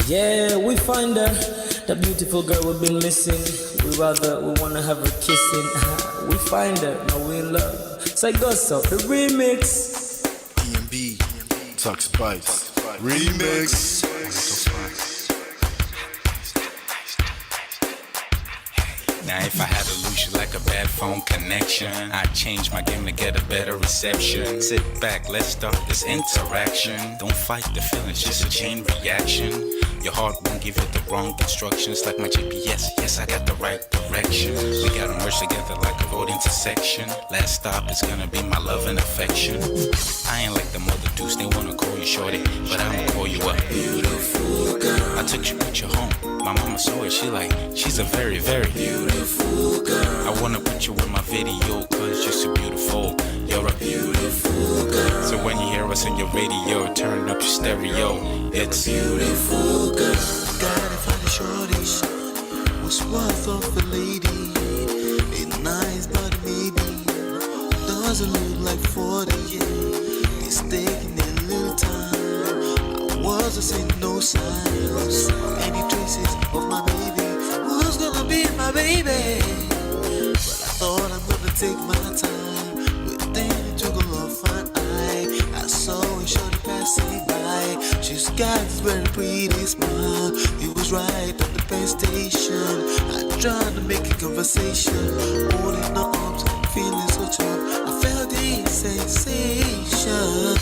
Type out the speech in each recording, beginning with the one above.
Yeah, we find her, the beautiful girl we've been missing. We wanna have her kissing. We find her, now we in love. Say go so, the remix. DMB, Tux Bites, remix. Now if I had to lose you like a bad phone connection, I'd change my game to get a better reception. Sit back, let's start this interaction. Don't fight the feelings, just a chain reaction. Your heart won't give you the wrong instructions. Like my GPS, yes I got the right direction. We gotta merge together like a road intersection. Last stop is gonna be my love and affection. I ain't like them other dudes, they wanna call you shorty, but I'ma call you a beautiful girl. I took your picture home, my mama saw it, she's a very, very beautiful girl. I wanna put you in my video, cause you're so beautiful. You're a beautiful girl. So when you hear us in your radio, turn up your stereo. It's beautiful girl. Gotta find a shorty, what's worth of a lady. It's nice but maybe doesn't look like 40. It's taking a little time. I wasn't seeing no signs, any traces of my baby. Who's gonna be my baby? But I thought I'm gonna take my time. Within it took a long fine eye. I saw a shorty passing by. She's got this very pretty smile. It was right at the bus station. I tried to make a conversation, holding her arms, feeling so tough. I felt the sensation.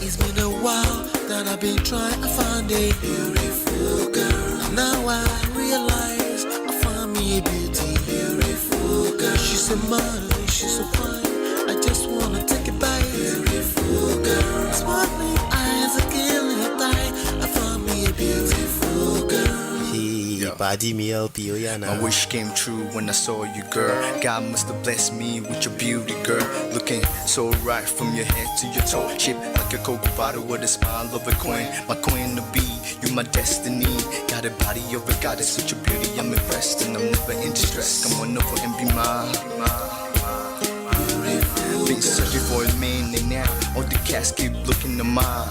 It's been a while that I've been trying to find a beautiful girl. Now I realize I found me a beautiful girl. She's a model, she's so fine. I just wanna take it by. Beautiful girl. Sparkling eyes are killing it tight. I found me a beautiful girl. My wish came true when I saw you, girl. God must have blessed me with your beauty, girl. Looking so right from your head to your toe. Shaped like a cocoa bottle with a smile of a queen. My queen to be, you my destiny. Got a body of a goddess with your beauty. I'm impressed and I'm never in distress. Come on over and be mine. Been searching for a man and now all the cats keep looking to mine.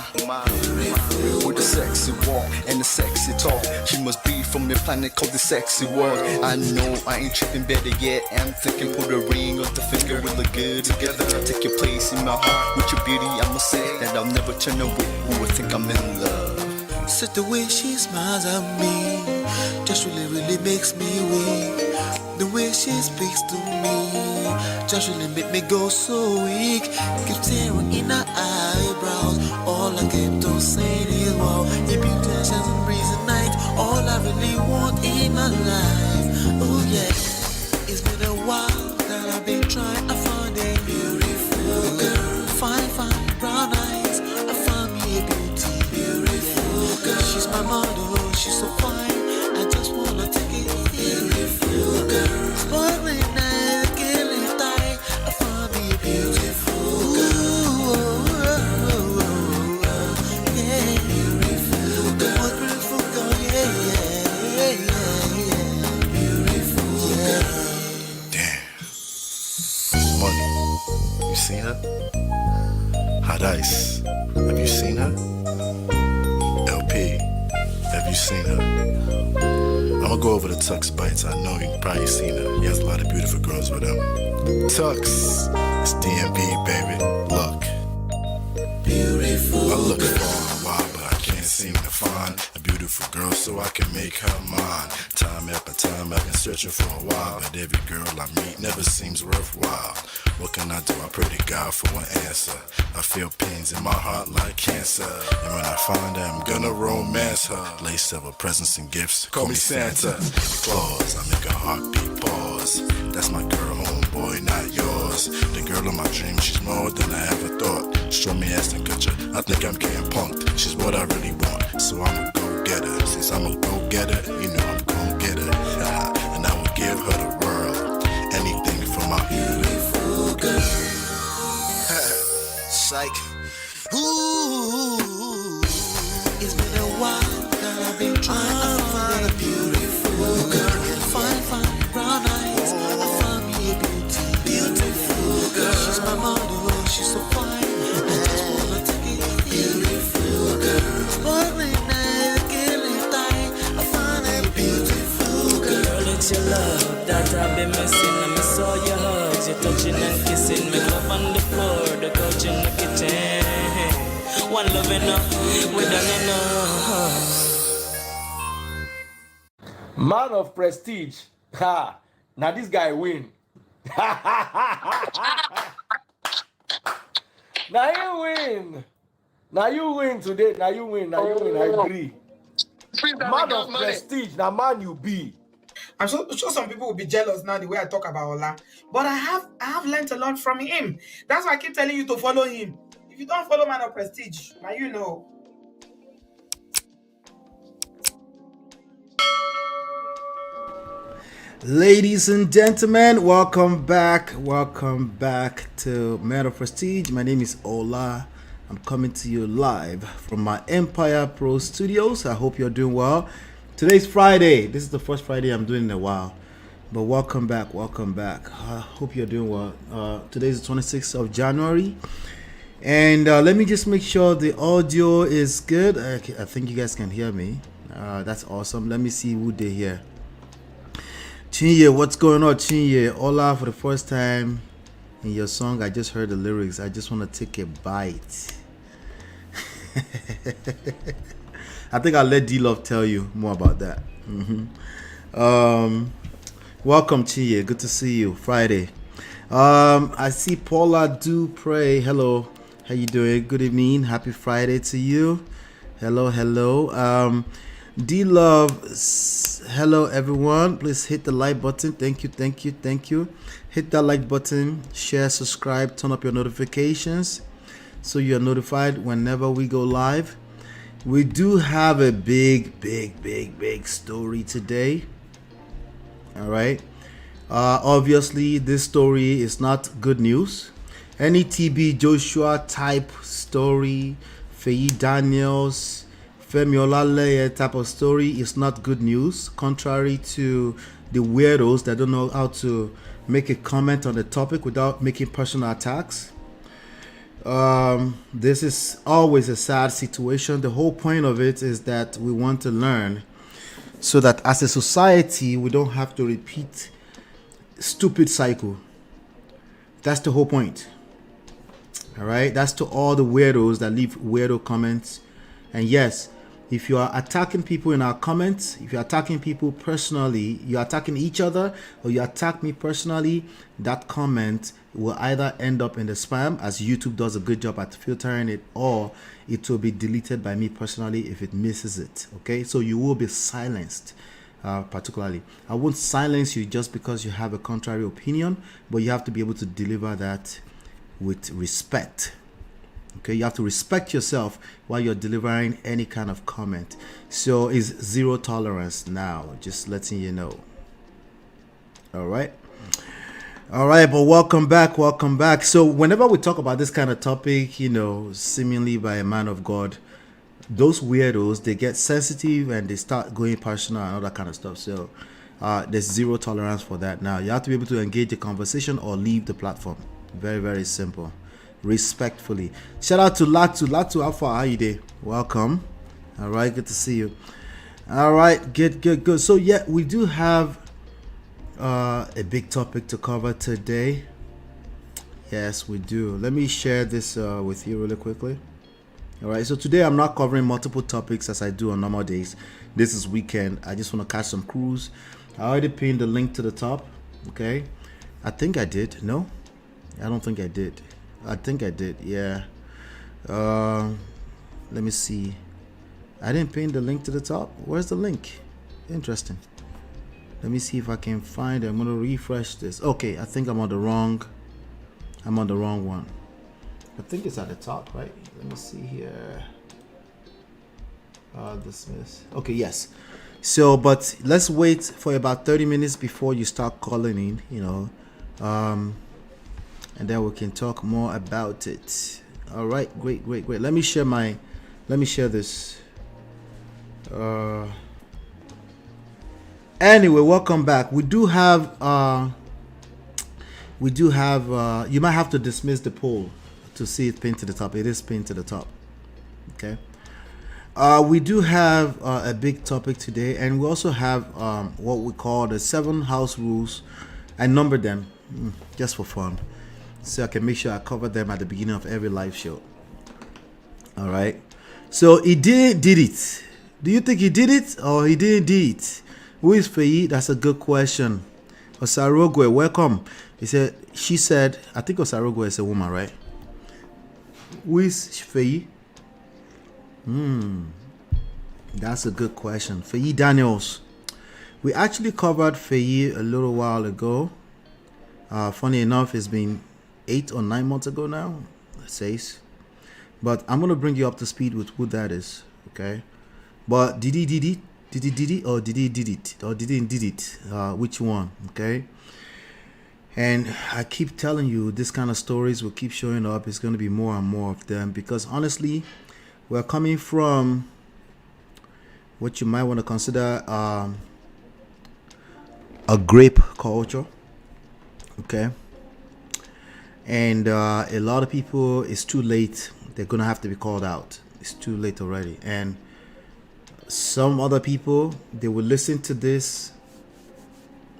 With a sexy walk and a sexy talk. She must be from the planet called the sexy world. I know I ain't tripping, better yet I'm thinking put a ring on the finger. We look good together. Take your place in my heart. With your beauty I'ma say that I'll never turn away. Who would think I'm in love? Such the way she smiles at me just really makes me weak. The way she speaks to me just really make me go so weak. Keep staring in her eyebrows. All I kept on saying is wow. Your beauty shines and breeze at night. All I really want in my life. Oh yeah. It's been a while that I've been trying to find a beautiful girl. Fine brown eyes. I found me a beautiful girl. She's my model, she's so fine. I just wanna take it. Beautiful girl. Sparkling eyes, killing tight. I found me a beautiful girl. Yeah, beautiful girl. What beautiful girl, yeah. Beautiful girl. Damn. Money. You seen her? Hot Ice. Have you seen her? LP. Have you seen her? I'ma go over to Tux Bites. I know you've probably seen her. He has a lot of beautiful girls with him. Tux, it's DMB, baby. Look. Beautiful. I look for a while, but I can't seem to find a beautiful girl so I can make her mine. Time after time, I've been searching for a while, but every girl I meet never seems worthwhile. What can I do? I pray to God for an answer. I feel pains in my heart like cancer, and when I find her, I'm gonna romance her. Lace several presents and gifts. Call me Santa Claus. I make a heartbeat pause. That's my girl, homeboy, not yours. The girl of my dreams, she's more than I ever thought. Show me ass and culture. I think I'm getting punked. She's what I really want, so I'ma go get her. Since I'm a go getter, you know I'm gon' get her. And I will give her the world, anything for my beautiful girl. Psych. Ooh. It's been a while that I've been trying to find a beautiful girl. Fine brown eyes. I found me a beautiful girl. She's my model, she's so fine. I just wanna take it. Beautiful girl. Sparkling eyes, killing your love that I've been missing. I miss all your hugs, your touching and kissing. Make love on the floor, the couch in the kitchen. One love enough, we done enough. Man of prestige. Ha! Now this guy win. Now you win. Now you win today. Now you win. Now you win. I agree. Man of prestige. Now man you be. I'm sure some people will be jealous now the way I talk about Ola. But I have learned a lot from him. That's why I keep telling you to follow him. If you don't follow Man of Prestige, now you know. Ladies and gentlemen, welcome back. Welcome back to Man of Prestige. My name is Ola. I'm coming to you live from my Empire Pro Studios. I hope you're doing well. Today's Friday. This is the first Friday I'm doing in a while. But welcome back. Welcome back. I hope you're doing well. Today's the 26th of January. And let me just make sure the audio is good. I think you guys can hear me. That's awesome. Let me see who they hear. Chinye, what's going on, Chinye? Ola, for the first time in your song, I just heard the lyrics. I just want to take a bite. I think I'll let D-Love tell you more about that. Welcome, Chinye. Good to see you. Friday. I see Paula Do Pray. Hello. How you doing? Good evening. Happy Friday to you. Hello. D-Love, hello everyone. Please hit the like button. Thank you. Hit that like button, share, subscribe, turn up your notifications so you're notified whenever we go live. We do have a big story today. All right. Obviously, this story is not good news. Any TB Joshua type story, Feyi Daniels, Femi Olaleye type of story is not good news, contrary to the weirdos that don't know how to make a comment on the topic without making personal attacks. This is always a sad situation. The whole point of it is that we want to learn so that as a society we don't have to repeat stupid cycle. That's the whole point. All right, that's to all the weirdos that leave weirdo comments. And yes, if you are attacking people in our comments, if you're attacking people personally, you're attacking each other, or you attack me personally, that comment will either end up in the spam, as YouTube does a good job at filtering it, or it will be deleted by me personally if it misses it. Okay, so you will be silenced. Particularly, I won't silence you just because you have a contrary opinion, but you have to be able to deliver that with respect. Okay, you have to respect yourself while you're delivering any kind of comment. So it's zero tolerance now, just letting you know. All right, but welcome back. So whenever we talk about this kind of topic, seemingly by a man of God, those weirdos, they get sensitive and they start going personal and all that kind of stuff. So there's zero tolerance for that. Now you have to be able to engage the conversation or leave the platform. Very simple. Respectfully. Shout out to Latu. How far are you there? Welcome. All right, good to see you. All right, good. So yeah, we do have a big topic to cover today. Yes, we do. Let me share this with you really quickly. All right, so today I'm not covering multiple topics as I do on normal days. This is weekend. I just want to catch some cruise. I already pinned the link to the top. Okay, I think I did. No, I don't think I did. I think I did, yeah. Let me see. I didn't pin the link to the top. Where's the link? Interesting. Let me see if I can find it. I'm gonna refresh this. Okay, I think I'm on the wrong one. I think it's at the top, right? Let me see here. Dismiss. Okay, yes. So, but let's wait for about 30 minutes before you start calling in, and then we can talk more about it. All right, great. Let me share this. Anyway, welcome back. We do have you might have to dismiss the poll to see it pinned to the top. It is pinned to the top. Okay. We do have a big topic today, and we also have what we call the 7 house rules. I numbered them just for fun, so I can make sure I cover them at the beginning of every live show. All right. So he did it. Do you think he did it or he didn't do it? Who is Feyi? That's a good question. Osarogwe, welcome. She said, I think Osarogwe is a woman, right? Who is Feyi? That's a good question. Feyi Daniels. We actually covered Feyi a little while ago. Funny enough, it's been 8 or 9 months ago now, it says. But I'm going to bring you up to speed with who that is, okay? But did he did it? Did he did it or did he did it? Or didn't did it? Which one, okay? And I keep telling you, this kind of stories will keep showing up. It's going to be more and more of them because honestly, we're coming from what you might want to consider a grape culture, okay? And a lot of people, it's too late. They're going to have to be called out. It's too late already. And some other people, they will listen to this,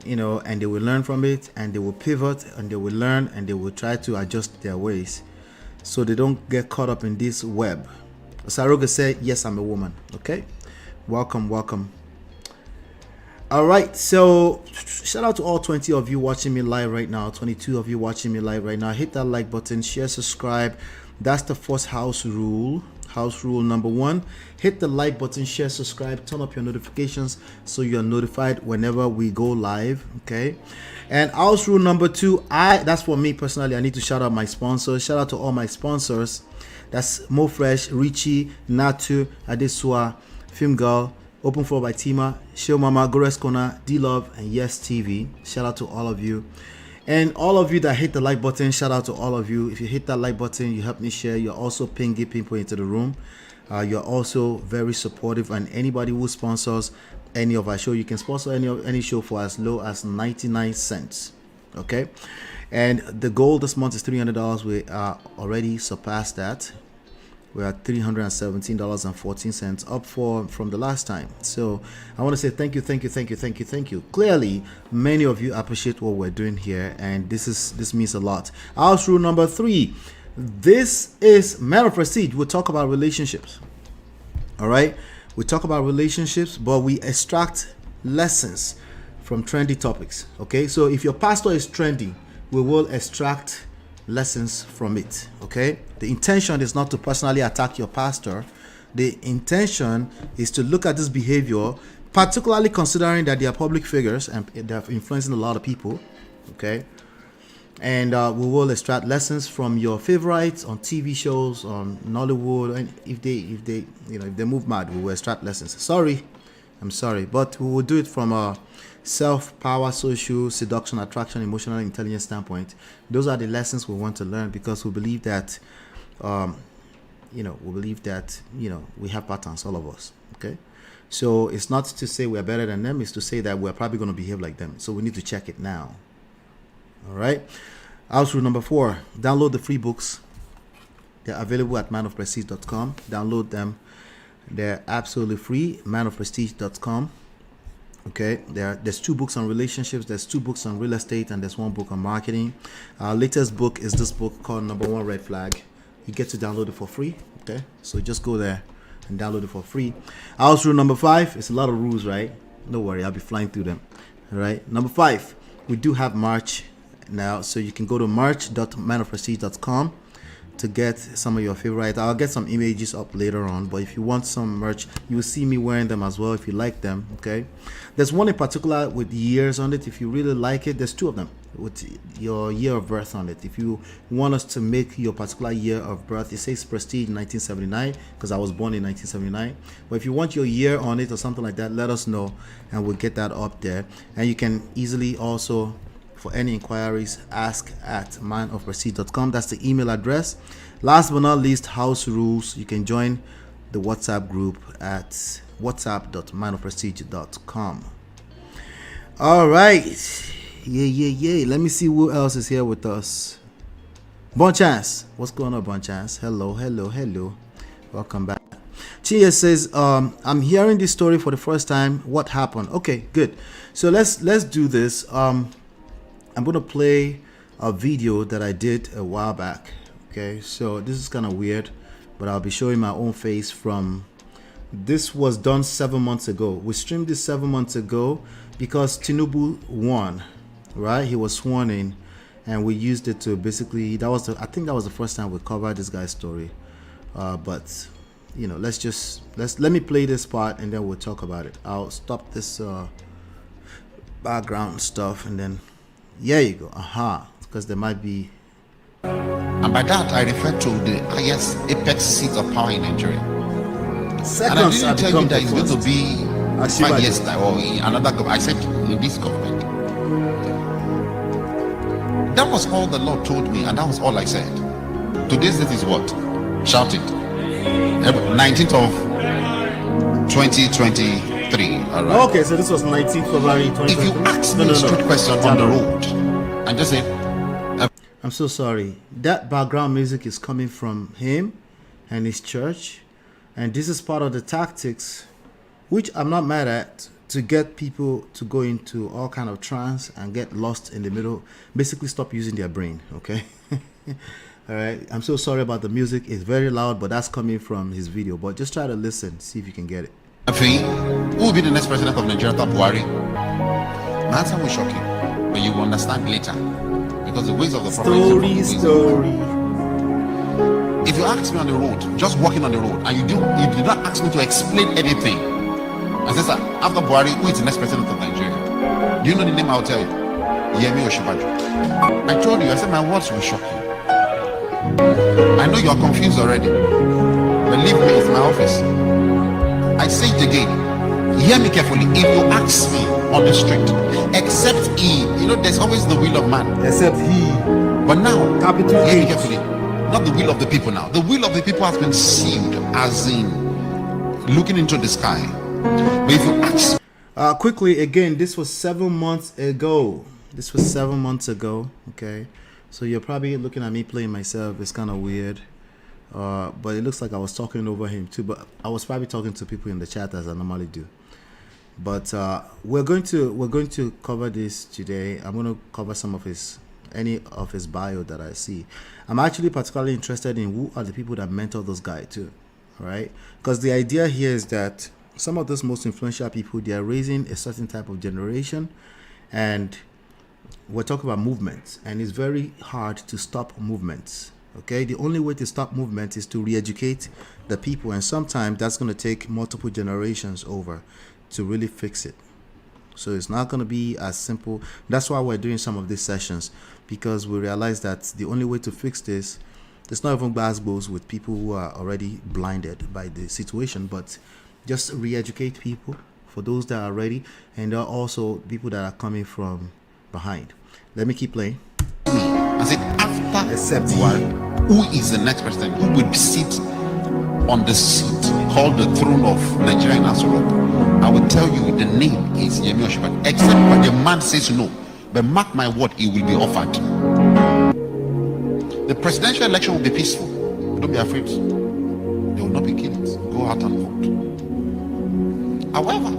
and they will learn from it, and they will pivot, and they will learn, and they will try to adjust their ways so they don't get caught up in this web. Saroga said, yes, I'm a woman. Okay. Welcome. All right. So shout out to all 20 of you watching me live right now. 22 of you watching me live right now. Hit that like button, share, subscribe. That's the first house rule. House rule number 1. Hit the like button, share, subscribe, turn up your notifications so you're notified whenever we go live. Okay. And house rule number 2, that's for me personally. I need to shout out my sponsors. Shout out to all my sponsors. That's Mo Fresh, Richie, Natu, Adesua, Film Girl, Open Floor by Tima, Show Mama, Gores Corner, D Love, and Yes TV. Shout out to all of you. And all of you that hit the like button, shout out to all of you. If you hit that like button, you help me share. You're also pinging people into the room. You're also very supportive. And anybody who sponsors any of our show, you can sponsor any show for as low as 99 cents. Okay. And the goal this month is $300. We already surpassed that. We're at $317.14, up from the last time. So I want to say thank you. Clearly, many of you appreciate what we're doing here, and this means a lot. House rule number 3. This is Man of Prestige. We'll talk about relationships. All right, we talk about relationships, but we extract lessons from trendy topics. Okay, so if your pastor is trendy, we will extract lessons from it. Okay, the intention is not to personally attack your pastor. The intention is to look at this behavior, particularly considering that they are public figures and they're influencing a lot of people. Okay, and we will extract lessons from your favorites on TV shows, on Nollywood, and if they move mad, we will extract lessons. I'm sorry, but we will do it from a self-power, social, seduction, attraction, emotional intelligence standpoint. Those are the lessons we want to learn because we believe that, we have patterns, all of us. Okay, so it's not to say we're better than them; it's to say that we're probably going to behave like them. So we need to check it now. All right. House rule number 4: download the free books. They're available at manofprestige.com. Download them. They're absolutely free. manofprestige.com. Okay, there's 2 books on relationships, there's 2 books on real estate, and there's 1 book on marketing. Our latest book is this book called Number 1 Red Flag. You get to download it for free. Okay, so just go there and download it for free. House rule number 5, it's a lot of rules, right? Don't worry, I'll be flying through them. All right, number 5, we do have merch now, so you can go to merch.manofprestige.com to get some of your favorite. I'll get some images up later on, but if you want some merch, you will see me wearing them as well if you like them. Okay, there's one in particular with years on it. If you really like it, there's 2 of them with your year of birth on it. If you want us to make your particular year of birth, it says Prestige 1979 because I was born in 1979, but if you want your year on it or something like that, let us know and we'll get that up there. And you can easily also, for any inquiries, ask at manofprestige.com. That's the email address. Last but not least, house rules. You can join the WhatsApp group at whatsapp.manofprestige.com. All right. Yeah. Let me see who else is here with us. Bon Chance. What's going on, Bon Chance? Hello. Welcome back. Tia says, I'm hearing this story for the first time. What happened? Okay, good. So let's do this. I'm gonna play a video that I did a while back. Okay, so this is kind of weird, but I'll be showing my own face from. This was done 7 months ago. We streamed this 7 months ago because Tinubu won, right? He was sworn in, and we used it to basically. I think that was the first time we covered this guy's story. But you know, let me play this part and then we'll talk about it. I'll stop this background stuff and then here you go. Because there might be. And by that I refer to the highest apex seat of power in Nigeria. Seconds, and I didn't tell you that it's going to be 5 years time or in another government. I said in this government. That was all the Lord told me, and that was all I said. Today's date is what? Shout it. 19th of 2023. All right. Okay, so this was 19th February 2023. If you ask me a straight question on the road and just say, I'm so sorry. That background music is coming from him and his church. And this is part of the tactics, which I'm not mad at, to get people to go into all kind of trance and get lost in the middle. Basically stop using their brain, okay? All right. I'm so sorry about the music. It's very loud, but that's coming from his video. But just try to listen, see if you can get it. Feyi, who will be the next president of Nigeria after Buhari? My answer will shock you, but you will understand later. Because the ways of the prophet Story. If you ask me on the road, just walking on the road, and you did not ask me to explain anything, I said, sir, after Buhari, who is the next president of Nigeria? Do you know the name? I'll tell you. Yemi Osinbajo. I told you, I said my words will shock you. I know you are confused already. Believe me, it's my office. I say it again. Hear me carefully. If you ask me on the street, except he, you know, there's always the will of man. Except he. But now, Capital hear me H. carefully. Not the will of the people now. The will of the people has been sealed, as in looking into the sky. But if you ask quickly again, this was 7 months ago. Okay, so you're probably looking at me playing myself. It's kind of weird, but it looks like I was talking over him too. But I was probably talking to people in the chat as I normally do. But we're going to cover this today. I'm going to cover any of his bio that I see. I'm actually particularly interested in who are the people that mentor those guys too, right? Because the idea here is that some of those most influential people, they are raising a certain type of generation, and we're talking about movements, and it's very hard to stop movements. Okay, the only way to stop movement is to re-educate the people, and sometimes that's going to take multiple generations over to really fix it. So it's not going to be as simple. That's why we're doing some of these sessions, because we realize that the only way to fix this, it's not even basketballs with people who are already blinded by the situation, but just re-educate people for those that are ready, and there are also people that are coming from behind. Let me keep playing. I said, after Except Buhari, who is the next president who will sit on the seat called the throne of Nigeria in Asoro? I will tell you the name is Yemi Osinbajo, except when the man says no. But mark my word, he will be offered. The presidential election will be peaceful. Don't be afraid. There will not be killings. Go out and vote. However,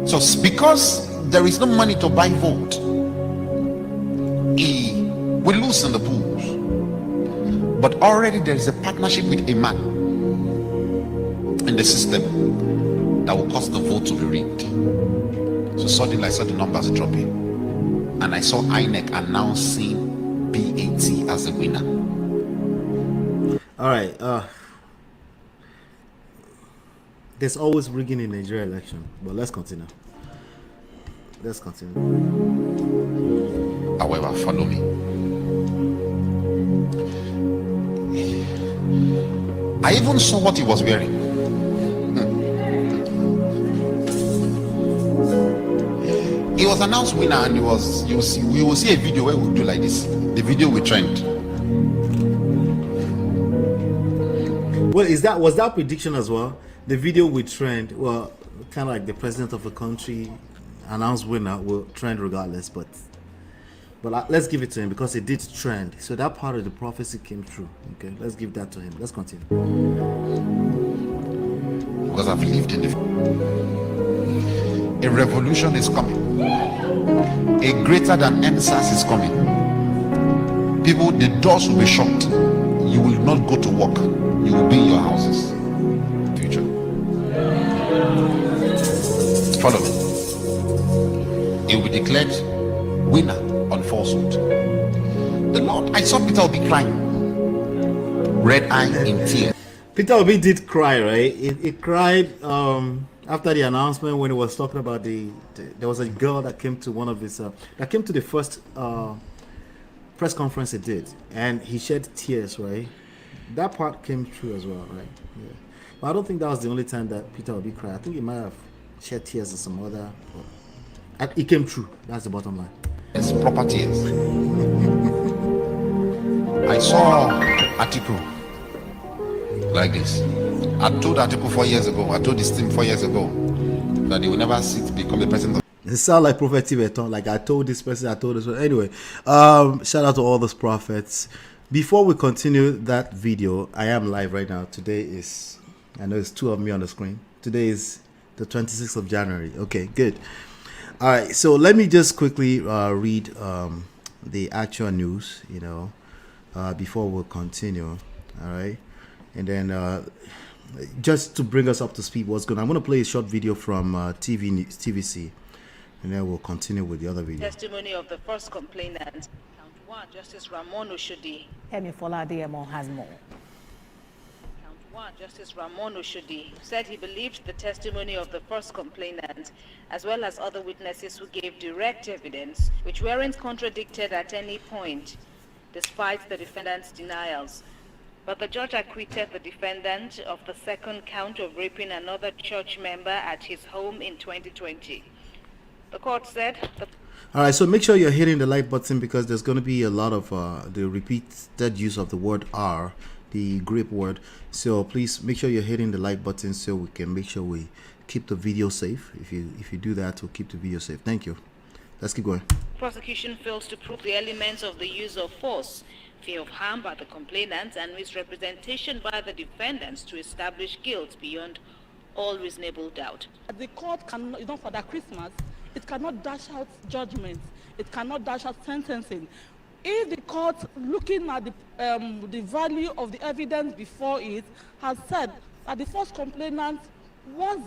so because there is no money to buy vote, he will lose in the polls. But already there is a partnership with a man in the system that will cause the vote to be rigged. So suddenly I saw the numbers dropping, and I saw INEC announcing BAT as the winner. All right. There's always rigging in Nigeria election, but let's continue. However, follow me. I even saw what he was wearing. He was announced winner, and we will see a video where we'll do like this. The video will trend. Well, was that prediction as well? The video will trend. Well, kind of like the president of a country announced winner will trend regardless, but let's give it to him because it did trend. So that part of the prophecy came true. Okay, let's give that to him. Let's continue. because I've lived in it. A revolution is coming. A greater than NSAS is coming. People, the doors will be shut. You will not go to work. You will be in your houses. Future. Follow me. He will be declared winner on falsehood. The Lord, I saw Peter will be crying. Red eye in tears. Peter Obi did cry, right? He cried after the announcement when he was talking about there was a girl that came to one of his that came to the first press conference he did, and he shed tears, right? That part came true as well, right? Yeah. But I don't think that was the only time that Peter Obi cried. I think he might have shed tears in some other. It came true. That's the bottom line. It's proper tears. I saw article like this. I told Atiku 4 years ago. I told this team 4 years ago that he will never become the president. It sounds like prophetic, like I told this person, I told this one. Anyway, shout out to all those prophets. Before we continue that video, I am live right now. Today is, I know it's two of me on the screen. Today is the 26th of January. Okay, good. All right, so let me just quickly read the actual news, before we'll continue. All right, and then just to bring us up to speed, what's going on, I'm going to play a short video from TVC, and then we'll continue with the other video. Testimony of the first complainant. Count 1, Justice Ramon Oshodi. Emi Fola DMO has more. Count 1, Justice Ramon Oshodi said he believed the testimony of the first complainant, as well as other witnesses who gave direct evidence, which weren't contradicted at any point, despite the defendant's denials. But the judge acquitted the defendant of the second count of raping another church member at his home in 2020. The court said... All right, so make sure you're hitting the like button, because there's going to be a lot of the repeated use of the word R, the grape word. So please make sure you're hitting the like button so we can make sure we keep the video safe. If you do that, we'll keep the video safe. Thank you. Let's keep going. Prosecution fails to prove the elements of the use of force, fear of harm by the complainants, and misrepresentation by the defendants to establish guilt beyond all reasonable doubt. The court cannot, for that Christmas, it cannot dash out judgment. It cannot dash out sentencing. If the court, looking at the value of the evidence before it, has said that the first complainant was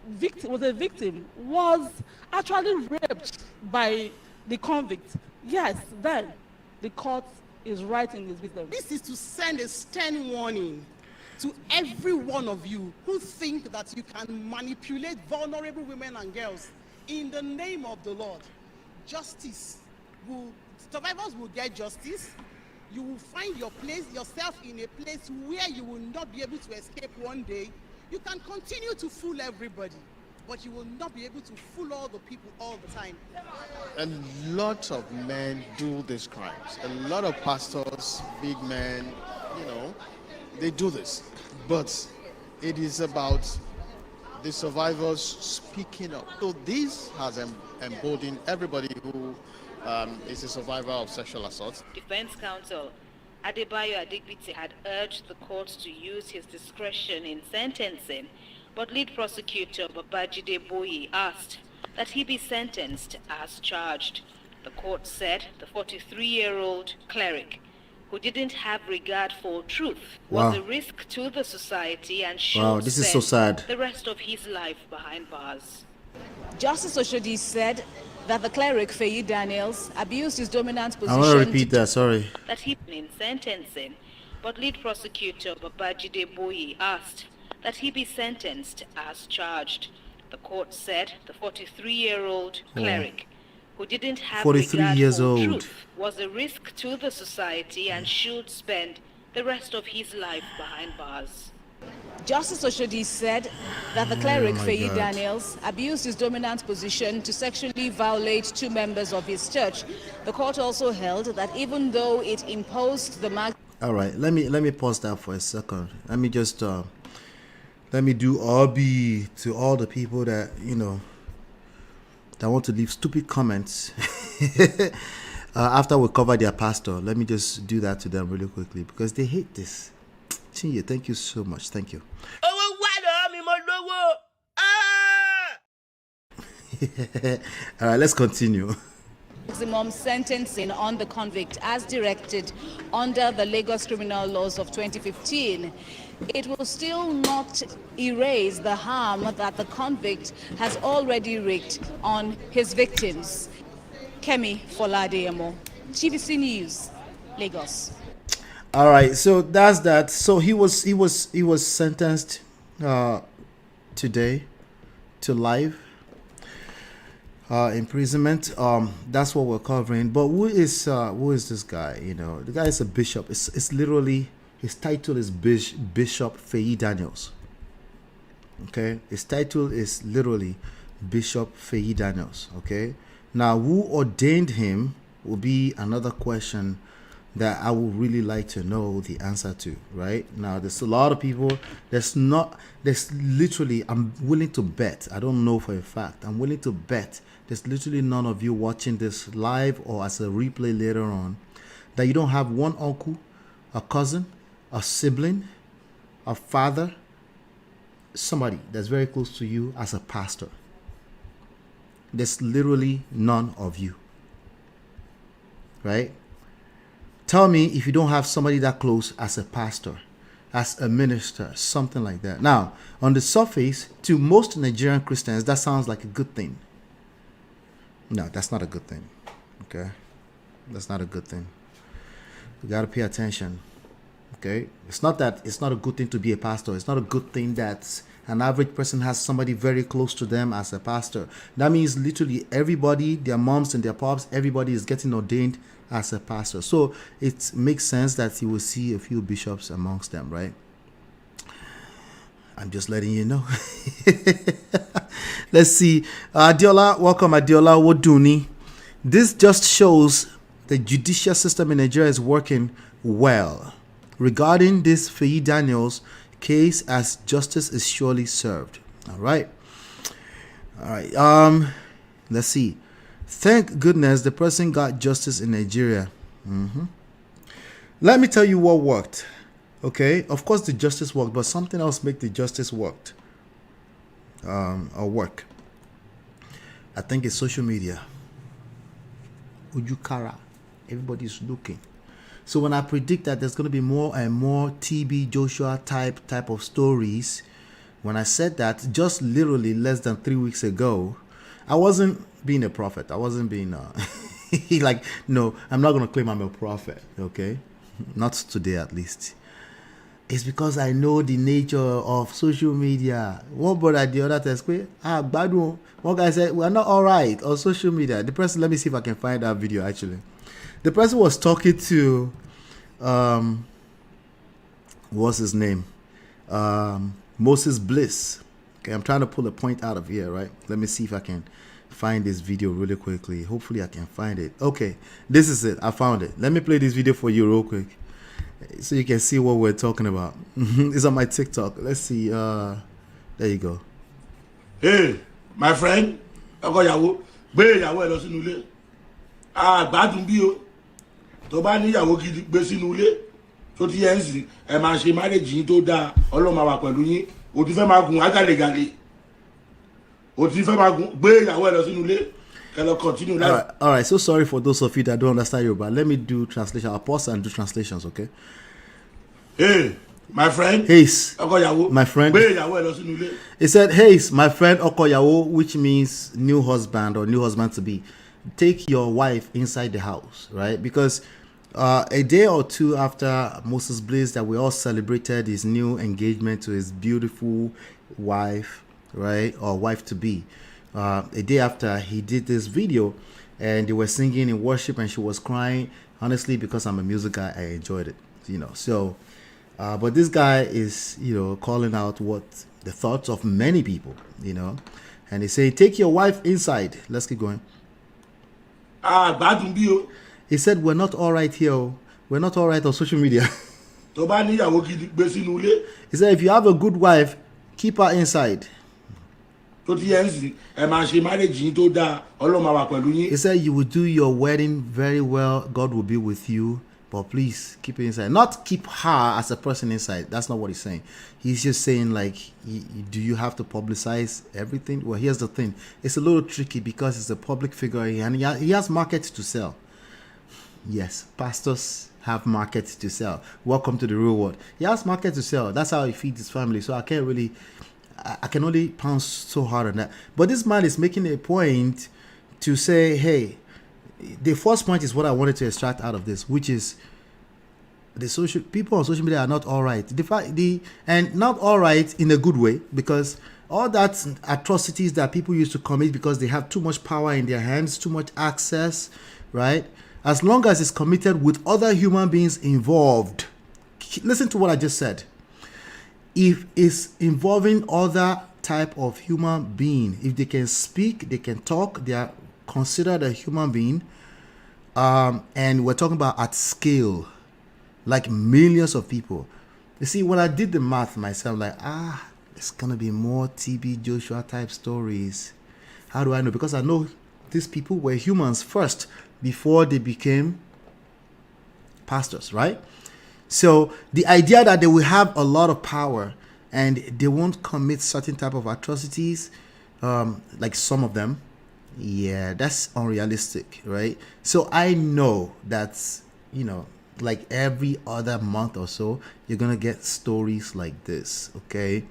a victim, was actually raped by the convict, yes, then the court is right in his wisdom. This is to send a stern warning to every one of you who think that you can manipulate vulnerable women and girls in the name of the Lord. Survivors will get justice. You will find yourself in a place where you will not be able to escape one day. You can continue to fool everybody, but you will not be able to fool all the people all the time. A lot of men do these crimes. A lot of pastors, big men, they do this. But it is about the survivors speaking up. So this has emboldened everybody who is a survivor of sexual assault. Defense counsel Adebayo Adigbite had urged the court to use his discretion in sentencing, but lead prosecutor Babajide Boye asked that he be sentenced as charged. The court said the 43-year-old cleric, who didn't have regard for truth, was a risk to the society and should this is so sad. The rest of his life behind bars. Justice Oshodi said that the cleric Feyi Daniels abused his dominant position. I want to repeat that, sorry. That he in sentencing, but lead prosecutor Babajide Boye asked that he be sentenced as charged. The court said the 43-year-old cleric, who didn't have 43 regard years for old. truth, was a risk to the society and should spend the rest of his life behind bars. Justice Oshodi said that the cleric Feyi Daniels abused his dominant position to sexually violate two members of his church. The court also held that even though it imposed the all right, let me pause that for a second. Let me just let me do RB to all the people that that want to leave stupid comments after we cover their pastor. Let me just do that to them really quickly, because they hate this. Chinye, thank you so much. Thank you. All right, let's continue. Maximum sentencing on the convict as directed under the Lagos criminal laws of 2015, it will still not erase the harm that the convict has already wreaked on his victims. Kemi Foladeyemo, TVC News, Lagos. All right, so that's that. So he was sentenced today to life imprisonment. That's what we're covering. But who is this guy? You know, the guy is a bishop. It's literally, his title is Bishop Feyi Daniels. Okay, his title is literally Bishop Feyi Daniels. Okay, now who ordained him will be another question that I would really like to know the answer to. Right now, there's a lot of people. There's literally, I'm willing to bet, I don't know for a fact, I'm willing to bet there's literally none of you watching this live or as a replay later on that you don't have one uncle, a cousin, a sibling, a father, somebody that's very close to you as a pastor. There's literally none of you. Right? Tell me if you don't have somebody that close as a pastor, as a minister, something like that. Now, on the surface, to most Nigerian Christians, that sounds like a good thing. No, that's not a good thing. Okay? That's not a good thing. You got to pay attention. Okay? It's not that it's not a good thing to be a pastor. It's not a good thing that an average person has somebody very close to them as a pastor. That means literally everybody, their moms and their pops, everybody is getting ordained as a pastor. So it makes sense that you will see a few bishops amongst them, right? I'm just letting you know. Let's see. Adiola, welcome Adiola Woduni. This just shows the judicial system in Nigeria is working well. Regarding this Feyi Daniels case, as justice is surely served. All right. Let's see. Thank goodness the person got justice in Nigeria. Let me tell you what worked. Okay, of course the justice worked, but something else make the justice worked or work. I think it's social media. Ujukara, everybody's looking. So when I predict that there's going to be more and more TB Joshua type of stories, when I said that just literally less than 3 weeks ago, I wasn't being a prophet. I wasn't being like, no, I'm not going to claim I'm a prophet. Okay, not today at least. It's because I know the nature of social media. One brother the other test, Badu. One guy said, we're not all right on social media. The person, let me see if I can find that video actually. The person was talking to, what's his name? Moses Bliss. Okay, I'm trying to pull a point out of here, right? Let me see if I can find this video really quickly. Hopefully I can find it. Okay, this is it. I found it. Let me play this video for you real quick so you can see what we're talking about. It's on my TikTok. Let's see. There you go. Hey, my friend, ọkọ ìyàwó gbé ìyàwó ẹ lọ sínú ilé. Gbádùn bí o. Tó bá ní ìyàwó gidi gbé sínú ilé. Tó ti yẹn sì ẹ máa ṣe marriage yín tó dáa. Ọlọ́run máa wà pẹ̀lú yín. O ti fẹ́ máa gun agàlégàlé. O ti fẹ́ máa gun gbé ìyàwó ẹ lọ sínú ilé. Continue. All right. So sorry for those of you that don't understand Yoruba. Let me do translation. I'll pause and do translations, okay? Hey, my friend. Hey, my friend. He said, hey, my friend Okoyawo, which means new husband or new husband to be. Take your wife inside the house, right? Because a day or two after Moses Bliss that we all celebrated his new engagement to his beautiful wife, right? Or wife to be. A day after he did this video and they were singing in worship and she was crying. Honestly, because I'm a music guy, I enjoyed it, you know. So, but this guy is, you know, calling out what the thoughts of many people, you know, and they say, take your wife inside. Let's keep going. He said, we're not all right here. We're not all right on social media. He said, if you have a good wife, keep her inside. He said you will do your wedding very well. God will be with you but please keep it inside. Not keep her as a person inside. That's not what he's saying. He's just saying, like, do you have to publicize everything? Well, here's the thing. It's a little tricky because it's a public figure and he has markets to sell. Yes, pastors have markets to sell. Welcome to the real world. He has market to sell. That's how he feeds his family. So I can only pounce so hard on that. But this man is making a point to say, hey, the first point is what I wanted to extract out of this, which is the people on social media are not all right. And not all right in a good way, because all that atrocities that people used to commit because they have too much power in their hands, too much access, right? As long as it's committed with other human beings involved. Listen to what I just said. If it's involving other type of human being, if they can speak, they can talk, they are considered a human being, and we're talking about at scale, like millions of people. You see, when I did the math myself, like, it's gonna be more TB Joshua type stories. How do I know? Because I know these people were humans first before they became pastors, right? So the idea that they will have a lot of power and they won't commit certain type of atrocities, like some of them, yeah, that's unrealistic, right? So I know that, like every other month or so, you're gonna get stories like this, okay?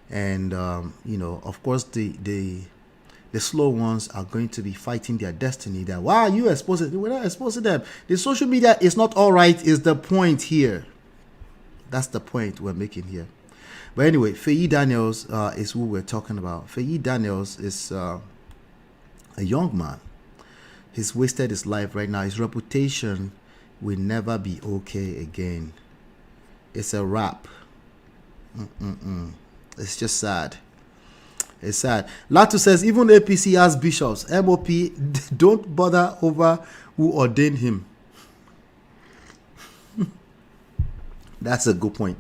And of course the slow ones are going to be fighting their destiny. That why are you exposing? We're not exposing them. The social media is not all right. Is the point here? That's the point we're making here. But anyway, Feyi Daniels is who we're talking about. Feyi Daniels is a young man. He's wasted his life right now. His reputation will never be okay again. It's a wrap. It's just sad. It's sad. Latu says, even APC has bishops. MOP, don't bother over who ordained him. That's a good point.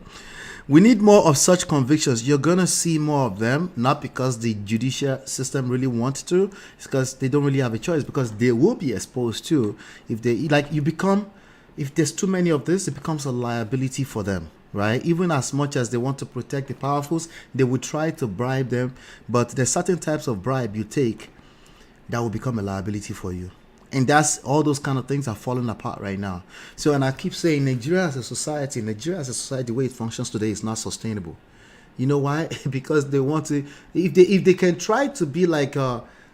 We need more of such convictions. You're going to see more of them, not because the judicial system really wants to. It's because they don't really have a choice, because they will be exposed to. If there's too many of this, it becomes a liability for them. Right? Even as much as they want to protect the powerfuls, they will try to bribe them. But there's certain types of bribe you take that will become a liability for you. And that's all those kind of things are falling apart right now. So, and I keep saying Nigeria as a society, the way it functions today is not sustainable. You know why? Because they want to, if they can try to be like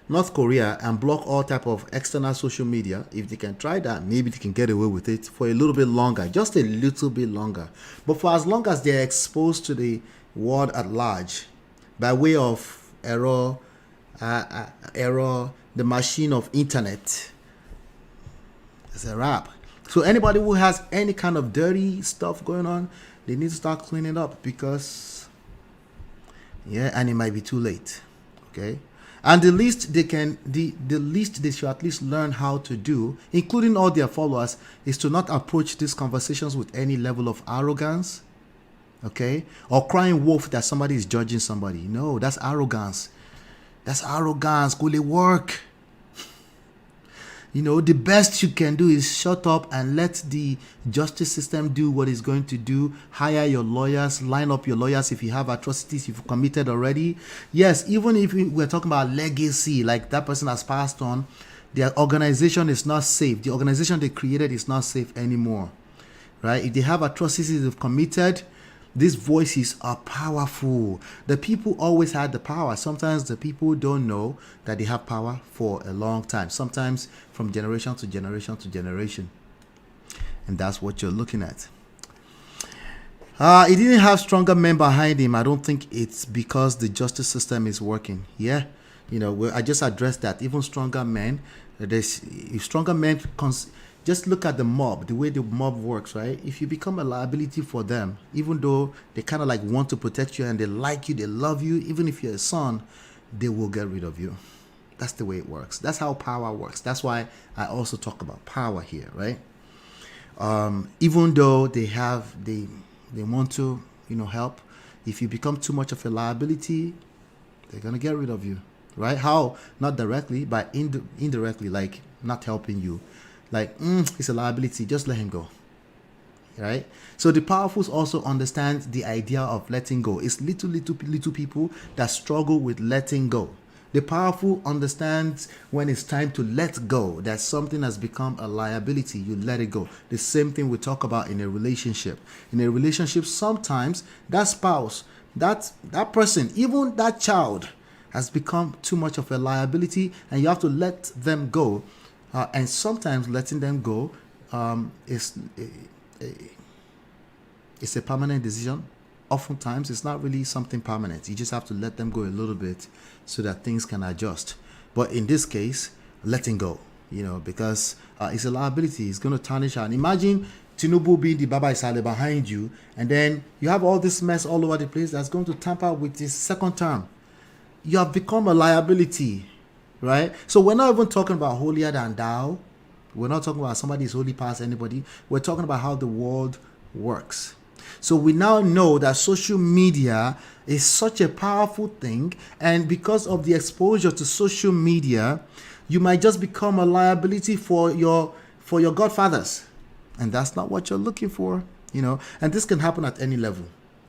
North Korea and block all type of external social media, if they can try that, maybe they can get away with it for a little bit longer, just a little bit longer. But for as long as they're exposed to the world at large, by way of error, the machine of internet, it's a wrap. So anybody who has any kind of dirty stuff going on, they need to start cleaning up, because, and it might be too late. Okay. And the least they should at least learn how to do, including all their followers, is to not approach these conversations with any level of arrogance, okay? Or crying wolf that somebody is judging somebody. No, that's arrogance. That's arrogance. Go to work. The best you can do is shut up and let the justice system do what it's going to do. Hire your lawyers, line up your lawyers if you have atrocities you've committed already. Yes, even if we're talking about legacy, like that person has passed on, their organization is not safe. The organization they created is not safe anymore, right? If they have atrocities they've committed, these voices are powerful. The people always had the power. Sometimes the people don't know that they have power for a long time. Sometimes from generation to generation to generation. And that's what you're looking at. He didn't have stronger men behind him. I don't think it's because the justice system is working. Yeah. I just addressed that. Even stronger men, if stronger men... Just look at the mob, the way the mob works, right? If you become a liability for them, even though they kind of like want to protect you and they like you, they love you, even if you're a son, they will get rid of you. That's the way it works. That's how power works. That's why I also talk about power here, right? Even though they want to, help, if you become too much of a liability, they're going to get rid of you, right? How? Not directly, but indirectly, like not helping you. Like, it's a liability. Just let him go. right? So the powerfuls also understand the idea of letting go. It's little people that struggle with letting go. The powerful understands when it's time to let go, that something has become a liability, you let it go. The same thing we talk about in a relationship. In a relationship, sometimes that spouse, that person, even that child has become too much of a liability, and you have to let them go. And sometimes letting them go is a permanent decision. Oftentimes, it's not really something permanent. You just have to let them go a little bit so that things can adjust. But in this case, letting go, because it's a liability. It's going to tarnish her. And imagine Tinubu being the Baba Isale behind you, and then you have all this mess all over the place that's going to tamper with his second term. You have become a liability, right? So we're not even talking about holier than thou. We're not talking about somebody is holy past anybody. We're talking about how the world works. So we now know that social media is such a powerful thing, and because of the exposure to social media, you might just become a liability for your godfathers, and that's not what you're looking for, And this can happen at any level,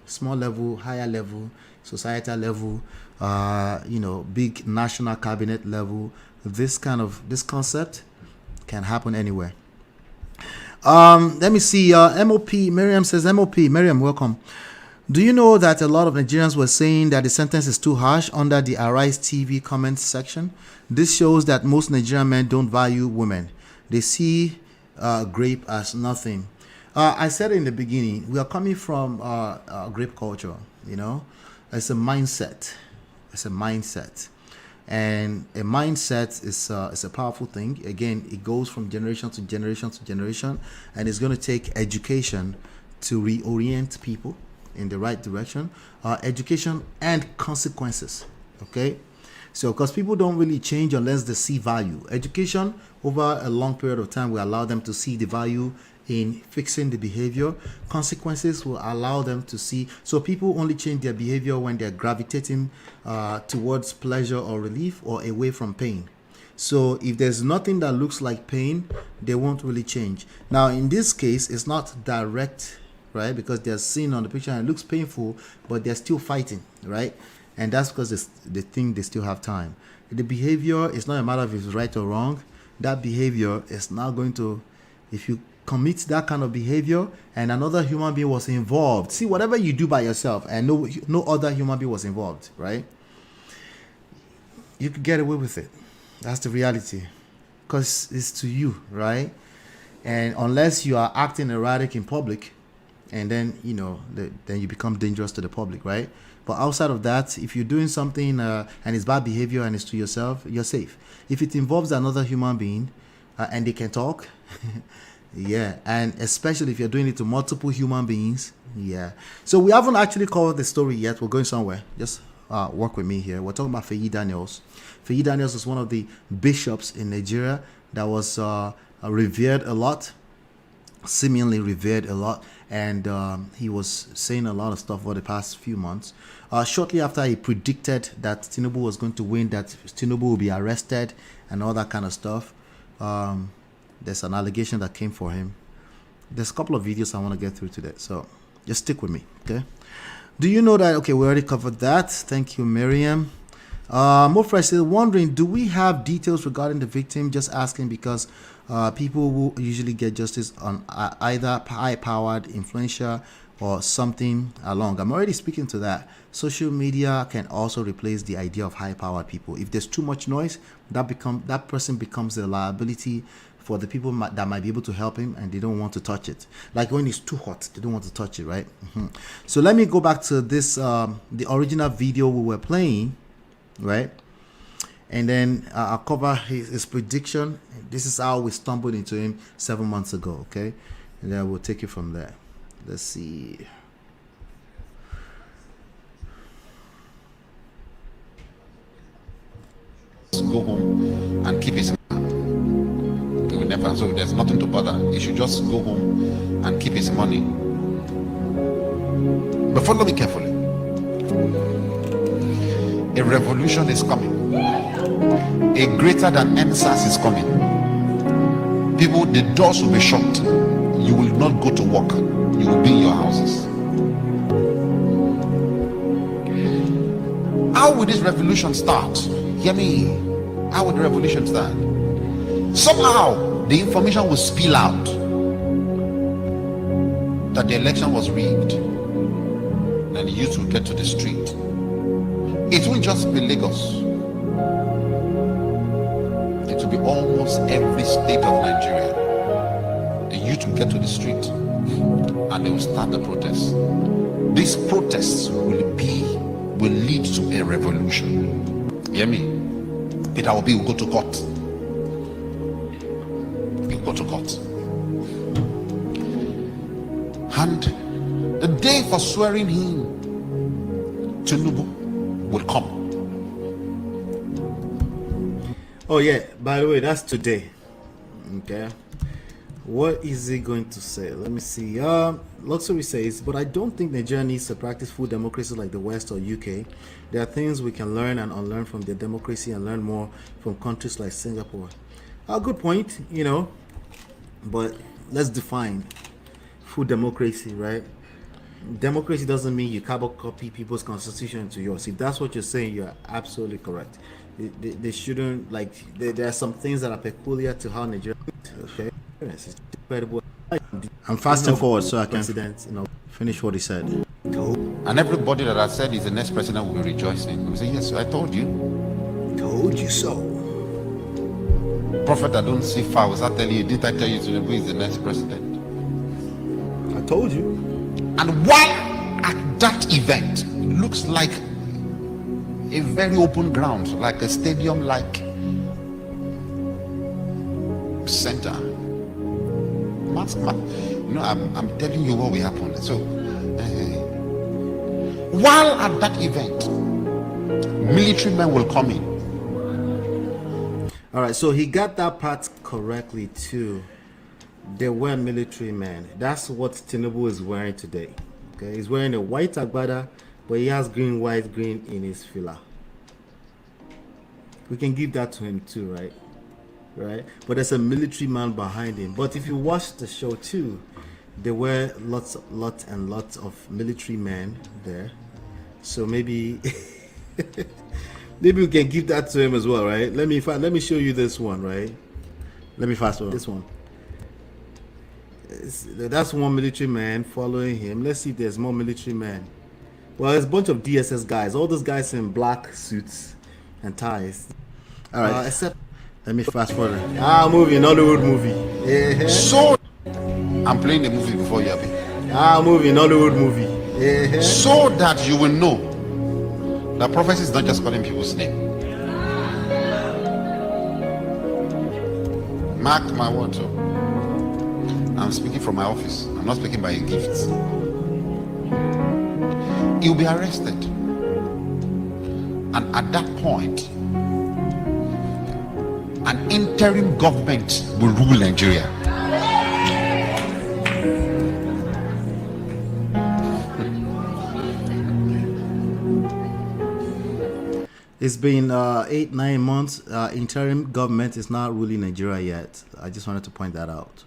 small level, higher level, societal level, big national cabinet level. This concept can happen anywhere. Let me see. MOP Miriam says, MOP Miriam, welcome. Do you know that a lot of Nigerians were saying that the sentence is too harsh under the Arise TV comments section? This shows that most Nigerian men don't value women. They see grape as nothing. I said in the beginning, we are coming from grape culture. It's a mindset. And a mindset is a powerful thing. Again, it goes from generation to generation to generation, and it's going to take education to reorient people in the right direction. Education and consequences. Okay, so because people don't really change unless they see value. Education over a long period of time will allow them to see the value in fixing the behavior. Consequences will allow them to see. So people only change their behavior when they're gravitating towards pleasure or relief, or away from pain. So if there's nothing that looks like pain, they won't really change. Now in this case, it's not direct, right? Because they're seeing on the picture and it looks painful, but they're still fighting, right? And that's because they think they still have time. The behavior is not a matter of if it's right or wrong. That behavior is not going to, if you commit that kind of behavior and another human being was involved. See, whatever you do by yourself and no other human being was involved, right? You could get away with it. That's the reality, because it's to you, right? And unless you are acting erratic in public, and then then you become dangerous to the public, right? But outside of that, if you're doing something and it's bad behavior and it's to yourself, you're safe. If it involves another human being and they can talk, yeah, and especially if you're doing it to multiple human beings, yeah. So we haven't actually covered the story yet. We're going somewhere. Just work with me here. We're talking about Feyi Daniels. Feyi Daniels is one of the bishops in Nigeria that was revered a lot, seemingly revered a lot, and he was saying a lot of stuff over the past few months. Shortly after he predicted that Tinubu was going to win, that Tinubu will be arrested and all that kind of stuff, there's an allegation that came for him. There's a couple of videos I want to get through today, so just stick with me, okay? Do you know that? Okay, we already covered that. Thank you, Miriam. Mofresh is wondering, do we have details regarding the victim? Just asking because people who usually get justice on either high-powered, influential, or something along. I'm already speaking to that. Social media can also replace the idea of high-powered people. If there's too much noise, that person becomes a liability for the people that might be able to help him, and they don't want to touch it. Like when it's too hot, they don't want to touch it, right? So let me go back to this, the original video we were playing, right? And then I'll cover his prediction. This is how we stumbled into him 7 months ago, okay? And then we'll take it from there. Let's see. Go home and keep his so there's nothing to bother. He should just go home and keep his money. But follow me carefully. A revolution is coming. A greater than NSAS is coming. People, the doors will be shut. You will not go to work. You will be in your houses. How will this revolution start? Hear me. How will the revolution start? Somehow the information will spill out that the election was rigged, and the youth will get to the street. It won't just be Lagos. It will be almost every state of Nigeria. The youth will get to the street and they will start the protests. These protests will lead to a revolution. Hear me? Peter Obi will go to court. He will go to court. And the day for swearing him, Tinubu, will come. Oh yeah, by the way, that's today. Okay. What is he going to say? Let me see. Luxury says, but I don't think Nigeria needs to practice full democracy like the West or UK. There are things we can learn and unlearn from their democracy and learn more from countries like Singapore. Good point, but let's define full democracy, right? Democracy doesn't mean you copy people's constitution to yours. If that's what you're saying, you're absolutely correct. They shouldn't, there are some things that are peculiar to how Nigeria, okay? It's incredible. I'm fasting forward so I can finish what he said. And everybody that I said is the next president will be rejoicing. We say, yes, I told you. Told you so. Prophet, I don't see far. Was I telling you? Didn't I tell you Tinubu is the next president? I told you. And while at that event, it looks like a very open ground, like a stadium-like center. I'm telling you what will happen. So, while at that event, military men will come in. All right, so he got that part correctly too. They were military men. That's what Tinubu is wearing today. Okay, he's wearing a white agbada, but he has green, white, green in his filler. We can give that to him too, right? Right, but there's a military man behind him. But if you watch the show too, there were lots of military men there. So maybe maybe we can give that to him as well, right? Let me show you this one, right? Let me fast forward this one. That's one military man following him. Let's see if there's more military men. Well, there's a bunch of DSS guys. All those guys in black suits and ties. All right, except. Let me fast forward. Movie, Nollywood movie. Yeah. So, I'm playing the movie before you, Abi. Movie, Nollywood movie. Yeah. So that you will know that prophecy is not just calling people's name. Mark my words. I'm speaking from my office. I'm not speaking by a gift. You'll be arrested. And at that point, an interim government will rule Nigeria. It's been 8-9 months. Interim government is not ruling Nigeria yet. I just wanted to point that out.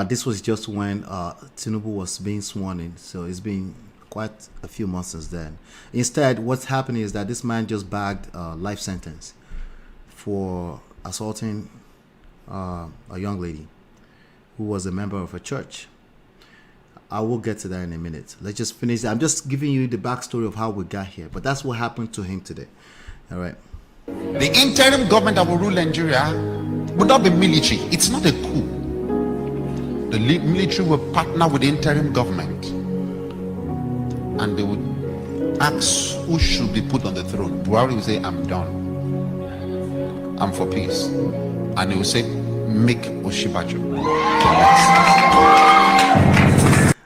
This was just when Tinubu was being sworn in, so it's been quite a few months since then. Instead, what's happening is that this man just bagged a life sentence for assaulting a young lady who was a member of a church. I will get to that in a minute. Let's just finish. I'm just giving you the backstory of how we got here, but that's what happened to him today. All right. The interim government that will rule Nigeria would not be military. It's not a coup. The military will partner with the interim government and they would ask who should be put on the throne. Buhari will say, I'm done. I'm for peace. And he will say, make Oshibajo.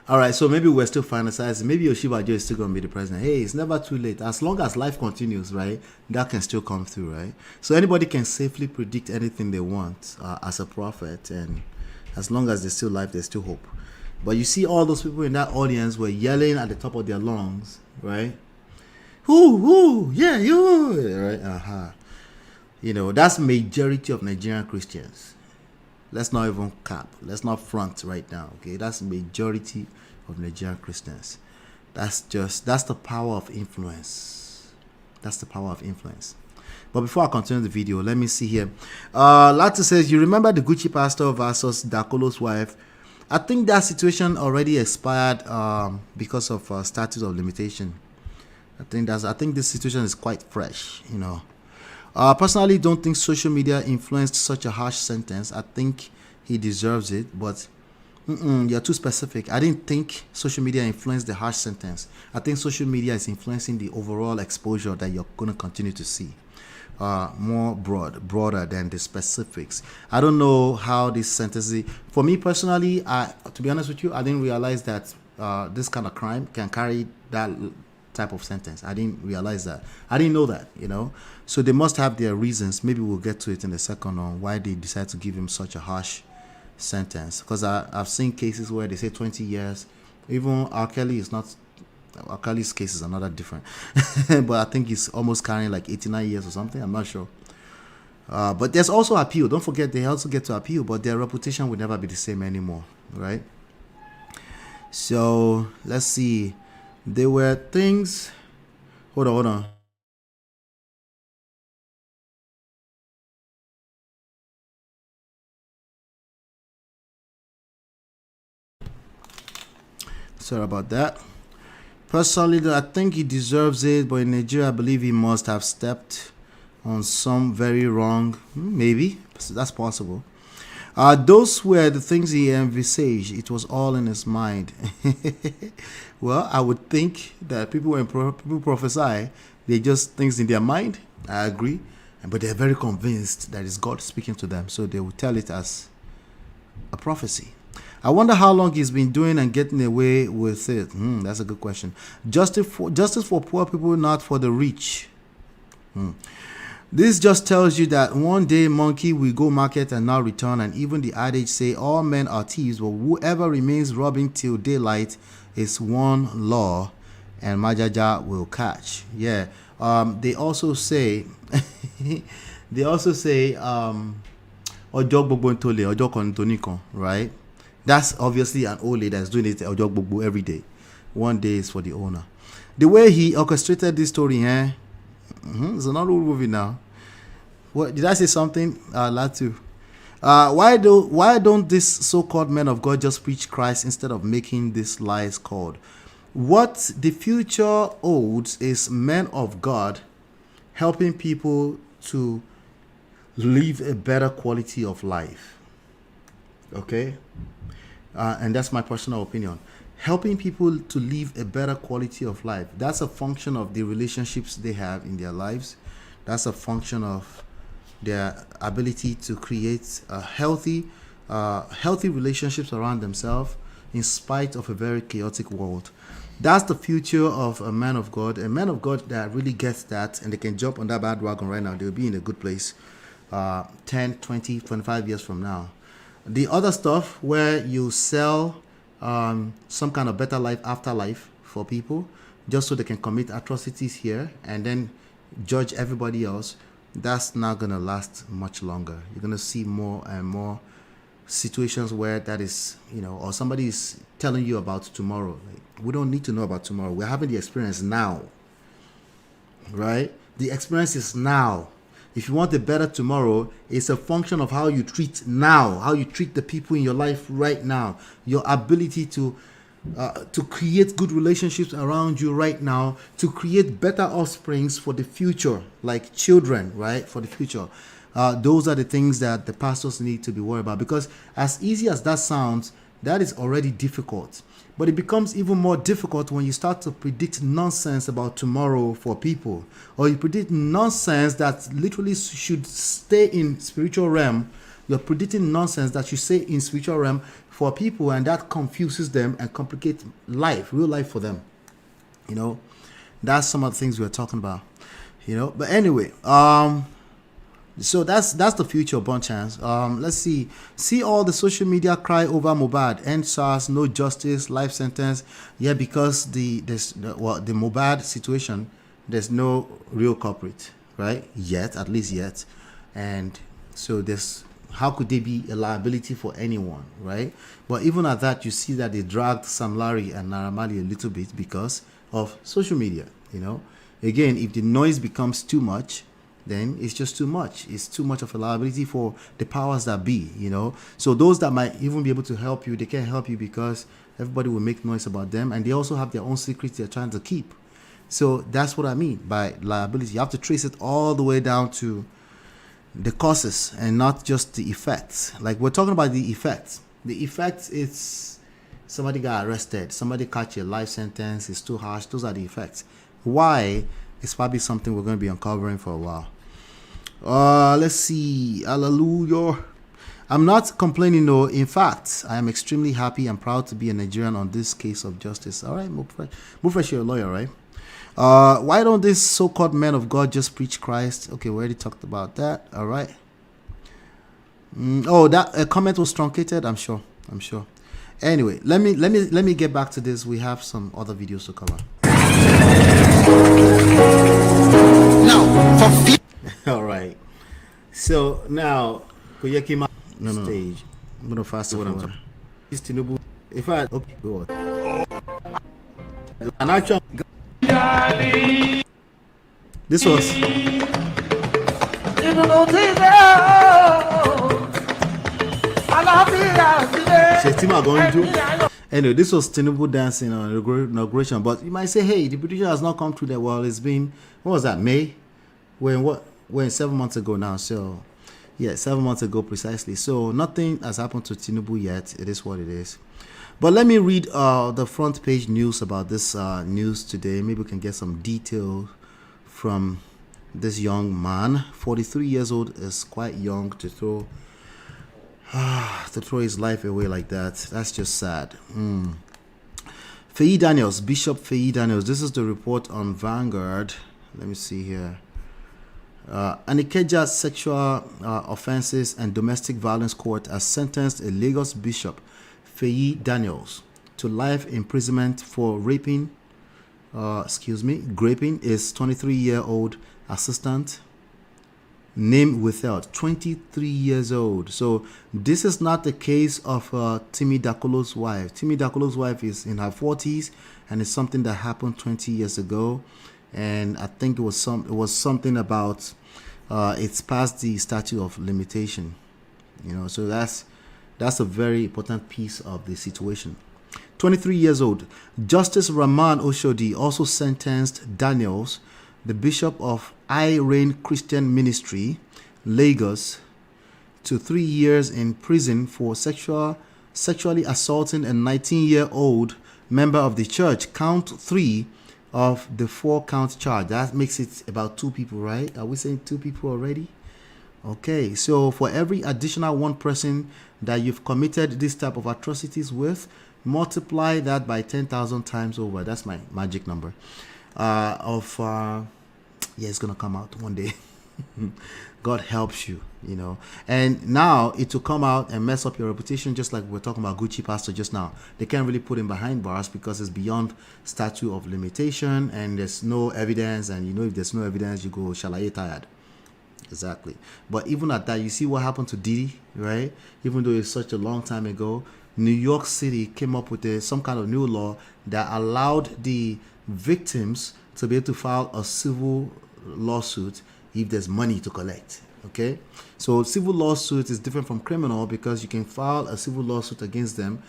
All right, so maybe we're still fantasizing. Maybe Oshibajo is still going to be the president. Hey, it's never too late. As long as life continues, right, that can still come through, right? So anybody can safely predict anything they want as a prophet, and as long as there's still life, there's still hope. But you see all those people in that audience were yelling at the top of their lungs, right? Who, yeah, you, right? You know, that's majority of Nigerian Christians. Let's not even cap. Let's not front right now. Okay, that's majority of Nigerian Christians. That's the power of influence. That's the power of influence. But before I continue the video, let me see here. Latte says, you remember the Gucci pastor versus Dakolo's wife? I think that situation already expired because of statute of limitation. I think this situation is quite fresh, you know. Personally, don't think social media influenced such a harsh sentence. I think he deserves it, but you're too specific. I didn't think social media influenced the harsh sentence. I think social media is influencing the overall exposure that you're going to continue to see. More broader than the specifics. I don't know how this sentence is. For me personally, to be honest with you, I didn't realize that this kind of crime can carry that type of sentence. I didn't realize that. I didn't know that, you know. So they must have their reasons. Maybe we'll get to it in a second on why they decide to give him such a harsh sentence. Because I've seen cases where they say 20 years. Even R. Kelly is not. Kelly's case is another different, but I think he's almost carrying like 89 years or something. I'm not sure. But there's also appeal. Don't forget, they also get to appeal, but their reputation will never be the same anymore, right? So let's see. There were things. Hold on. Sorry about that. Personally, I think he deserves it, but in Nigeria, I believe he must have stepped on some very wrong. Maybe that's possible. Those were the things he envisaged. It was all in his mind. Well, I would think that people prophesy, they just things in their mind. I agree, but they're very convinced that it's God speaking to them, so they will tell it as a prophecy. I wonder how long he's been doing and getting away with it. That's a good question. Justice for poor people, not for the rich. This just tells you that one day monkey will go market and not return, and even the adage say all men are thieves, but whoever remains robbing till daylight is one law, and Majaja will catch. Yeah. They also say Ojo gbogbo ntole, Ojo kan ntonikan, right? That's obviously an old lady that's doing it every day. One day is for the owner. The way he orchestrated this story, it's another movie now. What did I say something? Latu. Why don't these so-called men of God just preach Christ instead of making these lies called? What the future holds is men of God helping people to live a better quality of life. Okay? And that's my personal opinion. Helping people to live a better quality of life. That's a function of the relationships they have in their lives. That's a function of their ability to create healthy relationships around themselves in spite of a very chaotic world. That's the future of a man of God. A man of God that really gets that and they can jump on that bandwagon right now. They'll be in a good place 10, 20, 25 years from now. The other stuff where you sell some kind of better life after life for people just so they can commit atrocities here and then judge everybody else, that's not going to last much longer. You're going to see more and more situations where that is, or somebody is telling you about tomorrow. Like, we don't need to know about tomorrow. We're having the experience now, right? The experience is now. If you want a better tomorrow, it's a function of how you treat now, how you treat the people in your life right now, your ability to create good relationships around you right now, to create better offsprings for the future, like children, right, for the future. Those are the things that the pastors need to be worried about, because as easy as that sounds, that is already difficult. But it becomes even more difficult when you start to predict nonsense about tomorrow for people, or you predict nonsense that literally should stay in spiritual realm. You're predicting nonsense that you say in spiritual realm for people, and that confuses them and complicates life, real life for them. That's some of the things we're talking about. But anyway, so that's the future, Bonchance. Let's see all the social media cry over Mohbad, NSAS, no justice, life sentence. Yeah, because the Mohbad situation, there's no real culprit, right? At least yet. And so there's how could they be a liability for anyone, right? But even at that, you see that they dragged Sam Larry and Naira Marley a little bit because of social media, you know. Again, if the noise becomes too much, then it's just too much. It's too much of a liability for the powers that be, you know. So those that might even be able to help you, they can't help you because everybody will make noise about them, and they also have their own secrets they're trying to keep. So that's what I mean by liability. You have to trace it all the way down to the causes and not just the effects. Like, we're talking about the effects. The effects, it's somebody got arrested, somebody catch a life sentence, it's too harsh. Those are the effects. Why? It's probably something we're going to be uncovering for a while. Let's see. Hallelujah. I'm not complaining though. In fact, I am extremely happy and proud to be a Nigerian on this case of justice. All right, Mufresh, you're a lawyer, right? Why don't these so-called men of God just preach Christ? Okay, we already talked about that. All right. That comment was truncated. I'm sure. Anyway, let me get back to this. We have some other videos to cover. Now, all right. So now, Koyeki no stage. I'm gonna fast forward. This Tinubu. If I okay, go on. An actual. This was. Anyway, this was Tinubu dancing on inauguration. But you might say, hey, the British has not come through that well. It's been, what was that, May? When 7 months ago now. So, yeah, 7 months ago precisely. So, nothing has happened to Tinubu yet. It is what it is. But let me read the front page news about this news today. Maybe we can get some detail from this young man. 43 years old is quite young to throw his life away like that. That's just sad. Feyi Daniels, Bishop Feyi Daniels. This is the report on Vanguard. Let me see here. Anikeja Sexual Offenses and Domestic Violence Court has sentenced a Lagos Bishop, Feyi Daniels, to life imprisonment for graping his 23-year-old assistant, name withheld, 23 years old. So this is not the case of Timi Dakolo's wife. Timi Dakolo's wife is in her 40s, and it's something that happened 20 years ago. And I think it was something about it's past the statute of limitation, you know. So that's a very important piece of the situation. 23 years old. Justice Rahman Oshodi also sentenced Daniels, the bishop of I Reign Christian Ministry, Lagos, to 3 years in prison for sexually assaulting a 19-year-old member of the church. Count 3 of the 4-count charge. That makes it about 2 people, right? Are we saying 2 people already? Okay, so for every additional 1 person that you've committed this type of atrocities with, multiply that by 10,000 times over. That's my magic number. It's gonna come out one day. God helps you, you know. And now it will come out and mess up your reputation, just like we're talking about Gucci Pastor just now. They can't really put him behind bars because it's beyond statute of limitation and there's no evidence. And you know, if there's no evidence, you go shalaye tired. Exactly. But even at that, you see what happened to Diddy, right? Even though it's such a long time ago, New York City came up with some kind of new law that allowed the victims to be able to file a civil lawsuit if there's money to collect. Okay, so civil lawsuit is different from criminal because you can file a civil lawsuit against them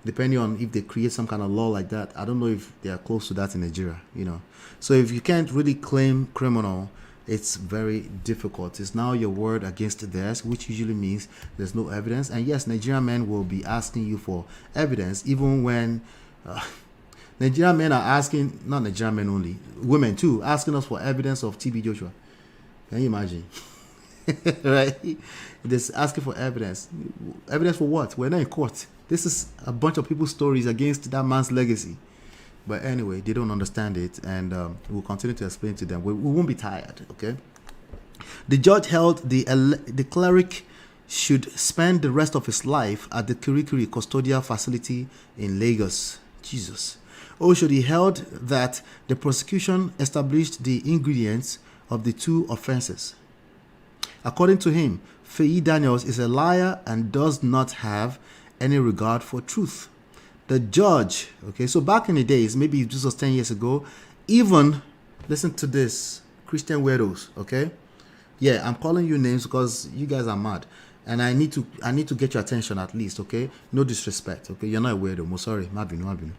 depending on if they create some kind of law like that. I don't know if they are close to that in Nigeria, you know. So if you can't really claim criminal, it's very difficult. It's now your word against theirs, which usually means there's no evidence. And yes, Nigerian men will be asking you for evidence, even when Nigerian men are asking, not Nigerian men only, women too, asking us for evidence of TB Joshua. Can you imagine? Right? They're asking for evidence. Evidence for what? We're not in court. This is a bunch of people's stories against that man's legacy. But anyway, they don't understand it, and we'll continue to explain to them. We won't be tired, okay? The judge held the cleric should spend the rest of his life at the Kirikiri custodial facility in Lagos. Jesus. Oshodi held that the prosecution established the ingredients of the 2 offenses. According to him, Feyi Daniels is a liar and does not have any regard for truth. The judge, okay, so back in the days, maybe this was 10 years ago, even, listen to this, Christian weirdos, okay? Yeah, I'm calling you names because you guys are mad. And I need to get your attention at least, okay? No disrespect, okay? You're not a weirdo. I'm sorry. Mabinu.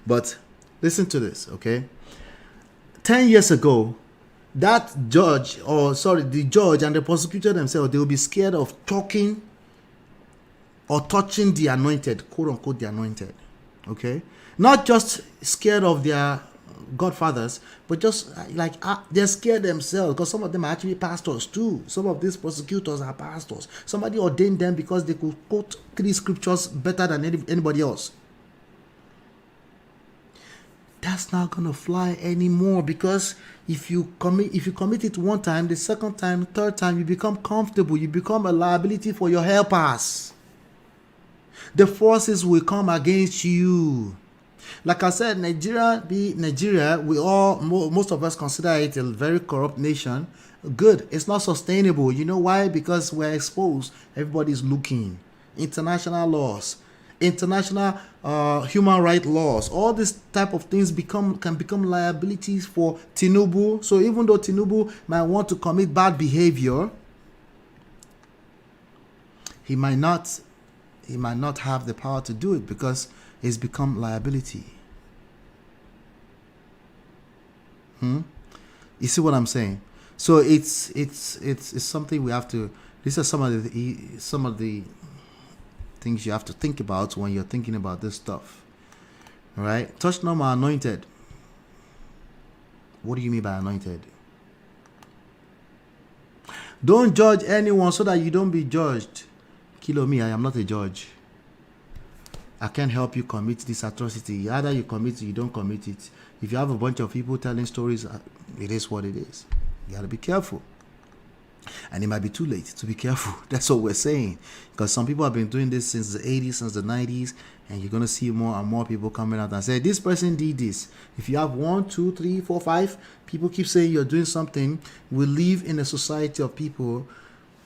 But listen to this, okay? 10 years ago, the judge and the prosecutor themselves, they will be scared of talking or touching the anointed, quote unquote, the anointed, okay? Not just scared of their godfathers, but just like they're scared themselves because some of them are actually pastors too. Some of these prosecutors are pastors. Somebody ordained them because they could quote 3 scriptures better than anybody else. That's not gonna fly anymore, because if you commit it one time, the second time, third time, you become comfortable. You become a liability for your helpers. The forces will come against you. Like I said, Nigeria, most of us consider it a very corrupt nation. Good. It's not sustainable. You know why? Because we're exposed. Everybody's looking. International laws, international human rights laws, all this type of things can become liabilities for Tinubu. So even though Tinubu might want to commit bad behavior, he might not have the power to do it because it's become liability. You see what I'm saying? So it's something we have to. These are some of the things you have to think about when you're thinking about this stuff. All right? Touch not my anointed. What do you mean by anointed? Don't judge anyone so that you don't be judged. Kilo me, I am not a judge. I can't help you commit this atrocity. Either you commit it, you don't commit it. If you have a bunch of people telling stories, it is what it is. You got to be careful. And it might be too late to be careful. That's what we're saying. Because some people have been doing this since the 80s, since the 90s, and you're going to see more and more people coming out and say, this person did this. If you have 1, 2, 3, 4, 5 people keep saying you're doing something, we live in a society of people.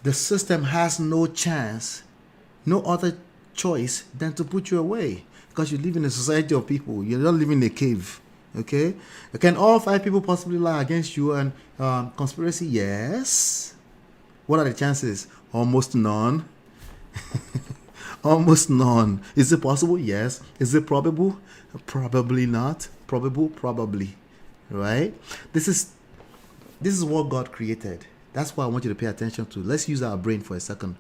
The system has no chance, no other choice than to put you away, because you live in a society of people. You're not living in a cave. Okay? Can all 5 people possibly lie against you and conspiracy? Yes. What are the chances? Almost none. Almost none. Is it possible? Yes. Is it probable? Probably not. Probable? Probably. Right? This is what God created. That's why I want you to pay attention to. Let's use our brain for a second.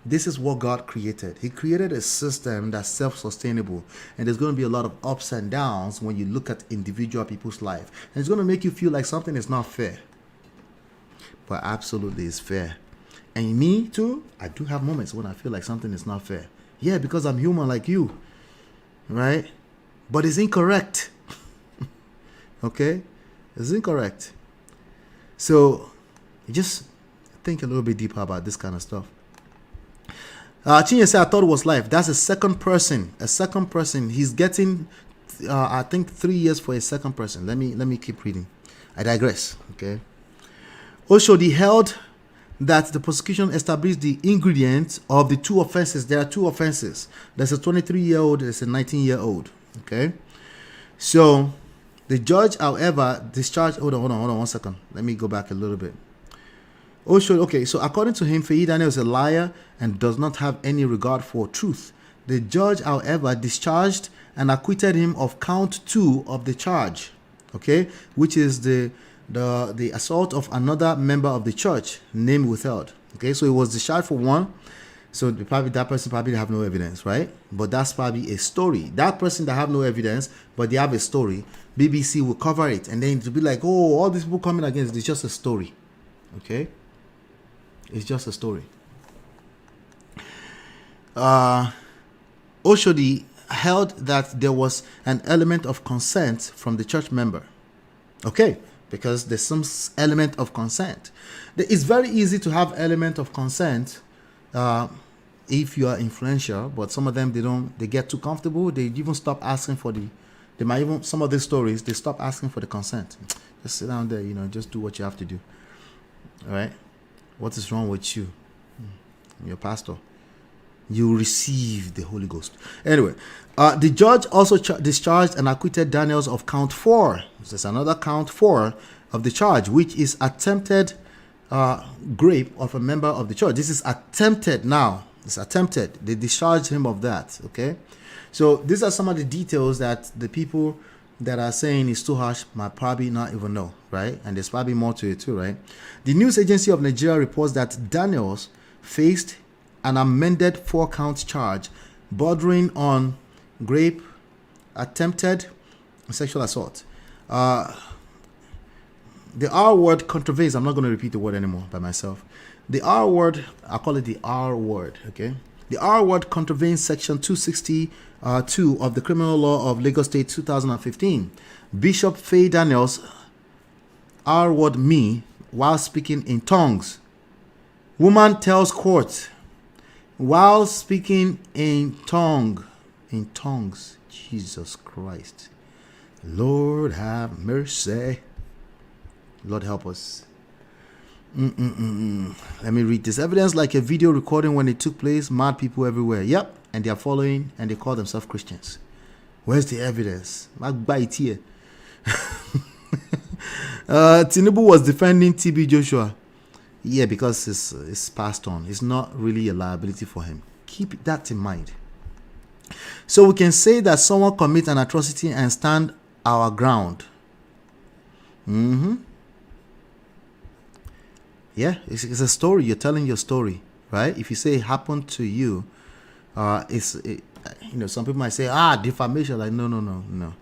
This is what God created. He created a system that's self-sustainable. And there's going to be a lot of ups and downs when you look at individual people's life. And it's going to make you feel like something is not fair. But absolutely it's fair. And me too, I do have moments when I feel like something is not fair. Yeah, because I'm human like you. Right? But it's incorrect. Okay? It's incorrect. So just think a little bit deeper about this kind of stuff. Chinye said, I thought it was life. That's a second person. A second person. He's getting, I think, 3 years for a second person. Let me keep reading. I digress. Okay. Oshodi held that the prosecution established the ingredients of the 2 offenses. There are 2 offenses. There's a 23-year-old. There's a 19-year-old. Okay. So the judge, however, discharged. Hold on 1 second. Let me go back a little bit. Okay, so according to him, Feyi Daniel is a liar and does not have any regard for truth. The judge, however, discharged and acquitted him of count 2 of the charge, okay, which is the assault of another member of the church, name withheld. Okay, so it was discharged for 1. So that person probably have no evidence, right? But that's probably a story. That person that have no evidence, but they have a story, BBC will cover it, and then to be like, oh, all these people coming against it, it's just a story. Okay. It's just a story. Oshodi held that there was an element of consent from the church member. Okay, because there's some element of consent. It's very easy to have element of consent if you are influential, but some of them, they get too comfortable. They even stop asking for some of these stories, they stop asking for the consent. Just sit down there, just do what you have to do. All right. What is wrong with you? Your pastor. You receive the Holy Ghost. Anyway, the judge also discharged and acquitted Daniels of count 4. There's another count 4 of the charge, which is attempted rape of a member of the church. This is attempted now. It's attempted. They discharged him of that. Okay. So these are some of the details that the people that are saying it's too harsh might probably not even know, right? And there's probably more to it too, right? The news agency of Nigeria reports that Daniels faced an amended 4-count charge bordering on rape, attempted sexual assault. The R word contravenes. I'm not going to repeat the word anymore by myself. The R word, I call it the R word, okay? The R word contravenes section 262 of the criminal law of Lagos State 2015. Bishop Feyi Daniels R word me while speaking in tongues. Woman tells court while speaking in tongues. Jesus Christ. Lord have mercy. Lord help us. Let me read this. Evidence like a video recording when it took place. Mad people everywhere. Yep. And they are following and they call themselves Christians. Where's the evidence? Tinubu was defending TB Joshua. Yeah, because it's passed on. It's not really a liability for him. Keep that in mind. So we can say that someone commit an atrocity and stand our ground. Yeah, it's a story. You're telling your story, right? If you say it happened to you, some people might say, defamation. Like, no.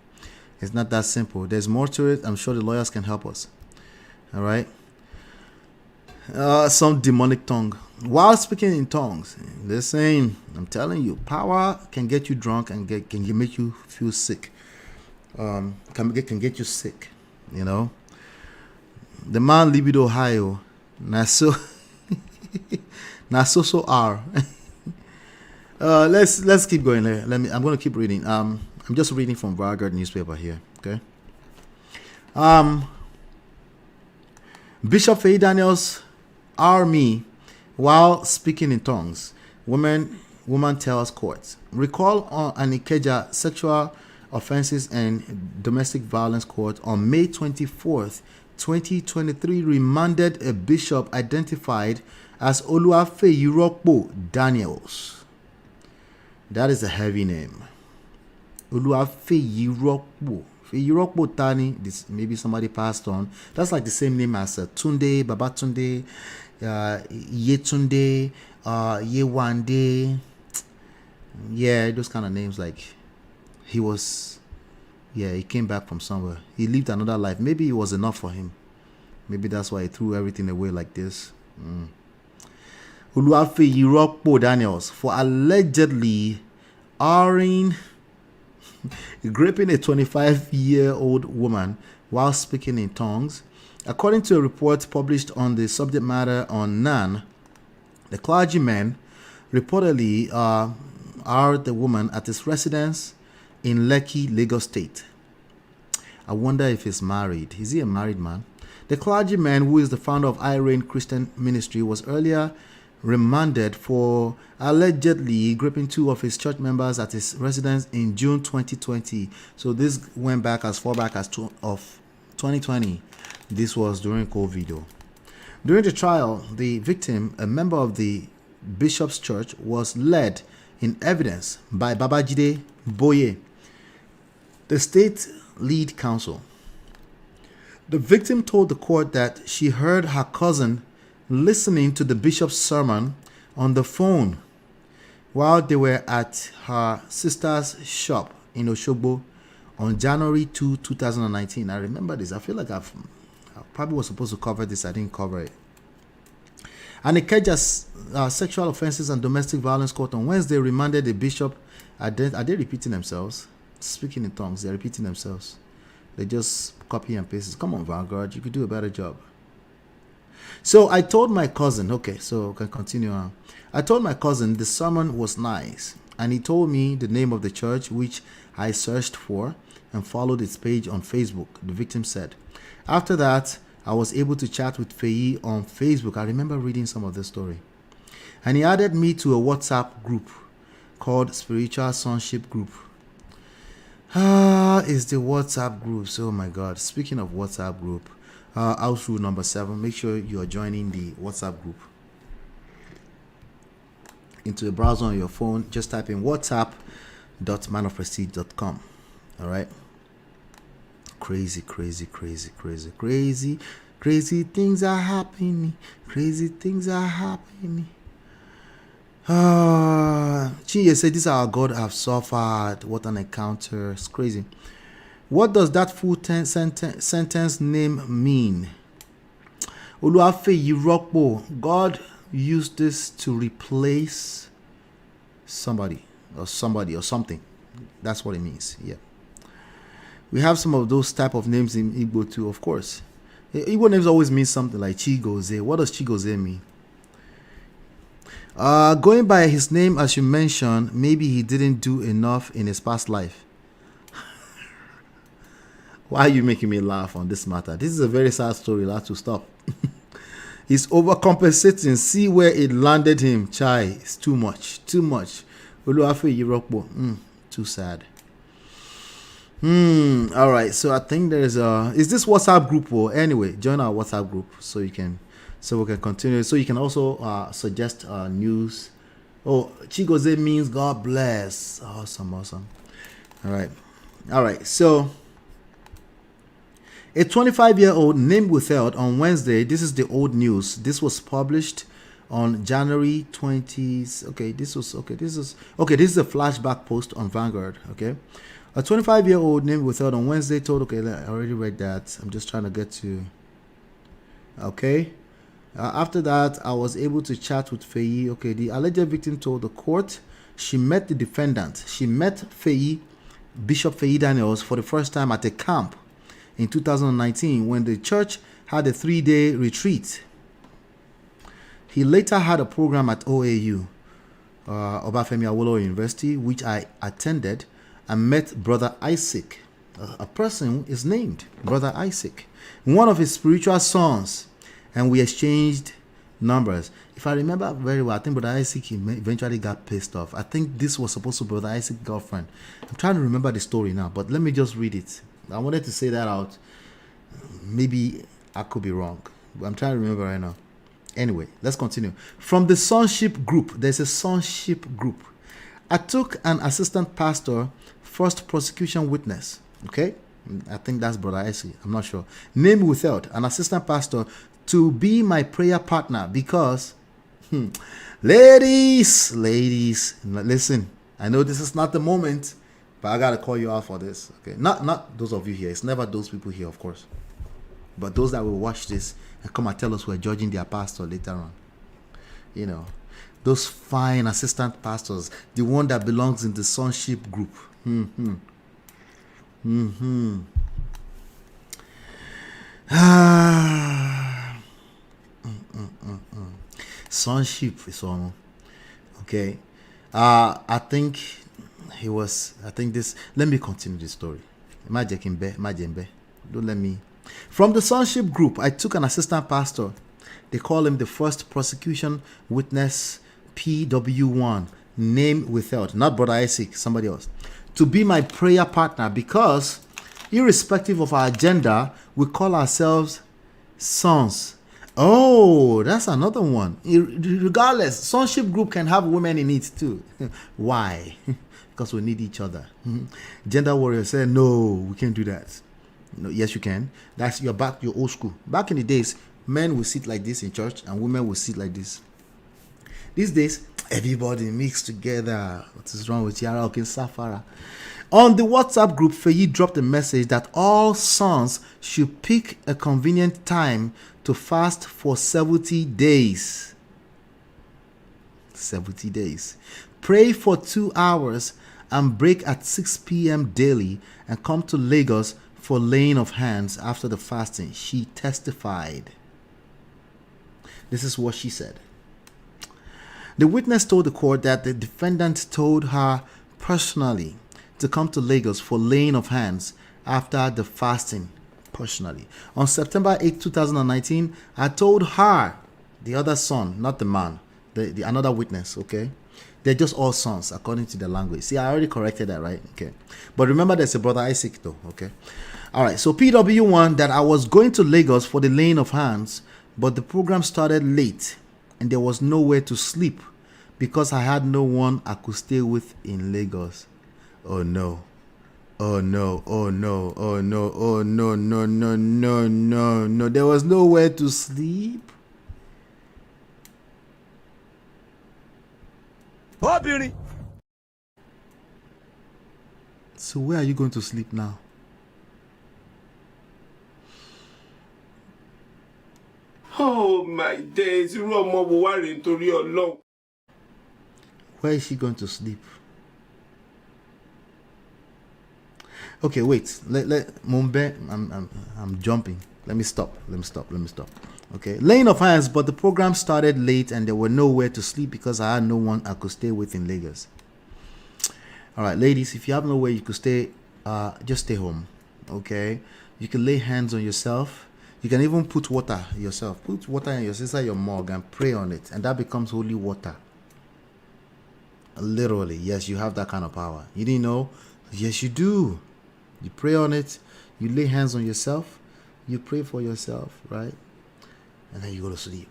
It's not that simple. There's more to it. I'm sure the lawyers can help us. All right. Some demonic tongue. While speaking in tongues, they're saying, I'm telling you, power can get you drunk and can make you feel sick. Can get you sick. You know. The man libido high. So are. Let's keep going. I'm going to keep reading. I'm just reading from Vanguard newspaper here. Okay. Bishop Feyi Daniels me while speaking in tongues. Woman tells courts. Recall on an Ikeja sexual offenses and domestic violence court on May 24th, 2023 remanded a bishop identified as Oluwafeyi Daniels. That is a heavy name. Oluwafeyi Tani. This maybe somebody passed on. That's like the same name as Tunde, Babatunde, Yetunde, Yewande. Yeah, those kind of names. Like he came back from somewhere. He lived another life. Maybe it was enough for him. Maybe that's why he threw everything away like this. Oluwafeyi Daniels for allegedly gripping a 25-year-old woman while speaking in tongues. According to a report published on the subject matter on NAN, the clergyman reportedly the woman at his residence in Lekki, Lagos State. I wonder if he's married. Is he a married man? The clergyman, who is the founder of Irene Christian Ministry, was earlier remanded for allegedly gripping 2 of his church members at his residence in June 2020. So this went back as far back as 2020. This was during COVID. During the trial, the victim, a member of the bishop's church, was led in evidence by Babajide Boye, the state lead counsel. The victim told the court that she heard her cousin listening to the bishop's sermon on the phone while they were at her sister's shop in Oshogbo on January 2, 2019. I remember this. I feel like I probably was supposed to cover this. I didn't cover it. And Ikeja's sexual offenses and domestic violence court on Wednesday remanded the bishop. Are they repeating themselves? Speaking in tongues, they're repeating themselves. They just copy and paste. Come on, Vanguard, you could do a better job. So I told my cousin, okay, so can continue on. I told my cousin the sermon was nice, and he told me the name of the church, which I searched for and followed its page on Facebook, the victim said. After that, I was able to chat with Feyi on Facebook. I remember reading some of this story. And he added me to a WhatsApp group called Spiritual Sonship Group. Is the WhatsApp groups. Oh my God. Speaking of WhatsApp group, house rule number 7, make sure you are joining the WhatsApp group. Into a browser on your phone, just type in whatsapp.manofprestige.com. All right. Crazy things are happening. Crazy things are happening. She said, "This is our God have suffered. What an encounter! It's crazy." What does that full sentence name mean? Oluwafeyi Rokpo. God used this to replace somebody or something. That's what it means. Yeah. We have some of those type of names in Igbo too, of course. Igbo names always mean something like Chigoze. What does Chigoze mean? Going by his name, as you mentioned, maybe he didn't do enough in his past life. Why are you making me laugh on this matter? This is a very sad story. You'll have to stop. He's overcompensating. See where it landed him. Chai, it's too much. Oluwafeyi Rokpo. Too sad. All right. So I think there's is this WhatsApp group? Or anyway, join our WhatsApp group so we can continue. So you can also suggest news. Oh, Chigoze means God bless. Awesome. All right. So a 25-year-old name withheld on Wednesday. This is the old news. This was published on January 20th. This is a flashback post on Vanguard. Okay. A 25-year-old name withheld on Wednesday told, I already read that. I'm just trying to get to, after that, I was able to chat with Feyi. The alleged victim told the court she met the defendant. She met Feyi, Bishop Feyi Daniels, for the first time at a camp in 2019 when the church had a 3-day retreat. He later had a program at OAU, Obafemi Awolowo University, which I attended, and met Brother Isaac. A person is named Brother Isaac, one of his spiritual sons, and we exchanged numbers. If I remember very well, I think Brother Isaac eventually got pissed off. I think this was supposed to be Brother Isaac's girlfriend. I'm trying to remember the story now, but let me just read it. I wanted to say that out. Maybe I could be wrong, but I'm trying to remember right now. Anyway, let's continue. From the sonship group, there's a sonship group. I took an assistant pastor, first prosecution witness. I think that's Brother Isaac. I'm not sure. Name withheld, an assistant pastor, to be my prayer partner because, ladies, listen. I know this is not the moment, but I gotta call you out for this. Not those of you here. It's never those people here, of course, but those that will watch this and come and tell us we're judging their pastor later on. Those fine assistant pastors, the one that belongs in the sonship group. Sonship is on. I think he was. Let me continue the story. Don't let me. From the sonship group, I took an assistant pastor. They call him the first prosecution witness, PW1, name withheld, not Brother Isaac, somebody else, to be my prayer partner because, irrespective of our gender, we call ourselves sons. Oh, that's another one. Regardless, sonship group can have women in it too. Why? Because we need each other. Gender warriors say, no, we can't do that. No, yes, you can. You're old school. Back in the days, men will sit like this in church and women will sit like this. These days, everybody mixed together. What is wrong with Yara Okin Safara? On the WhatsApp group, Feyi dropped a message that all sons should pick a convenient time to fast for 70 days. 70 days. Pray for 2 hours and break at 6 p.m. daily and come to Lagos for laying of hands after the fasting. She testified. This is what she said. The witness told the court that the defendant told her personally to come to Lagos for laying of hands after the fasting. personally. On September 8, 2019, I told her, the other son, not the man, the another witness, okay? They're just all sons according to the language. See, I already corrected that, right? Okay. But remember, there's a brother Isaac, though, okay? All right, so PW1, that I was going to Lagos for the laying of hands, but the program started late and there was nowhere to sleep because I had no one I could stay with in Lagos. Oh no. Oh no, oh no, oh no, oh no, no, no, no, no, no. There was nowhere to sleep. So where are you going to sleep now? Oh my days, where is she going to sleep? Okay, wait. Let Mumbe, I'm jumping. Let me stop. Okay. Laying of hands, but the program started late and there were nowhere to sleep because I had no one I could stay with in Lagos. All right, ladies, if you have nowhere you could stay, just stay home. Okay. You can lay hands on yourself. You can even put water yourself. Put water in your sister, your mug, and pray on it, and that becomes holy water. Literally, yes, you have that kind of power. You didn't know? Yes, you do. You pray on it. You lay hands on yourself. You pray for yourself, right? And then you go to sleep.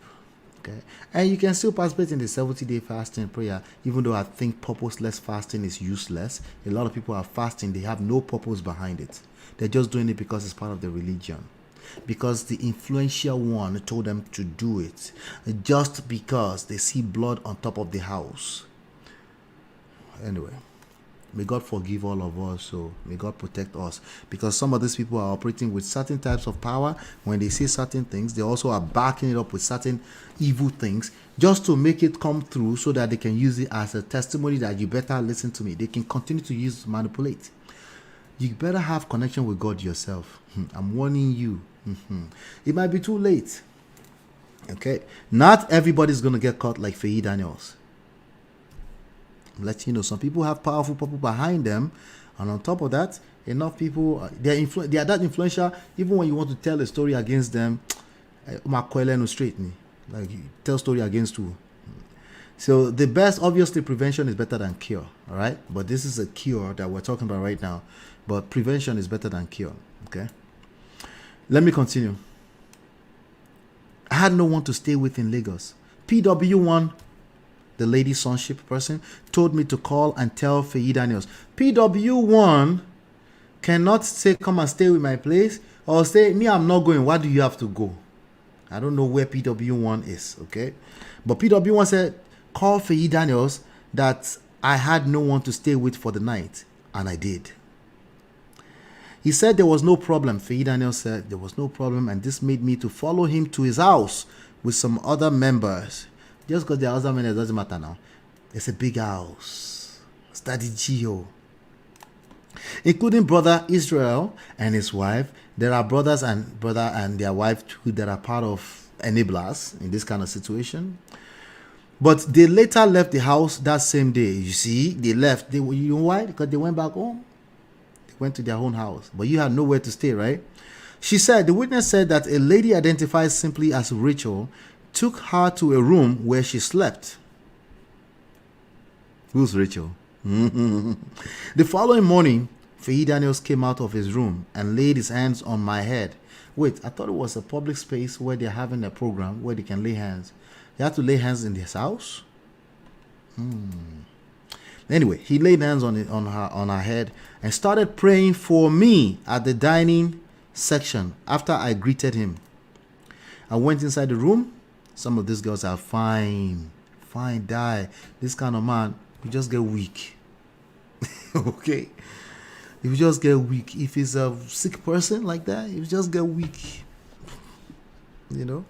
Okay. And you can still participate in the 70-day fasting prayer, even though I think purposeless fasting is useless. A lot of people are fasting. They have no purpose behind it. They're just doing it because it's part of the religion. Because the influential one told them to do it. Just because they see blood on top of the house. Anyway, may God forgive all of us. So may God protect us. Because some of these people are operating with certain types of power. When they say certain things, they also are backing it up with certain evil things. Just to make it come through so that they can use it as a testimony that you better listen to me. They can continue to use to manipulate. You better have connection with God yourself. I'm warning you. It might be too late. Okay. Not everybody's going to get caught like Feyi Daniels. I'm letting you know, some people have powerful people behind them. And on top of that, enough people, they are that influential. Even when you want to tell a story against them, like you tell story against who. So the best, obviously, prevention is better than cure. All right. But this is a cure that we're talking about right now. But prevention is better than cure. Okay. Let me continue. I had no one to stay with in Lagos. PW1, the lady sonship person, told me to call and tell Feyi Daniels. PW1 cannot say, come and stay with my place, or say, me, I'm not going. Why do you have to go? I don't know where PW1 is, okay? But PW1 said, call Feyi Daniels that I had no one to stay with for the night. And I did. He said there was no problem. Feyi Daniels said there was no problem, and this made me to follow him to his house with some other members. Just because there are other members, it doesn't matter now. It's a big house. Study Geo. Including brother Israel and his wife. There are brother and their wife too that are part of enablers in this kind of situation. But they later left the house that same day. You see, they left. You know why? Because they went back home. Went to their own house, but you had nowhere to stay, right? She said, the witness said that a lady identified simply as Rachel took her to a room where she slept. Who's Rachel? The following morning, Feyi Daniels came out of his room and laid his hands on my head. Wait, I thought it was a public space where they're having a program where they can lay hands. They have to lay hands in his house? Anyway, he laid hands on her head and started praying for me at the dining section after I greeted him. I went inside the room. Some of these girls are fine, die. This kind of man, you just get weak. Okay? If you just get weak, if he's a sick person like that, you just get weak. You know?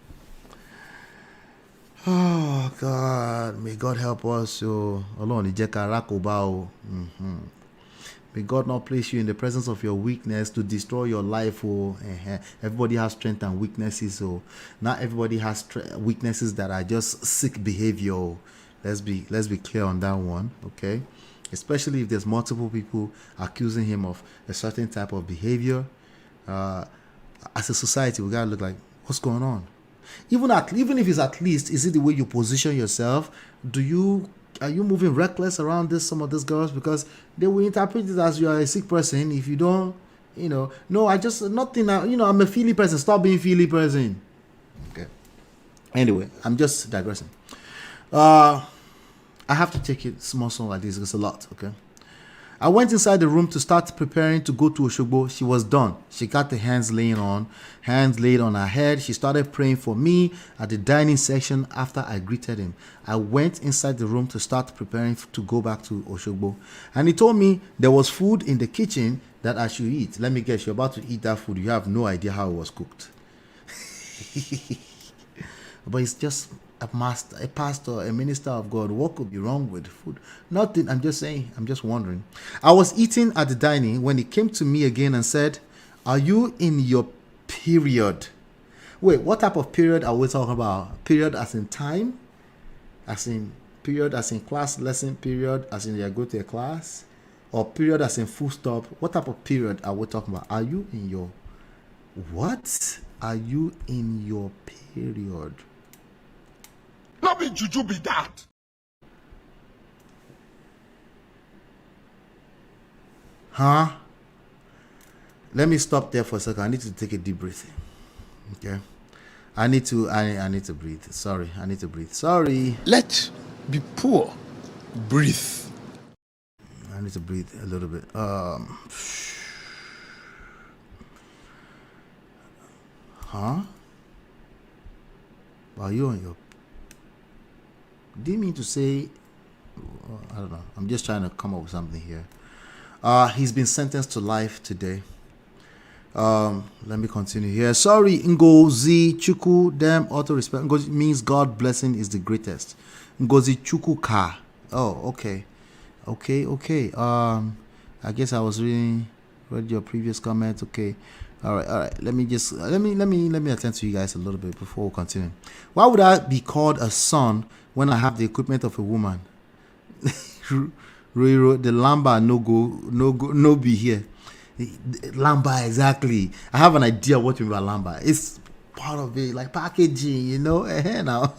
Oh God, may God help us. May God not place you in the presence of your weakness to destroy your life. Everybody has strength and weaknesses. So not everybody has weaknesses that are just sick behavior. Let's be clear on that one, okay? Especially if there's multiple people accusing him of a certain type of behavior. as a society, we gotta look like, what's going on? Even if it's at least, is it the way you position yourself? Are you moving reckless around some of these girls? Because they will interpret it as you are a sick person if you don't, no, I just, nothing, I'm a feely person. Stop being feely person. Okay. Anyway, I'm just digressing. I have to take it small like this. It's a lot, okay? I went inside the room to start preparing to go to Oshogbo. She was done. She got the hands laid on her head. She started praying for me at the dining section after I greeted him. I went inside the room to start preparing to go back to Oshogbo. And he told me there was food in the kitchen that I should eat. Let me guess, you're about to eat that food. You have no idea how it was cooked. But it's just a pastor, a minister of God. What could be wrong with food? Nothing. I'm just saying. I'm just wondering. I was eating at the dining when he came to me again and said, "Are you in your period?" Wait, what type of period are we talking about? Period as in time? As in period as in class lesson period? As in you go to a class? Or period as in full stop? What type of period are we talking about? Are you in your... What? Are you in your period? Not be juju be that. Huh? Let me stop there for a second. I need to take a deep breath. Okay. I need to breathe. Sorry. I need to breathe. Sorry. Let be poor. Breathe. I need to breathe a little bit. Huh? Are you on your... Do you mean to say... I don't know. I'm just trying to come up with something here. He's been sentenced to life today. Let me continue here. Sorry, Ngozi Chuku, them auto respect. Ngozi means God blessing is the greatest. Ngozi Chuku Ka. Oh, okay. Okay. I guess I was read your previous comment. Okay. All right. Let me attend to you guys a little bit before we continue. Why would I be called a son when I have the equipment of a woman? The Lamba no be here. Lamba, exactly. I have an idea what you mean by Lamba. It's part of it, like packaging, now.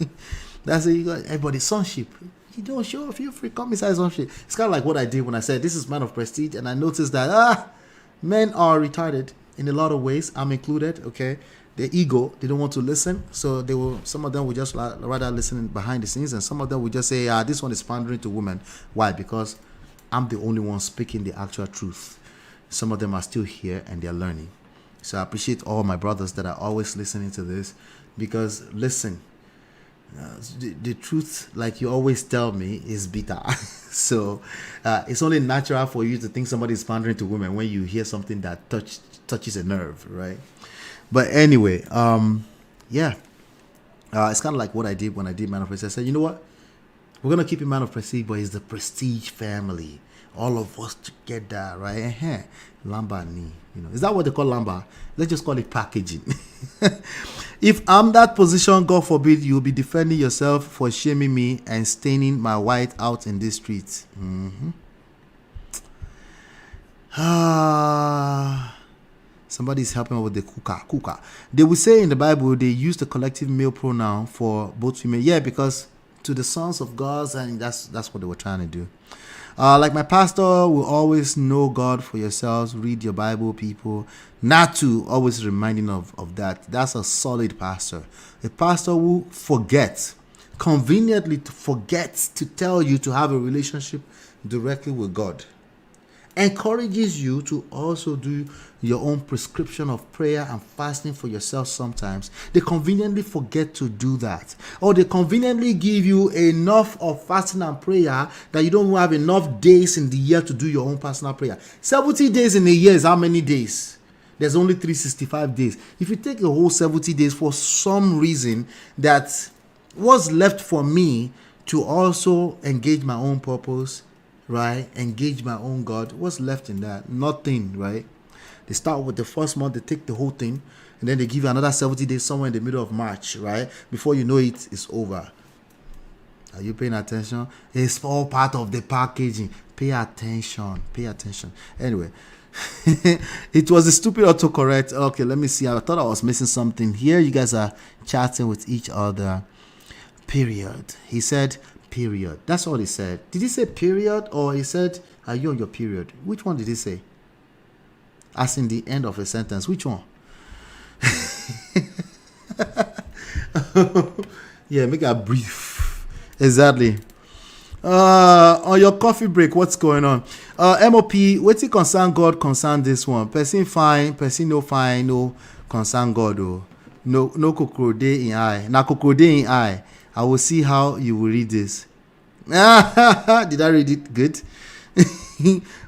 That's it. You got everybody sonship. You don't show, feel free, come inside sonship. It's kind of like what I did when I said this is man of prestige, and I noticed that men are retarded in a lot of ways. I'm included. Okay, the ego, they don't want to listen, so some of them will just rather listen behind the scenes, and some of them will just say, this one is pandering to women. Why? Because I'm the only one speaking the actual truth. Some of them are still here and they're learning. So I appreciate all my brothers that are always listening to this, because listen, the truth, like you always tell me, is bitter. So it's only natural for you to think somebody is pandering to women when you hear something that touches a nerve, right? But anyway, it's kind of like what I did when I did Man of Prestige. I said, you know what? We're going to keep it Man of Prestige, but it's the Prestige family. All of us together, right? Lamba ni, is that what they call Lamba? Let's just call it packaging. If I'm that position, God forbid, you'll be defending yourself for shaming me and staining my white out in this street. Somebody's helping with the kuka. They will say in the Bible they use the collective male pronoun for both female. Yeah, because to the sons of God, and that's what they were trying to do. Like my pastor will always know God for yourselves. Read your Bible, people. Not to always reminding of that. That's a solid pastor. A pastor who conveniently forgets to tell you to have a relationship directly with God. Encourages you to also do your own prescription of prayer and fasting for yourself sometimes. They conveniently forget to do that. Or they conveniently give you enough of fasting and prayer that you don't have enough days in the year to do your own personal prayer. 70 days in a year is how many days? There's only 365 days. If you take a whole 70 days for some reason, that was left for me to also engage my own purpose, right? Engage my own God. What's left in that? Nothing, right? They start with the first month, they take the whole thing, and then they give you another 70 days somewhere in the middle of March, right? Before you know it, it's over. Are you paying attention? It's all part of the packaging. Pay attention. Anyway, It was a stupid autocorrect. Okay, let me see. I thought I was missing something here. You guys are chatting with each other. Period. He said period. That's all he said. Did he say period, or he said, are you on your period? Which one did he say? As in the end of a sentence. Which one? Yeah, make a brief. Exactly. On your coffee break, what's going on? MOP, what's it concern God, concern this one? Person fine, person no fine, no concern God. Oh. No crocodile in eye. Na crocodile in eye. I will see how you will read this. Did I read it good?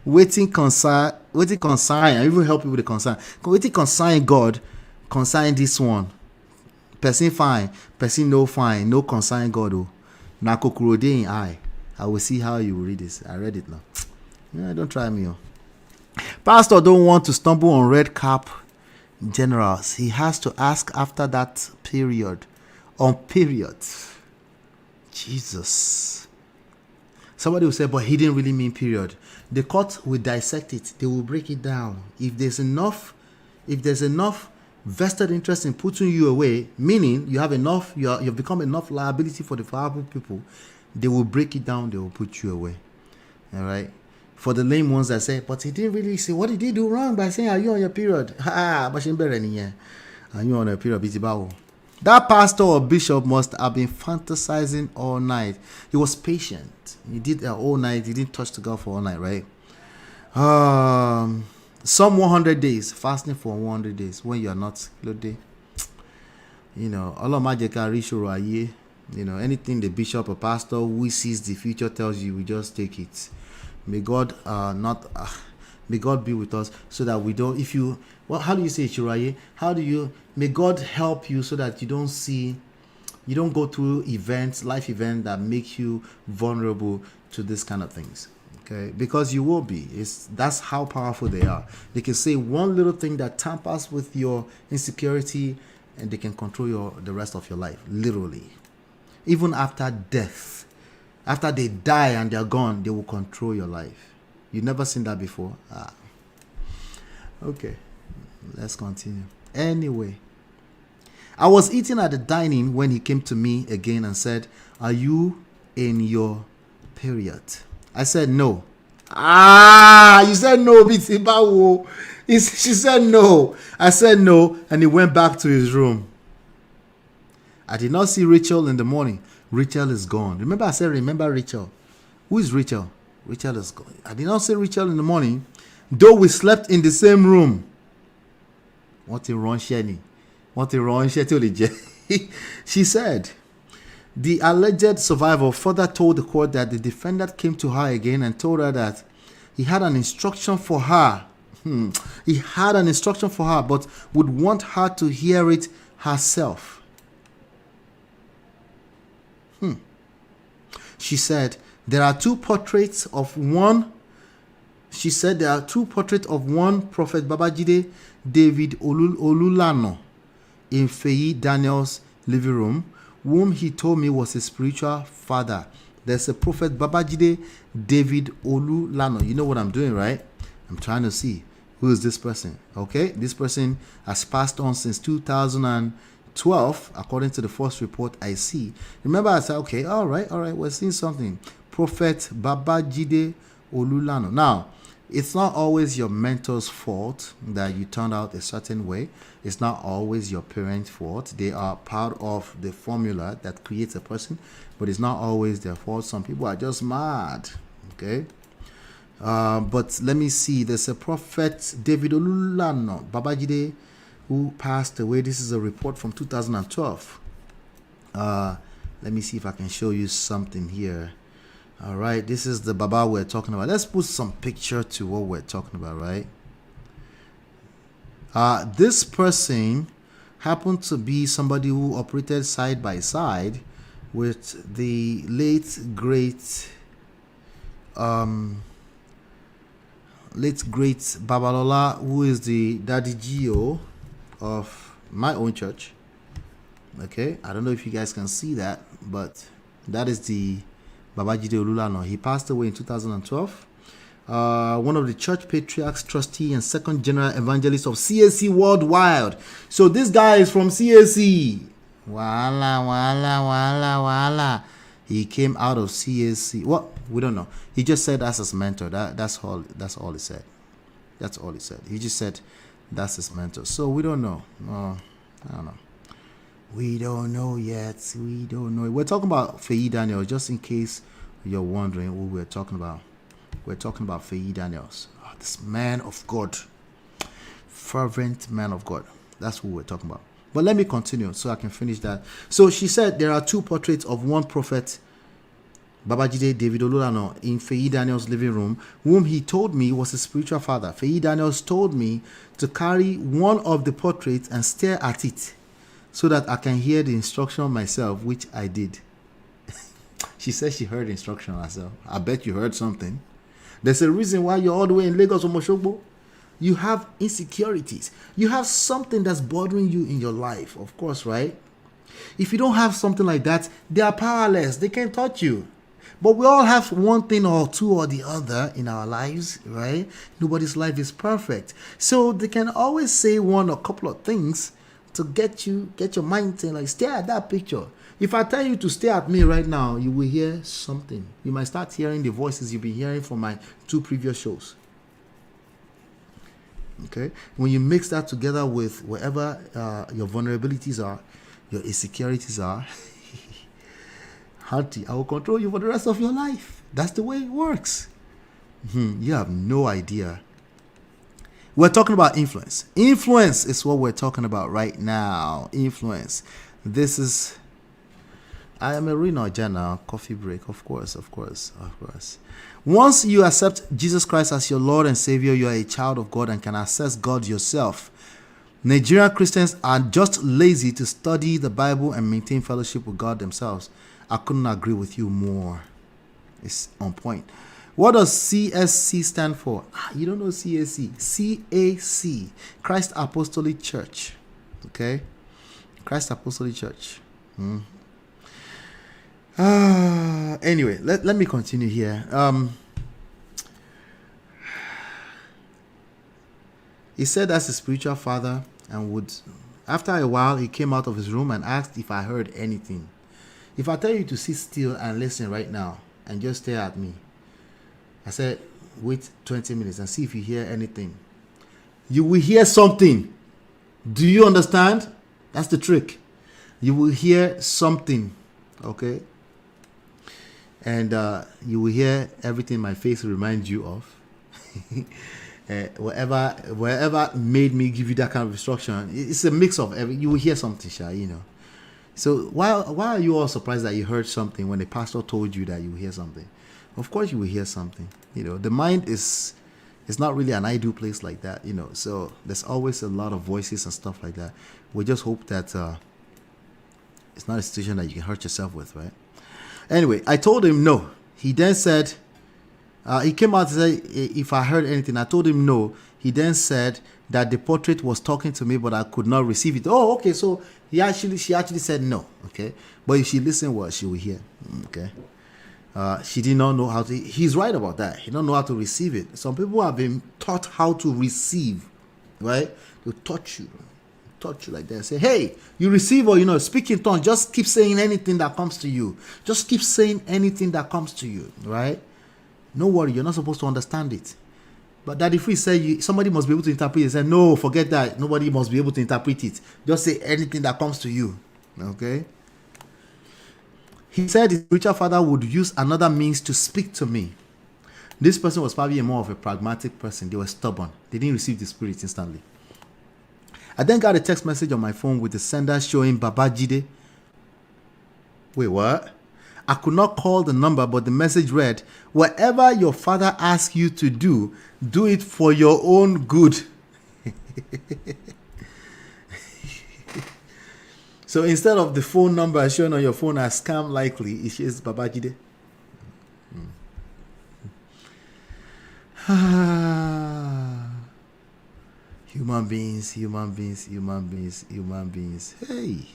Waiting concern. I even help you with the concern. Waiting concern God, concern this one. Person fine, person no fine, no concern God. Oh. Na crocodile in eye. I will see how you will read this. I read it now. Yeah, don't try me. Oh. Pastor don't want to stumble on red cap generals. He has to ask after that period. On period. Jesus. Somebody will say, but he didn't really mean period. The court will dissect it. They will break it down. If there's enough vested interest in putting you away, meaning you have enough, you've become enough liability for the powerful people, they will break it down. They will put you away. All right. For the lame ones that say, but he didn't really say, what did he do wrong by saying, are you on your period? Are you on a period? That pastor or bishop must have been fantasizing all night. He was patient. He did all night. He didn't touch the God for all night, right? Some 100 days, fasting for 100 days when you are not loaded. You know, anything the bishop or pastor who sees the future tells you, we just take it. May God may God be with us so that we don't. How do you say it, Shuraye? May God help you so that you don't go through life events that make you vulnerable to this kind of things. Okay, because you will be. That's how powerful they are. They can say one little thing that tampers with your insecurity, and they can control the rest of your life, literally. Even after death, after they die and they're gone, they will control your life. You've never seen that before? Okay, let's continue. Anyway, I was eating at the dining when he came to me again and said, are you in your period? I said no. You said no, she said no. I said no, and he went back to his room. I did not see Rachel in the morning. Rachel is gone. Remember I said, remember Rachel. Who is Rachel? Rachel is gone. I did not see Rachel in the morning, though we slept in the same room. What a wrong Shani. What a wrong Shani. She said, the alleged survivor further told the court that the defendant came to her again and told her that he had an instruction for her. He had an instruction for her, but would want her to hear it herself. She said, there are two portraits of one. She said there are two portraits of one Prophet Babajide David Olulano in Feyi Daniel's living room, whom he told me was his spiritual father. There's a Prophet Babajide David Olulano. You know what I'm doing, right? I'm trying to see who is this person. Okay, this person has passed on since 2012, according to the first report I see. Remember, I said, okay, all right, we're seeing something. Prophet Babajide Olulano. Now, it's not always your mentor's fault that you turned out a certain way. It's not always your parents' fault. They are part of the formula that creates a person, but it's not always their fault. Some people are just mad. Okay. But let me see. There's a Prophet David Olulano Babajide who passed away. This is a report from 2012. Let me see if I can show you something here. All right, this is the Baba we're talking about. Let's put some picture to what we're talking about, right? This person happened to be somebody who operated side by side with the late great Babalola, who is the Daddy Gio of my own church. Okay, I don't know if you guys can see that, but that is the Babajide Olulano. He passed away in 2012. one of the church patriarchs, trustee, and second general evangelist of CAC worldwide. So this guy is from CAC. Wala. He came out of CAC. Well, we don't know. He just said that's his mentor. That's all he said. That's all he said. He just said that's his mentor. So we don't know. I don't know. We don't know yet. We don't know. We're talking about Feyi Daniels, just in case you're wondering who we're talking about. We're talking about Feyi Daniels. Oh, this man of God. Fervent man of God. That's who we're talking about. But let me continue so I can finish that. So she said there are two portraits of one prophet, Babajide David Olulano, in Feyi Daniels' living room, whom he told me was his spiritual father. Feyi Daniels told me to carry one of the portraits and stare at it so that I can hear the instruction myself, which I did. She said she heard the instruction herself. I bet you heard something. There's a reason why you're all the way in Lagos or Moshogbo. You have insecurities. You have something that's bothering you in your life, of course, right? If you don't have something like that, they are powerless. They can't touch you. But we all have one thing or two or the other in our lives, right? Nobody's life is perfect. So they can always say one or couple of things to get your mind saying, like, stare at that picture. If I tell you to stare at me right now, you will hear something. You might start hearing the voices you've been hearing from my 2 previous shows. Okay? When you mix that together with whatever your vulnerabilities are, your insecurities are, Hunty, I will control you for the rest of your life. That's the way it works. You have no idea. We're talking about influence. Influence is what we're talking about right now. Influence. This is... I am a Reno Jenna, coffee break, of course. Once you accept Jesus Christ as your Lord and Savior, you are a child of God and can access God yourself. Nigerian Christians are just lazy to study the Bible and maintain fellowship with God themselves. I couldn't agree with you more. It's on point. What does CSC stand for? You don't know CAC. CAC, Christ Apostolic Church. Okay? Christ Apostolic Church. Anyway, let me continue here. He said that's his spiritual father, and after a while he came out of his room and asked if I heard anything. If I tell you to sit still and listen right now and just stare at me, I said wait 20 minutes and see if you hear anything. You will hear something. Do you understand? That's the trick. You will hear something. Okay? And you will hear everything my face reminds you of. Wherever made me give you that kind of instruction, it's a mix of every. You will hear something, Sha, you know. So why are you all surprised that you heard something when the pastor told you that you will hear something? Of course you will hear something. You know, the mind is not really an ideal place like that, you know. So there's always a lot of voices and stuff like that. We just hope that it's not a situation that you can hurt yourself with, right? Anyway, I told him no. He then said, he came out and said, if I heard anything. I told him no. He then said that the portrait was talking to me, but I could not receive it. Oh, okay. So she actually said no. Okay. But if she listened well, she will hear. Okay. She did not know how to. He's right about that. He don't know how to receive it. Some people have been taught how to receive, right? They'll touch you like that. Say, hey, you receive, or speak in tongues. Just keep saying anything that comes to you. Just keep saying anything that comes to you, right? No worry, you're not supposed to understand it. But Daddy Free said somebody must be able to interpret it. He said, no, forget that. Nobody must be able to interpret it. Just say anything that comes to you. Okay? He said his spiritual father would use another means to speak to me. This person was probably more of a pragmatic person. They were stubborn. They didn't receive the spirit instantly. I then got a text message on my phone with the sender showing Babajide. Wait, what? I could not call the number, but the message read, whatever your father asks you to do, do it for your own good. So instead of the phone number showing on your phone as scam likely, it says Babajide. Human beings. Hey.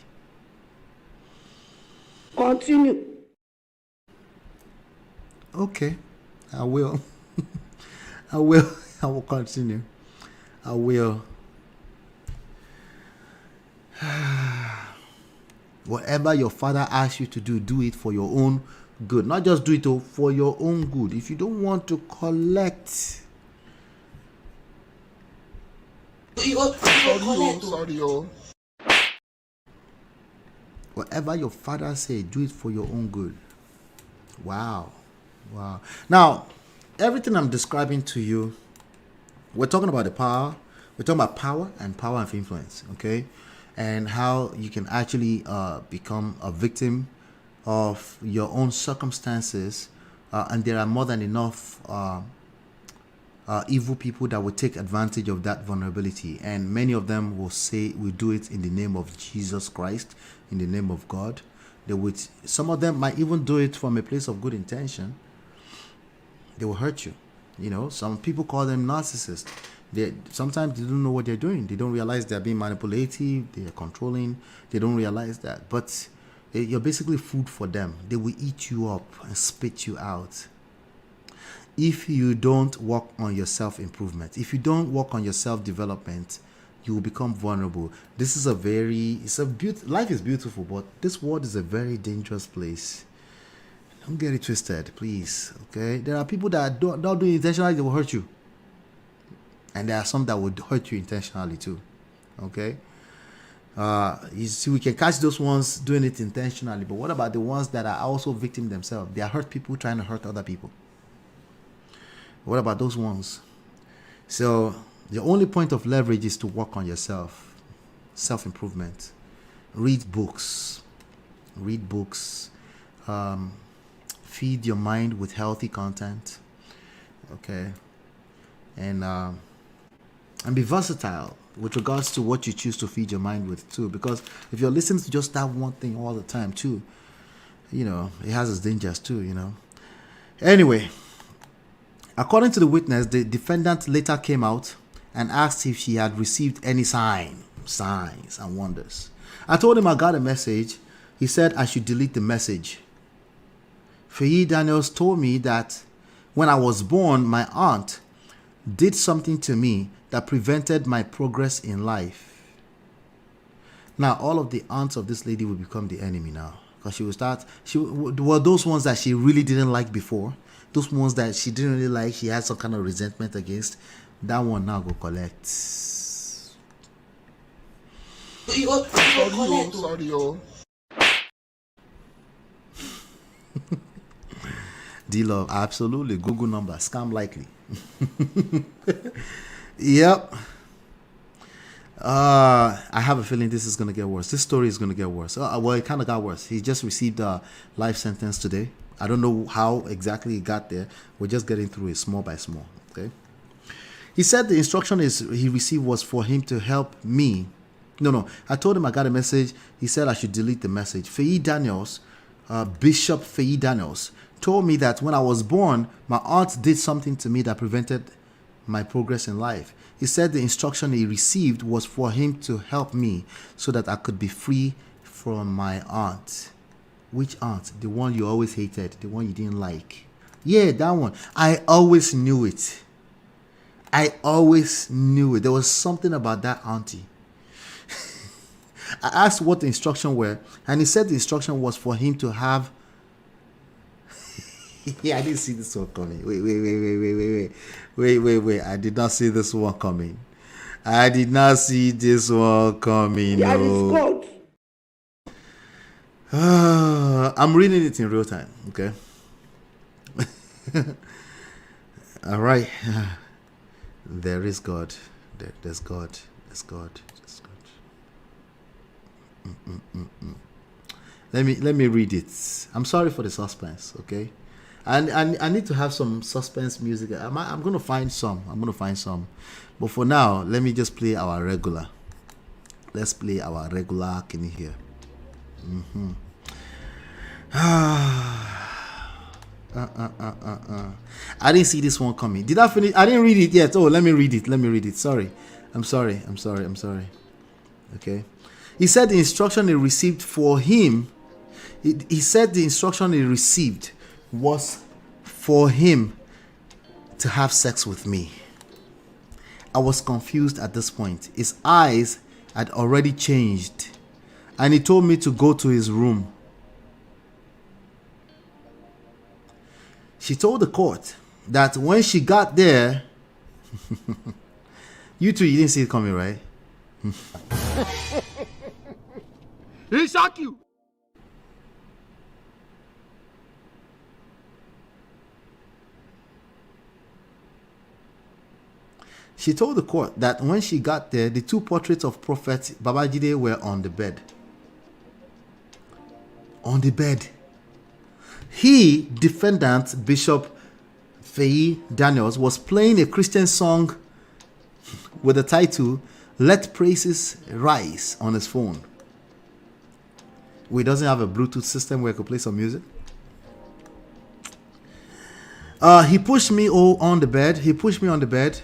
Continue. Okay, I will. I will. I will continue. I will. Whatever your father asks you to do, do it for your own good. Not just do it for your own good. If you don't want to collect, Sorry. whatever your father says, do it for your own good. Wow. Now, everything I'm describing to you, we're talking about the power. We're talking about power of influence, okay? And how you can actually become a victim of your own circumstances. And there are more than enough evil people that will take advantage of that vulnerability. And many of them will do it in the name of Jesus Christ, in the name of God. Some of them might even do it from a place of good intention. They will hurt you. Some people call them narcissists. Sometimes they don't know what they're doing. They don't realize they're being manipulative. They are controlling. They don't realize that. But you're basically food for them. They will eat you up and spit you out. If you don't work on your self-improvement, if you don't work on your self-development, you will become vulnerable. Life is beautiful, but this world is a very dangerous place. Don't get it twisted, please. Okay? There are people that don't do it intentionally, they will hurt you. And there are some that would hurt you intentionally too. Okay? You see, we can catch those ones doing it intentionally, but what about the ones that are also victims themselves? They are hurt people trying to hurt other people. What about those ones? So the only point of leverage is to work on yourself. Self-improvement. Read books. Feed your mind with healthy content. Okay? And be versatile with regards to what you choose to feed your mind with too. Because if you're listening to just that one thing all the time too, it has its dangers too, Anyway, according to the witness, the defendant later came out and asked if she had received any signs and wonders. I told him I got a message. He said I should delete the message. Feyi Daniels told me that when I was born, my aunt did something to me that prevented my progress in life. Now, all of the aunts of this lady will become the enemy now. Because those ones that she really didn't like before, those ones that she didn't really like, she had some kind of resentment against, that one now go collect. Sorry. D-Love, absolutely. Google number, scam likely. Yep. I have a feeling this is going to get worse. This story is going to get worse. Well, it kind of got worse. He just received a life sentence today. I don't know how exactly he got there. We're just getting through it small by small. Okay. He said the instruction he received was for him to help me. No. I told him I got a message. He said I should delete the message. Feyi Daniels, Bishop Feyi Daniels, told me that when I was born, my aunt did something to me that prevented my progress in life. He said the instruction he received was for him to help me so that I could be free from my aunt. Which aunt? The one you always hated, the one you didn't like. Yeah, that one. I always knew it. There was something about that auntie. I asked what the instruction were, and he said the instruction was for him to have. Yeah, I didn't see this one coming. Wait. I did not see this one coming. Yeah, it's God. I'm reading it in real time, okay? All right. There is God. There's God. Let me read it. I'm sorry for the suspense, okay? And I need to have some suspense music. I'm going to find some. But for now, let me just play our regular. Let's play our regular. Can you hear? I didn't see this one coming. Did I finish? I didn't read it yet. Oh, let me read it. Sorry. I'm sorry. Okay. He said the instruction he received for him. He said the instruction he received was for him to have sex with me. I was confused at this point. His eyes had already changed, and he told me to go to his room. She told the court that when she got there, you didn't see it coming, right? He shock you. She told the court that when she got there, the two portraits of Prophet Babajide were on the bed. On the bed. He, defendant Bishop Feyi Daniels, was playing a Christian song with the title, Let Praises Rise, on his phone. He doesn't have a Bluetooth system where I could play some music. He pushed me on the bed. He pushed me on the bed.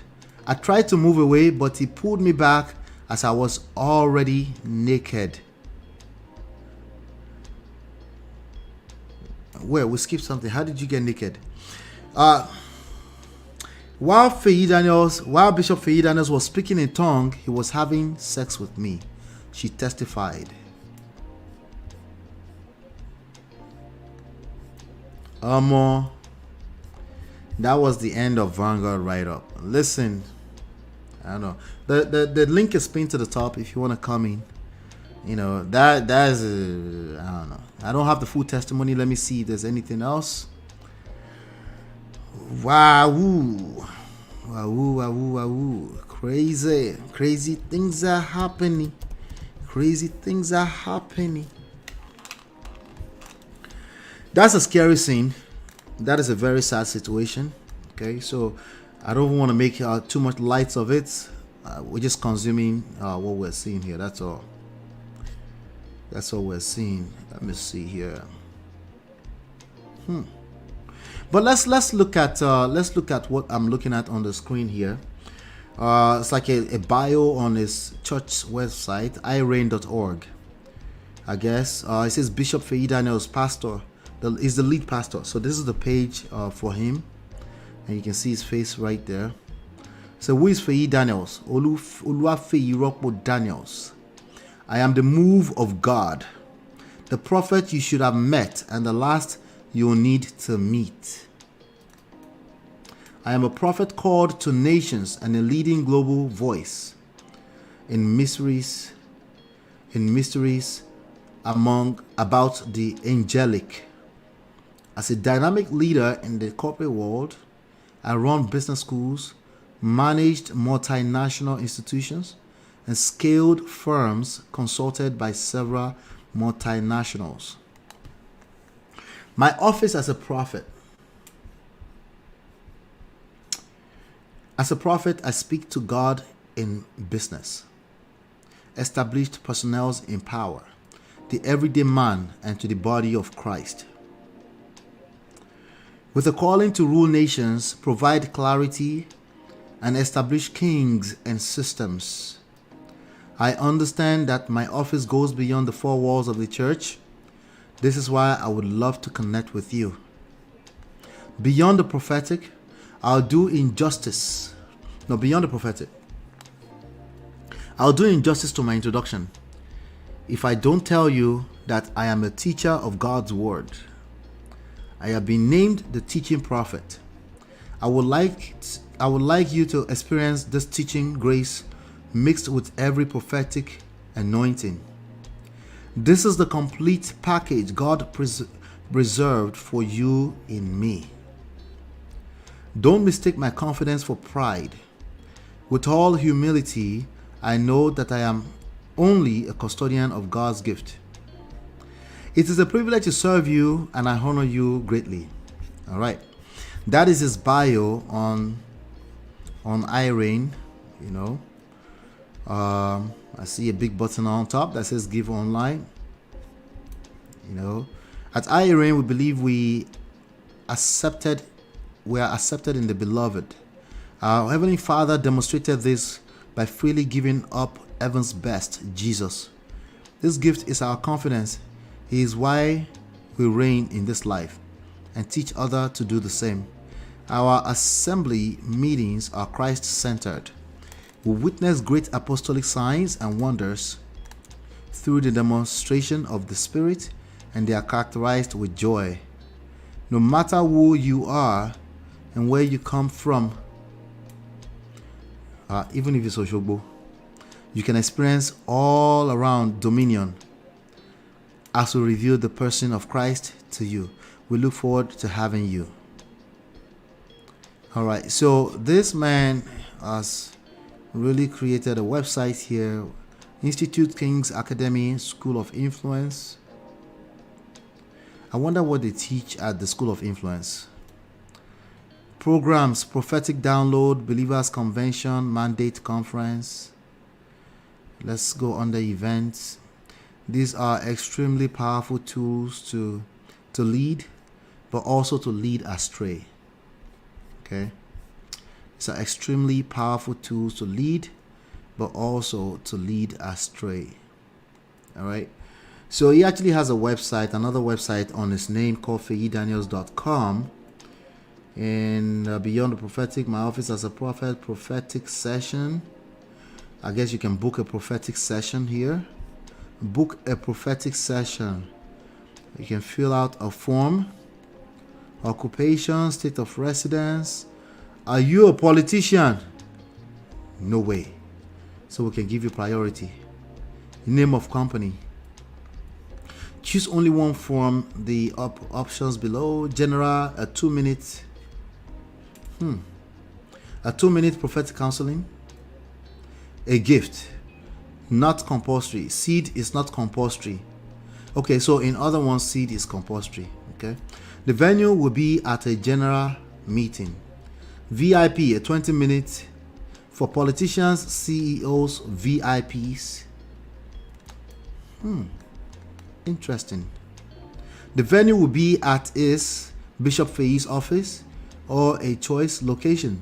I tried to move away, but he pulled me back as I was already naked. Where? We skipped something. How did you get naked? While Bishop Feyi Daniels was speaking in tongue, he was having sex with me. She testified. That was the end of Vanguard write-up. Listen, I don't know. The link is pinned to the top if you want to come in. You know, that is I don't know. I don't have the full testimony. Let me see if there's anything else. Wow. Crazy things are happening. That's a scary scene. That is a very sad situation. Okay, so I don't want to make too much light of it. We're just consuming what we're seeing here. That's all. That's all we're seeing. Let me see here. But let's look at what I'm looking at on the screen here. It's like a bio on his church website, irain.org. I guess it says Bishop Feyi Daniels, pastor. Is the lead pastor. So this is the page for him, and you can see his face right there. So who is Feyi Daniels? Oluwafeyi Rokpo Daniels. I am the move of God, the prophet you should have met, and the last you will need to meet. I am a prophet called to nations and a leading global voice in mysteries about the angelic. As a dynamic leader in the corporate world, I run business schools, managed multinational institutions, and scaled firms consulted by several multinationals. My office as a prophet. As a prophet, I speak to God in business, established personnel in power, the everyday man, and to the body of Christ. With a calling to rule nations, provide clarity, and establish kings and systems. I understand that my office goes beyond the four walls of the church. This is why I would love to connect with you. Beyond the prophetic, I'll do injustice. No, beyond the prophetic, I'll do injustice to my introduction if I don't tell you that I am a teacher of God's word. I have been named the teaching prophet. I would like you to experience this teaching grace mixed with every prophetic anointing. This is the complete package God preserved for you in me. Don't mistake my confidence for pride. With all humility, I know that I am only a custodian of God's gift. It is a privilege to serve you, and I honor you greatly. All right. That is his bio on iRain. You know, I see a big button on top that says Give Online. You know, at iRain, we believe we are accepted in the beloved. Our Heavenly Father demonstrated this by freely giving up heaven's best, Jesus. This gift is our confidence. He is why we reign in this life and teach others to do the same. Our assembly meetings are Christ-centered. We witness great apostolic signs and wonders through the demonstration of the Spirit, and they are characterized with joy. No matter who you are and where you come from, even if it's Oshogbo, you can experience all around dominion as we reveal the person of Christ to you. We look forward to having you. All right, so this man has really created a website here. Institute King's Academy, School of Influence. I wonder what they teach at the School of Influence. Programs: Prophetic Download, Believers Convention, Mandate Conference. Let's go under events. These are extremely powerful tools to lead, but also to lead astray. Okay? These are extremely powerful tools to lead, but also to lead astray. All right? So he actually has a website, another website on his name called feyidaniels.com. And Beyond the Prophetic, my office as a prophet, prophetic session. I guess you can book a prophetic session here. Book a prophetic session. You can fill out a form. Occupation, state of residence. Are you a politician? No way. So we can give you priority. Name of company. Choose only one from the options below. General, a 2-minute. A 2-minute prophetic counseling. A gift. Not compulsory. Seed is not compulsory. Okay, so in other ones, seed is compulsory. Okay. The venue will be at a general meeting. VIP, a 20-minute for politicians, CEOs, VIPs. Interesting. The venue will be at his Bishop Feyi's office or a choice location.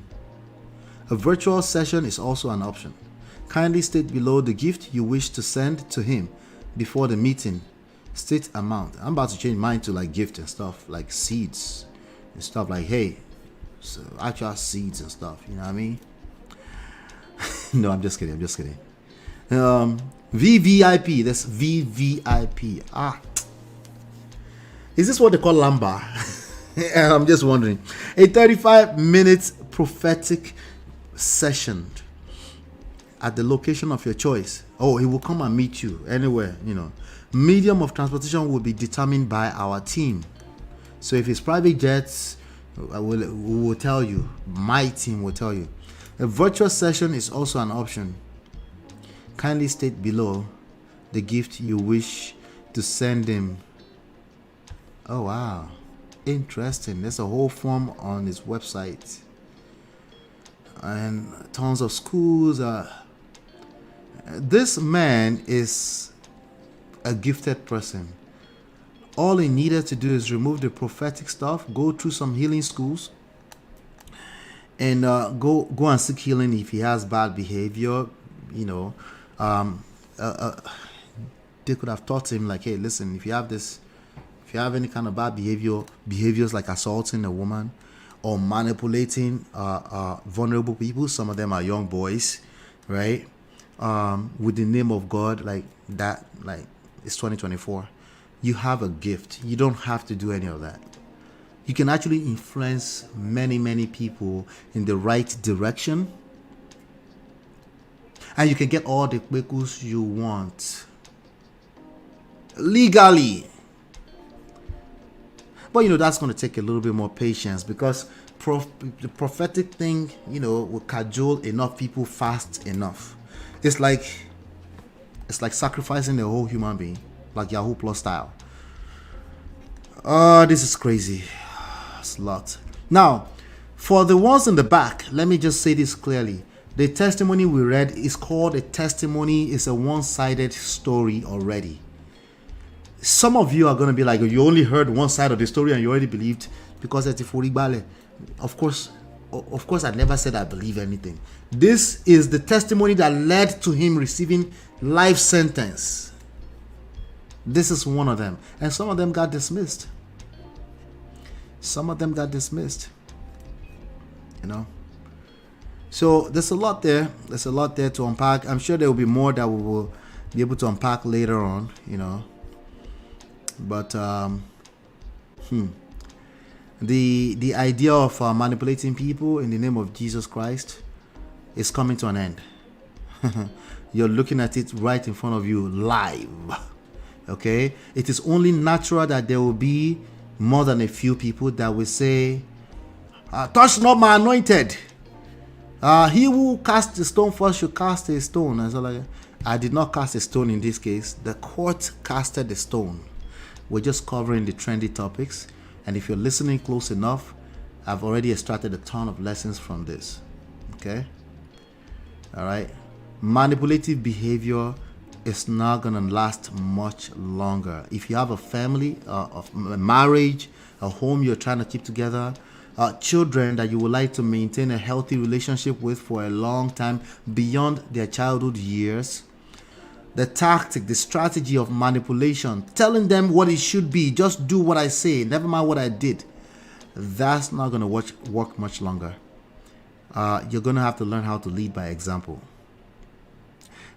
A virtual session is also an option. Kindly state below the gift you wish to send to him before the meeting. State amount. I'm about to change mine to like gift and stuff, like seeds and stuff, like, hey, so actual seeds and stuff, you know what I mean? No, I'm just kidding. VVIP, that's VVIP. Is this what they call Lamba? I'm just wondering. A 35-minute prophetic session at the location of your choice. Oh, he will come and meet you anywhere, you know. Medium of transportation will be determined by our team. So if it's private jets, we will tell you. My team will tell you. A virtual session is also an option. Kindly state below the gift you wish to send him. Oh, wow. Interesting. There's a whole form on his website. And tons of schools. This man is a gifted person. All he needed to do is remove the prophetic stuff, go through some healing schools, and go and seek healing if he has bad behavior. You know, they could have taught him, like, hey, listen, if you have any kind of bad behaviors like assaulting a woman or manipulating vulnerable people, some of them are young boys, right? With the name of God, like that, like it's 2024. You have a gift. You don't have to do any of that. You can actually influence many people in the right direction, and you can get all the kwekus you want legally. But you know, that's going to take a little bit more patience, because the prophetic thing, you know, will cajole enough people fast enough. It's like sacrificing a whole human being, like Yahoo Plus style. This is crazy. It's a lot. Now, for the ones in the back, let me just say this clearly. The testimony we read is called a testimony. It's a one-sided story already. Some of you are going to be like, you only heard one side of the story and you already believed because it's a Furibale. Of course, I never said I believe anything. This is the testimony that led to him receiving life sentence. This is one of them. And some of them got dismissed. You know. So there's a lot there. There's a lot there to unpack. I'm sure there will be more that we will be able to unpack later on. You know. But the idea of manipulating people in the name of Jesus Christ is coming to an end. You're looking at it right in front of you live. Okay, it is only natural that there will be more than a few people that will say, touch not my anointed. He who cast the stone first should cast a stone. And so like, I did not cast a stone in this case. The court casted the stone. We're just covering the trendy topics. And if you're listening close enough, I've already extracted a ton of lessons from this. Okay? All right? Manipulative behavior is not going to last much longer. If you have a family, a marriage, a home you're trying to keep together, children that you would like to maintain a healthy relationship with for a long time beyond their childhood years, the tactic, the strategy of manipulation, telling them what it should be, just do what I say, never mind what I did, that's not going to work much longer. You're going to have to learn how to lead by example.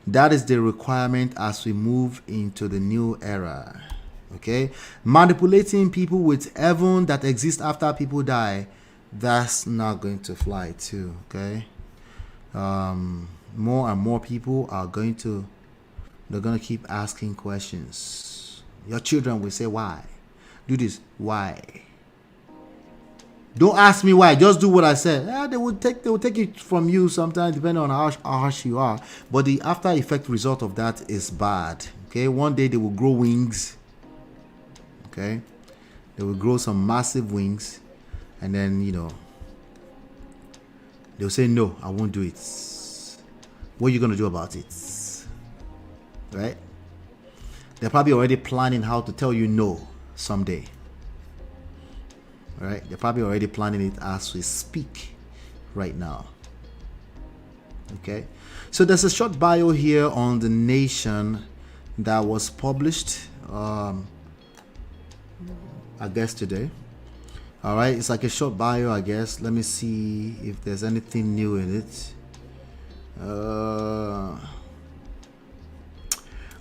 That is the requirement as we move into the new era. Okay? Manipulating people with heaven that exists after people die, that's not going to fly too. Okay? More and more people are going to keep asking questions. Your children will say, why? Do this. Why? Don't ask me why. Just do what I said. They will take it from you sometimes, depending on how harsh you are. But the after effect result of that is bad. Okay, one day they will grow wings. Okay, they will grow some massive wings, and then they'll say, "No, I won't do it." What are you gonna do about it? Right? They're probably already planning how to tell you no someday. Right? They're probably already planning it as we speak right now. Okay? So there's a short bio here on the Nation that was published, I guess today. All right? It's like a short bio, I guess. Let me see if there's anything new in it.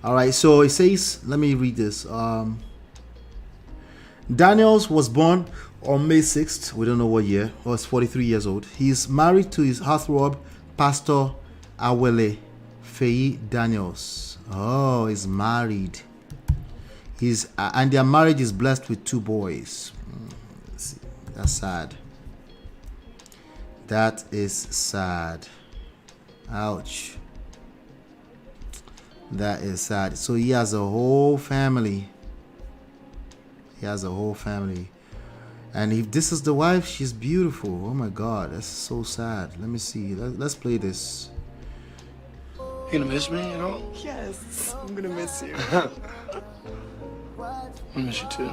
All right, so it says, let me read this. Daniels was born on May 6th, we don't know what year, was 43 years old. He's married to his heartthrob, Pastor Awele Feyi Daniels. Oh, he's married. And their marriage is blessed with 2 boys. That's sad. That is sad. Ouch. That is sad. So he has a whole family. And if this is the wife, she's beautiful. Oh my God, that's so sad. Let me see. Let's play this. You gonna miss me, Yes, I'm gonna miss you. I miss you too.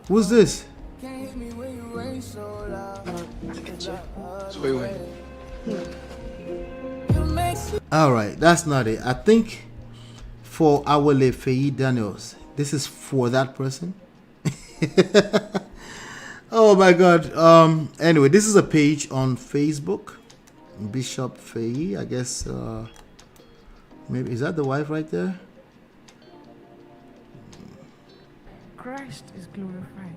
Who's this? So wait. All right, that's not it. I think for Awele Feyi Daniels, this is for that person. Oh my God. Anyway, this is a page on Facebook. Bishop Feyi, I guess. Maybe is that the wife right there? Christ is glorified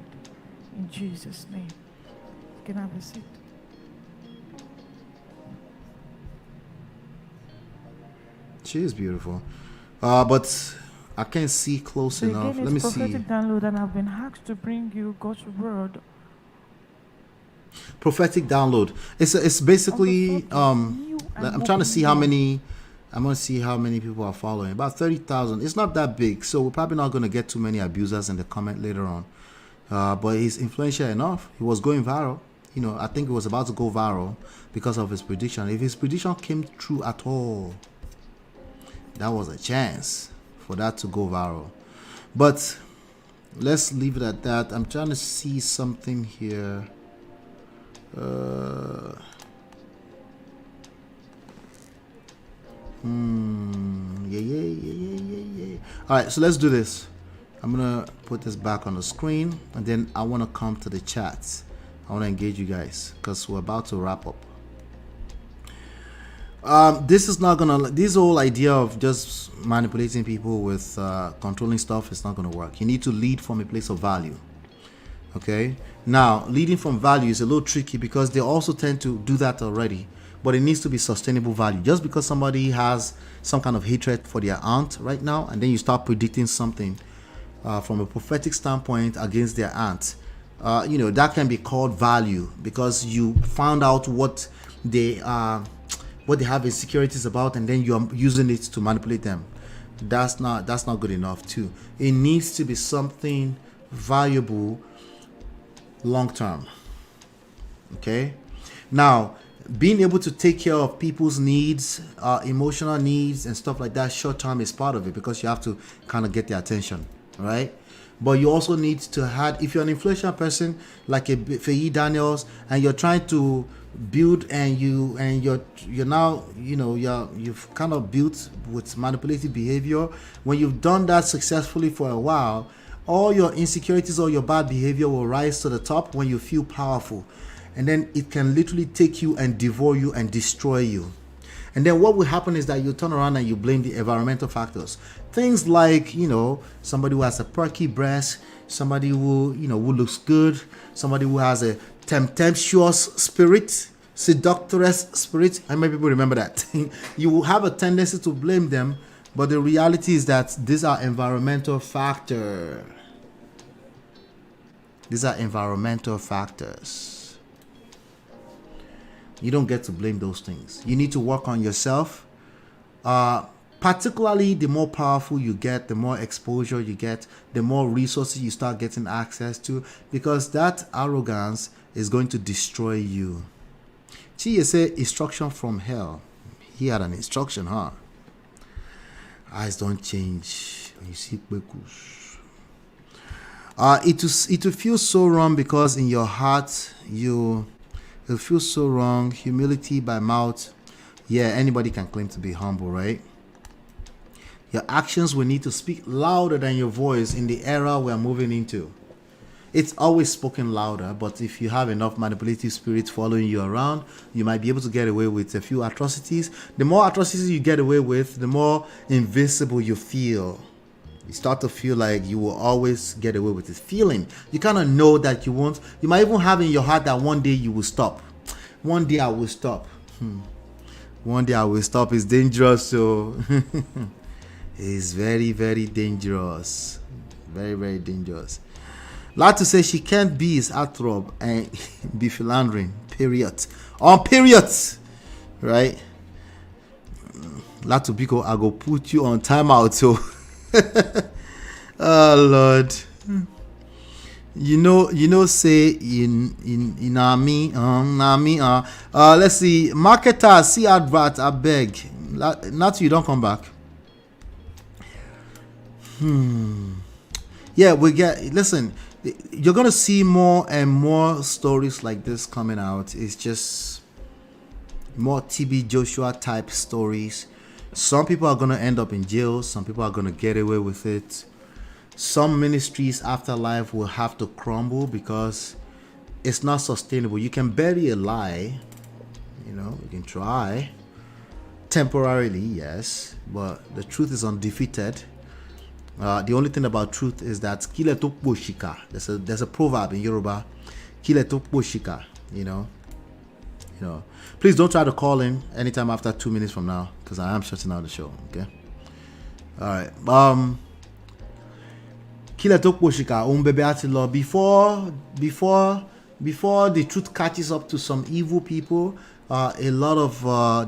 in Jesus' name. You can have a seat. She is beautiful, but I can't see close enough. Let me see. Prophetic download, and I've been asked to bring you God's word. Prophetic download. It's basically I'm trying to see how many. I'm gonna see how many people are following. About 30,000. It's not that big, so we're probably not gonna get too many abusers in the comment later on. But he's influential enough. He was going viral. I think he was about to go viral because of his prediction. If his prediction came true at all, that was a chance for that to go viral. But let's leave it at that. I'm trying to see something here. Yeah. All right, so let's do this. I'm gonna put this back on the screen, and then I want to come to the chats. I want to engage you guys because we're about to wrap up. This is not gonna. This whole idea of just manipulating people with controlling stuff is not gonna work. You need to lead from a place of value. Okay. Now, leading from value is a little tricky because they also tend to do that already, but it needs to be sustainable value. Just because somebody has some kind of hatred for their aunt right now, and then you start predicting something from a prophetic standpoint against their aunt, that can be called value because you found out what they have insecurities about, and then you are using it to manipulate them. That's not good enough too. It needs to be something valuable long term. Okay. Now, being able to take care of people's needs, emotional needs and stuff like that short term is part of it because you have to kind of get their attention, right? But you also need to have, if you're an influential person like a Feyi Daniels and you're trying to build and you're now, you've kind of built with manipulative behavior. When you've done that successfully for a while, all your insecurities or your bad behavior will rise to the top when you feel powerful. And then it can literally take you and devour you and destroy you. And then what will happen is that you turn around and you blame the environmental factors. Things like, somebody who has a perky breast, somebody who looks good, somebody who has a tempestuous spirit, seductress spirit. How many people remember that? You will have a tendency to blame them, but the reality is that these are environmental factors. These are environmental factors. You don't get to blame those things. You need to work on yourself. Particularly the more powerful you get, the more exposure you get, the more resources you start getting access to, because that arrogance is going to destroy you. Chi say instruction from hell. He had an instruction, huh? Eyes don't change when you see Kwekus. It will feel so wrong because in your heart it'll feel so wrong. Humility by mouth. Yeah, anybody can claim to be humble, right? Your actions will need to speak louder than your voice in the era we're moving into. It's always spoken louder, but if you have enough manipulative spirits following you around, you might be able to get away with a few atrocities. The more atrocities you get away with, the more invincible you feel. You start to feel like you will always get away with this feeling. You kind of know that you won't. You might even have in your heart that one day you will stop. One day I will stop. One day I will stop is dangerous. So it's very, very dangerous. Very, very dangerous. Latu says she can't be his heartthrob and be philandering. Period. On period. Right? Latu Biko, I go put you on timeout. So, oh Lord. Say in army, let's see, marketer, see advert, I beg. Latu, you don't come back. Yeah, listen, you're going to see more and more stories like this coming out. It's just more TB Joshua type stories. Some people are going to end up in jail. Some people are going to get away with it. Some ministries after life will have to crumble because it's not sustainable. You can bury a lie, you can try temporarily, yes, but the truth is undefeated. The only thing about truth is that kile tokpo shika. There's a proverb in Yoruba, kile tokpo shika. Please don't try to call in anytime after 2 minutes from now because I am shutting out the show. Okay. All right. Kile tokpo shika. Umbebe atilo. Before the truth catches up to some evil people, a lot of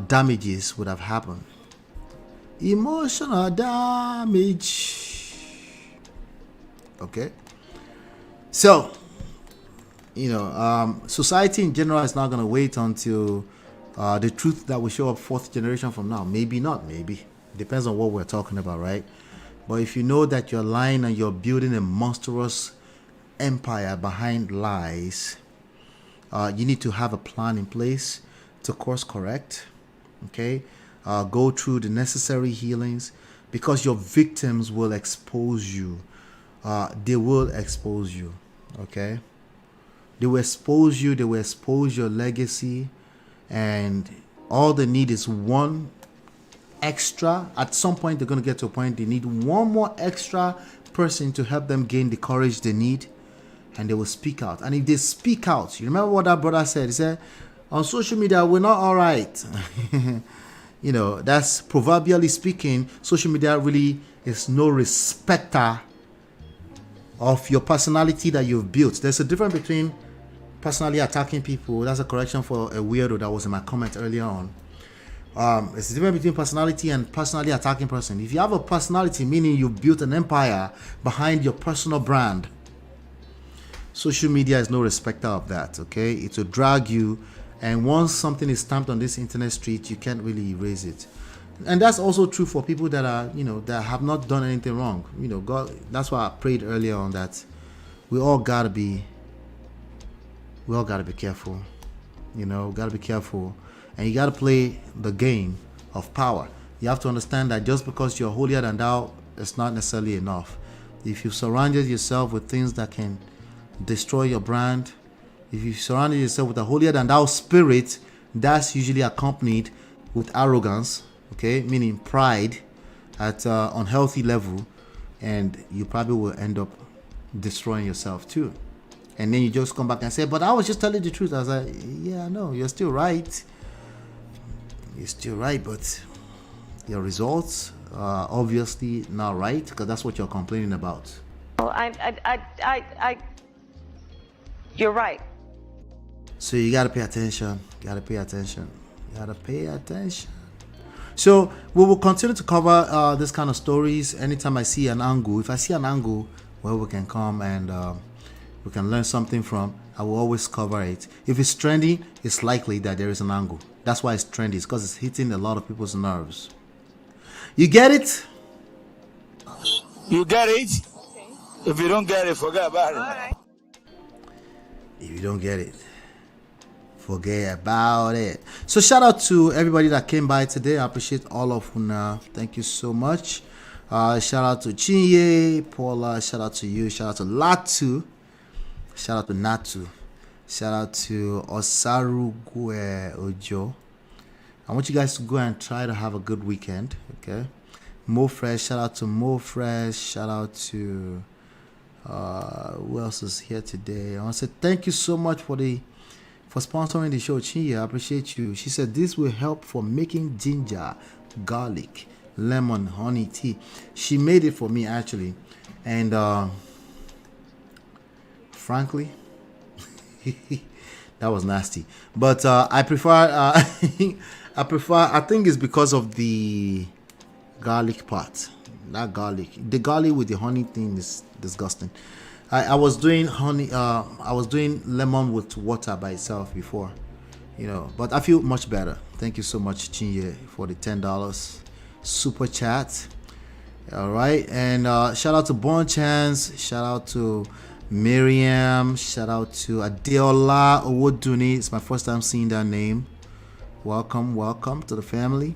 damages would have happened. Emotional damage. Okay, so society in general is not going to wait until the truth that will show up 4th generation from now. Maybe not, maybe depends on what we're talking about, right? But if you know that you're lying and you're building a monstrous empire behind lies, you need to have a plan in place to course correct. Okay, go through the necessary healings because your victims will expose you. They will expose you. Okay, They will expose you. They will expose your legacy. And all they need is one extra. At some point, they're going to get to a point they need one more extra person to help them gain the courage they need. And they will speak out. And if they speak out, you remember what that brother said? He said, on social media, we're not all right. You know, that's proverbially speaking, social media really is no respecter of your personality that you've built. There's a difference between personally attacking people. That's a correction for a weirdo that was in my comment earlier on. There's a difference between personality and personally attacking person. If you have a personality, meaning you've built an empire behind your personal brand, social media is no respecter of that, okay? It will drag you, and once something is stamped on this internet street, you can't really erase it. And that's also true for people that are, you know, that have not done anything wrong. You know, God, that's why I prayed earlier on that we all gotta be careful. You know, gotta be careful. And you gotta play the game of power. You have to understand that just because you're holier than thou, it's not necessarily enough. If you've surrounded yourself with things that can destroy your brand, if you surrounded yourself with a holier than thou spirit, that's usually accompanied with arrogance, okay, meaning pride at unhealthy level, and you probably will end up destroying yourself too. And then you just come back and say, but I was just telling the truth. I was like, yeah, I know, you're still right. You're still right, but your results are obviously not right, because that's what you're complaining about. Well, you're right. So you gotta pay attention. So we will continue to cover this kind of stories anytime I see an angle. If I see an angle where we can come and we can learn something from, I will always cover it. If it's trendy, it's likely that there is an angle. That's why it's trendy. It's because it's hitting a lot of people's nerves. You get it? You get it? If you don't get it, forget about it. Right. If you don't get it, forget about it. So shout out to everybody that came by today. I appreciate all of you. Thank you so much. Shout out to Chinye, Paula. Shout out to you. Shout out to Latu. Shout out to Natu. Shout out to Osaru Ojo. I want you guys to go and try to have a good weekend. Okay. Mo Fresh. Shout out to Mo Fresh. Shout out to who else is here today? I want to say thank you so much for sponsoring the show, Chinya. I appreciate you. She said this will help for making ginger, garlic, lemon, honey tea. She made it for me actually, and frankly, that was nasty. But I prefer. I think it's because of the garlic part. That garlic, the garlic with the honey thing is disgusting. I was doing honey. I was doing lemon with water by itself before, you know. But I feel much better. Thank you so much, Chinye, for the $10 super chat. All right, and shout out to Bon Chance. Shout out to Miriam. Shout out to Adeola Owoduni. It's my first time seeing that name. Welcome to the family.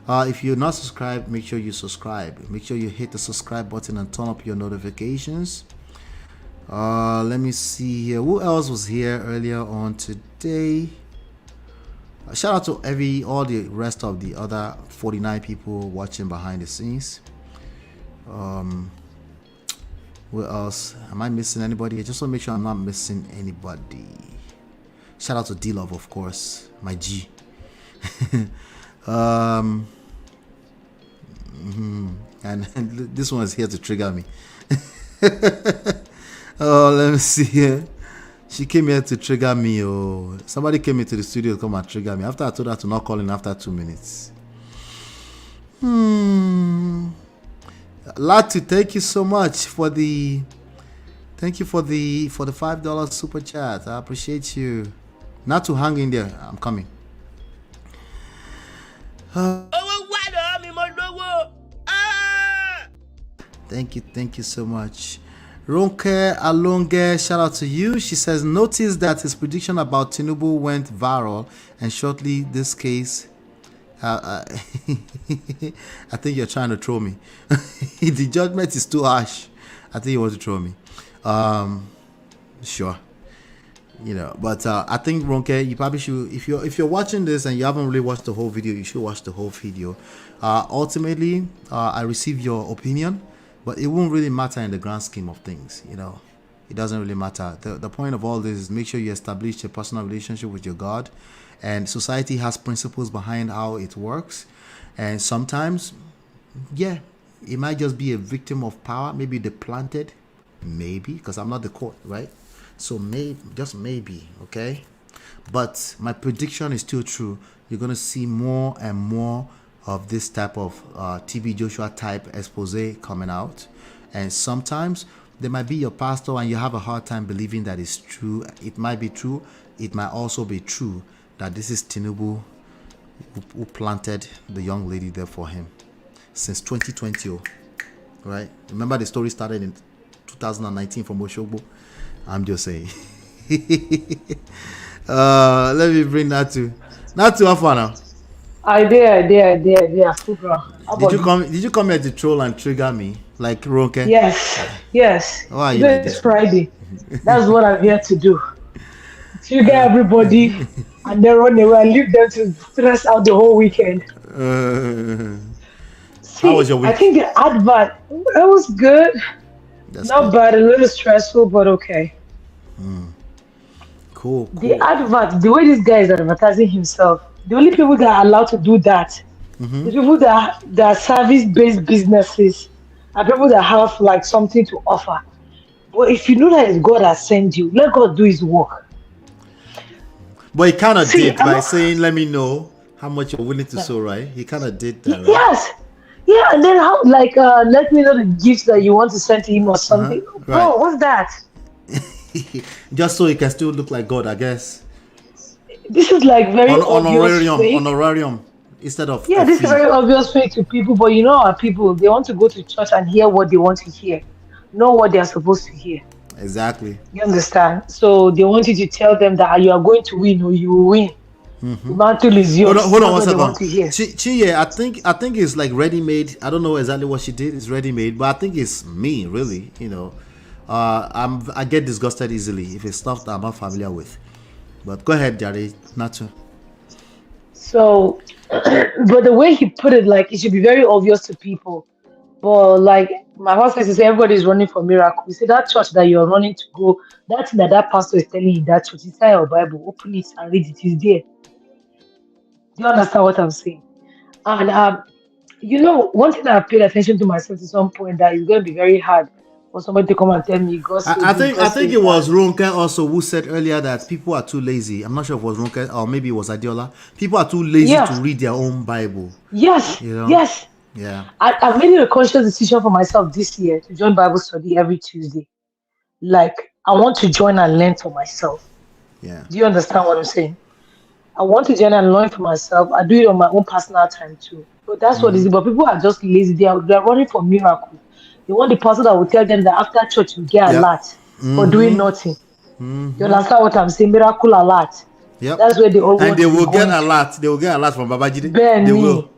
If you're not subscribed, make sure you subscribe. Make sure you hit the subscribe button and turn up your notifications. Let me see here. Who else was here earlier on today? Shout out to all the rest of the other 49 people watching behind the scenes. Who else? Am I missing anybody? I just want to make sure I'm not missing anybody. Shout out to D-Love, of course, my G. And this one is here to trigger me. Oh, let me see here. She came here to trigger me. Oh, somebody came into the studio to come and trigger me after I told her to not call in after 2 minutes. Latu, thank you so much for the $5 super chat. I appreciate you. Not to hang in there. I'm coming. Thank you so much. Ronke Alonge, shout out to you. She says, notice that his prediction about Tinubu went viral, and shortly this case, I think you're trying to throw me. The judgment is too harsh. I think you want to throw me. Sure. You know, but I think Ronke, you probably should, if you're watching this and you haven't really watched the whole video, you should watch the whole video. Ultimately, I receive your opinion, but it won't really matter in the grand scheme of things. You know, it doesn't really matter. The point of all this is make sure you establish a personal relationship with your God, and society has principles behind how it works, and sometimes, yeah, it might just be a victim of power. Maybe they planted, maybe, because I'm not the court, right? So maybe, just maybe, okay? But my prediction is still true. You're going to see more and more of this type of TB Joshua type expose coming out. And sometimes there might be your pastor and you have a hard time believing that it's true. It might be true. It might also be true that this is Tinubu who planted the young lady there for him since 2020, right? Remember the story started in 2019 from Oshogbo. I'm just saying. Let me bring Natu. Natu, how far now? I did. Did you come here to troll and trigger me like Ronke? Yes. Why are you Today like is this? Friday. That's what I'm here to do. Trigger everybody and then run away and leave them to stress out the whole weekend. How was your week? I think the advert, it was good. Not bad, a little stressful, but okay. Cool. The advert, the way this guy is advertising himself, the only people that are allowed to do that, the people that are service-based businesses, are people that have like something to offer. But if you know that it's God that sent you, let God do His work. But he kind of did by saying, "Let me know how much you're willing to sow." Right? He kind of did that. Right? Yes. Yeah, and then how let me know the gifts that you want to send to him or something. Right. Bro, what's that? Just so he can still look like God, I guess. This is like very obvious fake. Honorarium instead of this is very obvious fake to people, but you know our people, they want to go to church and hear what they want to hear, not what they are supposed to hear. Exactly. You understand? So they want you to tell them that you are going to win or you will win. The mantle is yours. Hold on 1 second. Chiye, I think it's like ready made. I don't know exactly what she did. It's ready made, but I think it's me, really. You know, I get disgusted easily if it's stuff that I'm not familiar with. But go ahead, Jare. Not So, but the way he put it, like, it should be very obvious to people. But like my husband says, everybody is running for miracle. You see that church that you're running to go, that thing that pastor is telling you, that church, inside your Bible, open it and read it. It's there. Do you understand what I'm saying? And you know, one thing that I paid attention to myself at some point that is going to be very hard for somebody to come and tell me God. I think it was Ronke also who said earlier that people are too lazy. I'm not sure if it was Ronke or maybe it was Adiola. People are too lazy to read their own Bible. Yes. You know? Yes. Yeah. I've made it a conscious decision for myself this year to join Bible study every Tuesday. Like, I want to join and learn for myself. Yeah. Do you understand what I'm saying? I want to join and learn for myself. I do it on my own personal time too. But that's what it is. But people are just lazy. They are running for miracles. They want the person that will tell them that after church you get a lot for doing nothing. You understand what I'm saying? Miracle alert. Yep. That's where they all and they will get a lot. They will get a lot from Babajide. They will.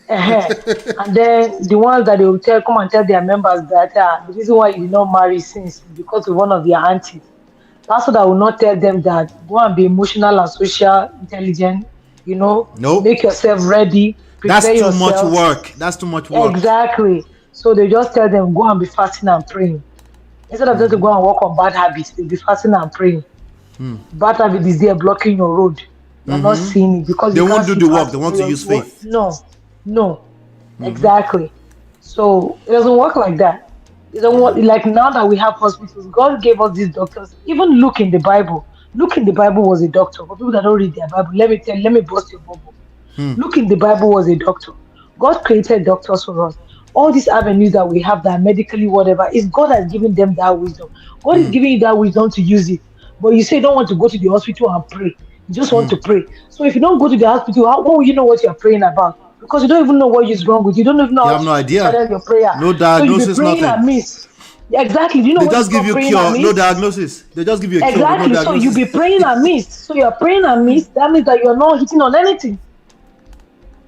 And then the ones that they will come and tell their members that the reason why you did not marry since because of one of their aunties. Pastor that will not tell them that go and be emotional and social intelligent, you know, make yourself ready, prepare That's yourself. Much work. That's too much work. Exactly. So they just tell them go and be fasting and praying. Instead of just to go and work on bad habits, they'll be fasting and praying. Bad habit is there blocking your road. You're not seeing it because they won't do the work. They want to use faith. No. Exactly. So it doesn't work like that. It doesn't work like now that we have hospitals. God gave us these doctors. Even Luke in the Bible. Luke in the Bible was a doctor. For people that don't read their Bible, let me bust your bubble. Luke in the Bible was a doctor. God created doctors for us. All these avenues that we have that are medically whatever, is God has given them that wisdom. God is giving you that wisdom to use it. But you say you don't want to go to the hospital and pray. You just want to pray. So if you don't go to the hospital, how will you know what you're praying about? Because you don't even know what is wrong with you. You don't even know you have no idea. Your prayer. No diagnosis, so you nothing. Yeah, exactly. You know they what just give you cure, no diagnosis. They just give you a cure. Exactly. No so you be praying and miss. So you're praying and miss. That means that you're not hitting on anything.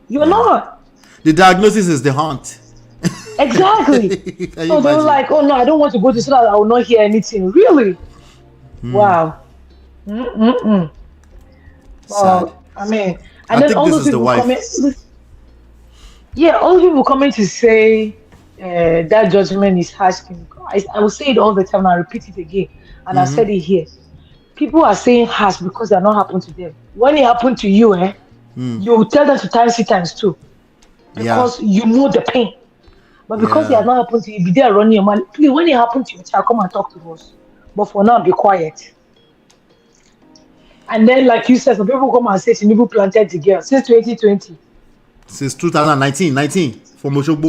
You're not. The diagnosis is the hunt. Exactly. So they were like, oh no, I don't want to go to so that I will not hear anything. Really? Wow. Sad. I mean, I and then think all this those is the people coming, wife. yeah, all those people coming to say that judgment is harsh. I will say it all the time, and I repeat it again, and I've Mm-hmm. said it here. People are saying harsh because they're not happened to them. When it happened to you, you will tell them to times it times two Yeah. because you know the pain. But because it has Yeah. not happened to you, be there running your mouth. Please, when it happened to your child, come and talk to us. But for now, be quiet. And then, like you said, some people come and say Tinubu planted the girl since 2020. Since 2019, 19 from Oshogbo.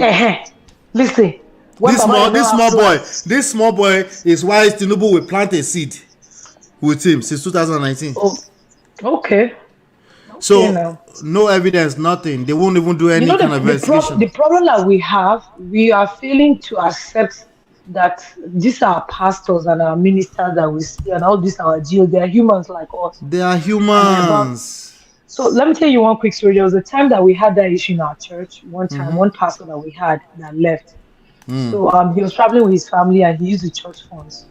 Listen, when This Baba small, did this not have small boy, plans. this small boy is why Tinubu will plant a seed with him since 2019. Oh, okay. Okay, So now. no evidence, nothing. They won't even do You any know kind of investigation. the problem that we have, we are failing to accept that these are pastors and our ministers that we see and all these are GOs. They are humans like us. They are And they're about. humans. So let me tell you one quick story. There was a time that we had that issue in our church. One time, Mm-hmm. one pastor that we had that left. Mm. So he was traveling with his family and he used the church funds.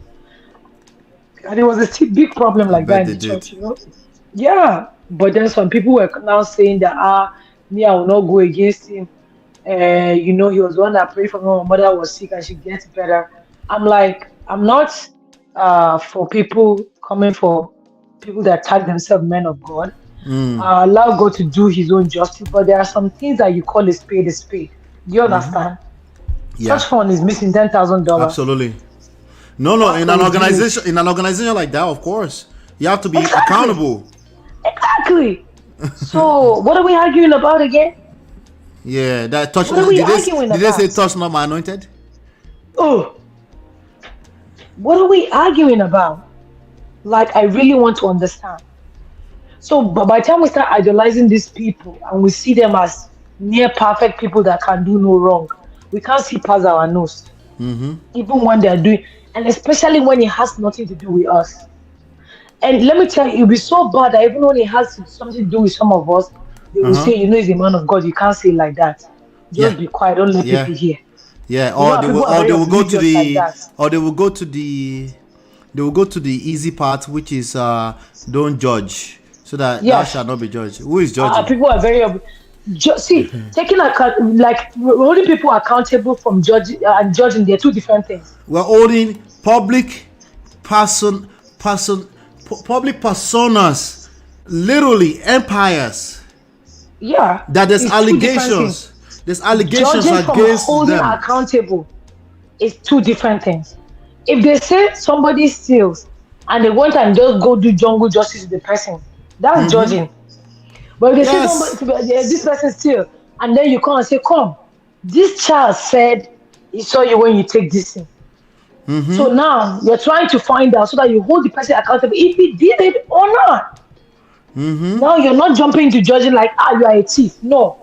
And it was a big problem I like that bet in they the did. church, you know. Yeah, but then some people were now saying that me, I will not go against him. You know, he was one that prayed for me when my mother was sick and she gets better. I'm like, I'm not for people coming for people that tag themselves men of God. Mm. Allow God to do his own justice, but there are some things that you call a spade a spade. Do you Mm-hmm. understand? Yeah, Church fund is missing $10,000. absolutely. No, in Pastor an is doing it. organization like that, of course, you have to be Exactly. accountable. Exactly. So what are we arguing about again? Yeah, that touch. What are we Did arguing they say about? touch not my anointed? Oh, what are we arguing about? Like, I really want to understand. So, but by the time we start idolizing these people and we see them as near perfect people that can do no wrong, we can't see past our nose, Mm-hmm. even when they're doing, and especially when it has nothing to do with us. And let me tell you, it'll be so bad that even when it has something to do with some of us, they will Uh-huh. say, you know, he's a man of God. You can't say it like that. Just Yeah. be quiet. Don't let Yeah. people hear. Yeah, You know, people are very or they will go to the easy part, which is don't judge, so that thou Yes. shalt not be judged. Who is judging? People are very see, taking account, like holding people accountable from judging and judging, they're two different things. We're holding public public personas, literally empires. Yeah, That there's it's two different things. allegations. There's allegations Judging from against holding them. accountable is two different things. If they say somebody steals and they went and just go do jungle justice to the person, that's Mhm. judging. But if they say Yes. this person steal, and then you come and say, come, this child said he saw you when you take this thing. Mhm. So now you're trying to find out so that you hold the person accountable if he did it or not. Mhm. Now you're not jumping to judging like, you are a thief. No.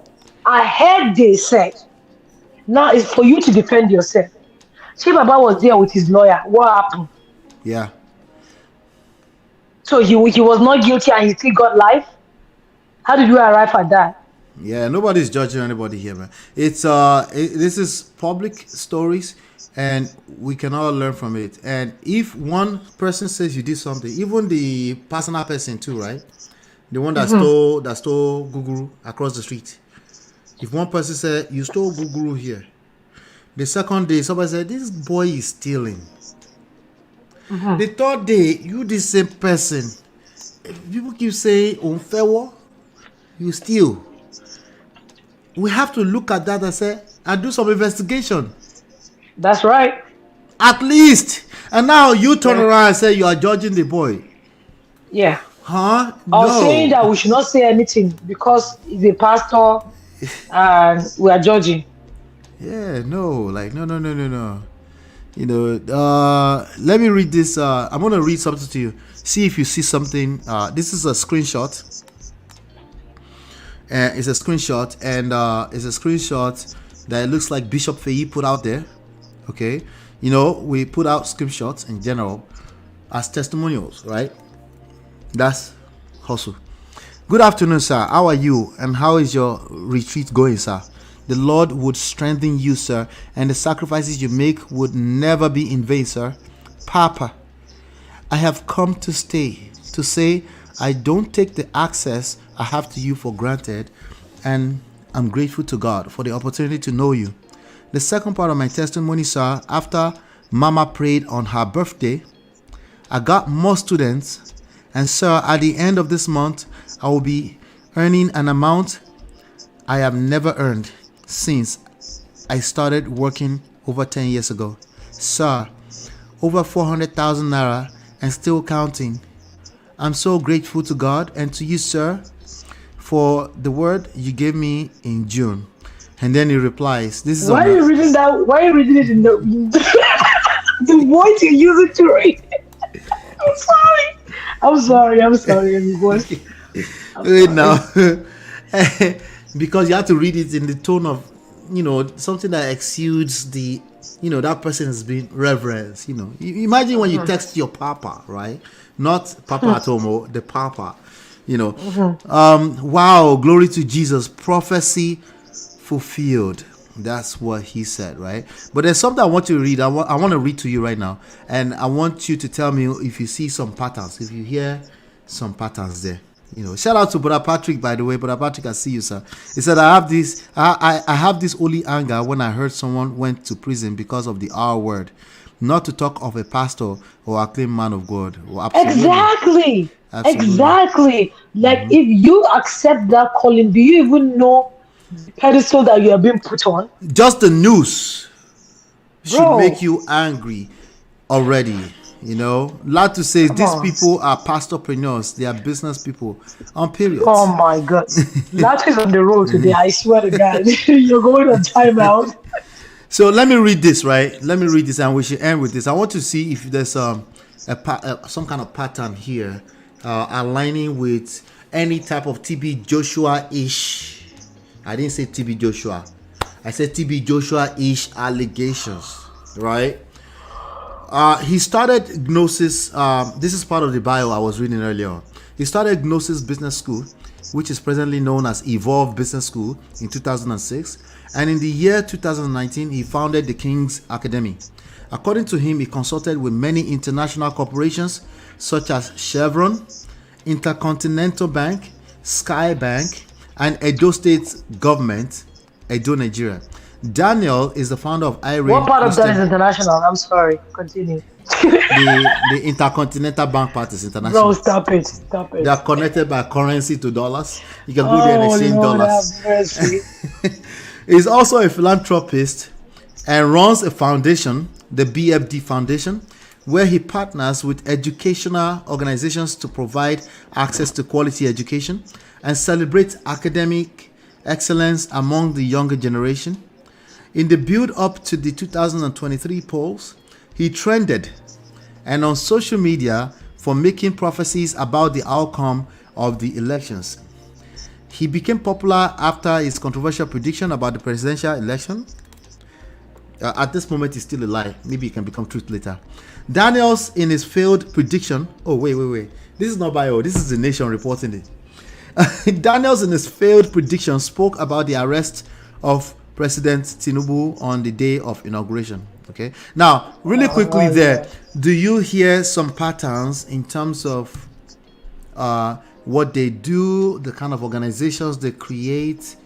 I heard they said. Now it's for you to defend yourself. Chief Baba was there with his lawyer. What happened? Yeah. So he was not guilty and he still got life? How did you arrive at that? Yeah, nobody's judging anybody here, man. It's this is public stories, and we can all learn from it. And if one person says you did something, even the personal person too, right? The one that stole Guguru across the street. If one person said you stole Guguru here, the second day somebody said this boy is stealing. The third day, you the same person. People keep saying unfair, you steal. We have to look at that and say and do some investigation. That's right. At least. And now you turn around and say you are judging the boy. Yeah. Huh? I was saying that we should not say anything because he's a pastor and we are judging. Yeah, no. Like, no. You know, let me read this. I'm going to read something to you. See if you see something. This is a screenshot. It's a screenshot, and it's a screenshot that looks like Bishop Feyi put out there. Okay, you know, we put out screenshots in general as testimonials, right? That's hustle. Good afternoon, sir. How are you, and how is your retreat going, sir? The Lord would strengthen you, sir, and the sacrifices you make would never be in vain, sir. Papa, I have come to stay. to say I don't take the access I have to you for granted, and I'm grateful to God for the opportunity to know you. The second part of my testimony, sir, after Mama prayed on her birthday, I got more students, and sir, at the end of this month, I will be earning an amount I have never earned since I started working over 10 years ago. Sir, over 400,000 naira and still counting. I'm so grateful to God and to you, sir, for the word you gave me in June. And then he replies, this is Why are you reading that? Why are you reading it in the voice you use it to read? I'm sorry, everyone. Wait now. Because you have to read it in the tone of, something that exudes the, that person has been reverenced. Imagine when you text your papa, right? Not Papa Atomo, the papa. Wow, glory to Jesus. Prophecy fulfilled. That's what he said, right? But there's something I want you to read. I want to read to you right now, and I want you to tell me if you see some patterns, if you hear some patterns there. Shout out to Brother Patrick, by the way. Brother Patrick, I see you, sir. He said, I have this holy anger when I heard someone went to prison because of the R word, not to talk of a pastor or acclaimed man of God. Well, Exactly. Like, if you accept that calling, do you even know the pedestal that you are being put on? Just the news should make you angry already. Latu says these people are pastorpreneurs, they are business people on period. Oh my God, Latu is on the road today. I swear to God, you're going on timeout. So let me read this, right? Let me read this, and we should end with this. I want to see if there's some kind of pattern here, aligning with any type of TB Joshua-ish. I didn't say TB Joshua. I said TB Joshua-ish allegations, right? He started Gnosis. This is part of the bio I was reading earlier. He started Gnosis Business School, which is presently known as Evolve Business School, in 2006. And in the year 2019, he founded the King's Academy. According to him, he consulted with many international corporations such as Chevron, Intercontinental Bank, Sky Bank, and Edo State Government, Edo, Nigeria. Daniel is the founder of Irene. What part of that is international? I'm sorry. Continue. The Intercontinental Bank part is international. Bro, stop it. They are connected by currency to dollars. You can go there and exchange dollars. He's also a philanthropist and runs a foundation, the BFD Foundation, where he partners with educational organizations to provide access to quality education and celebrate academic excellence among the younger generation. In the build up to the 2023 polls, he trended and on social media for making prophecies about the outcome of the elections. He became popular after his controversial prediction about the presidential election. At this moment, it's still a lie. Maybe it can become truth later. Daniels, in his failed prediction. Oh, wait. This is not bio. This is The Nation reporting it. Daniels, in his failed prediction, spoke about the arrest of President Tinubu on the day of inauguration. Okay. Now, really quickly there, do you hear some patterns in terms of what they do, the kind of organizations they create?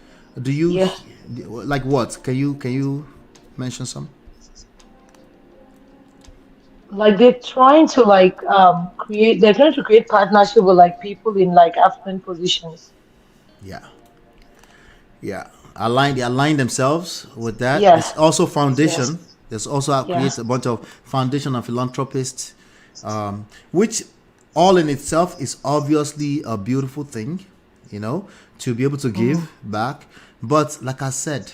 Do you like what? Can you mention some? Like they're trying to create partnership with like people in like affluent positions. Yeah. They align themselves with that. Yes. There's also foundation. Yes. There's also creates a bunch of foundation and philanthropists, which all in itself is obviously a beautiful thing, to be able to give back. But like I said,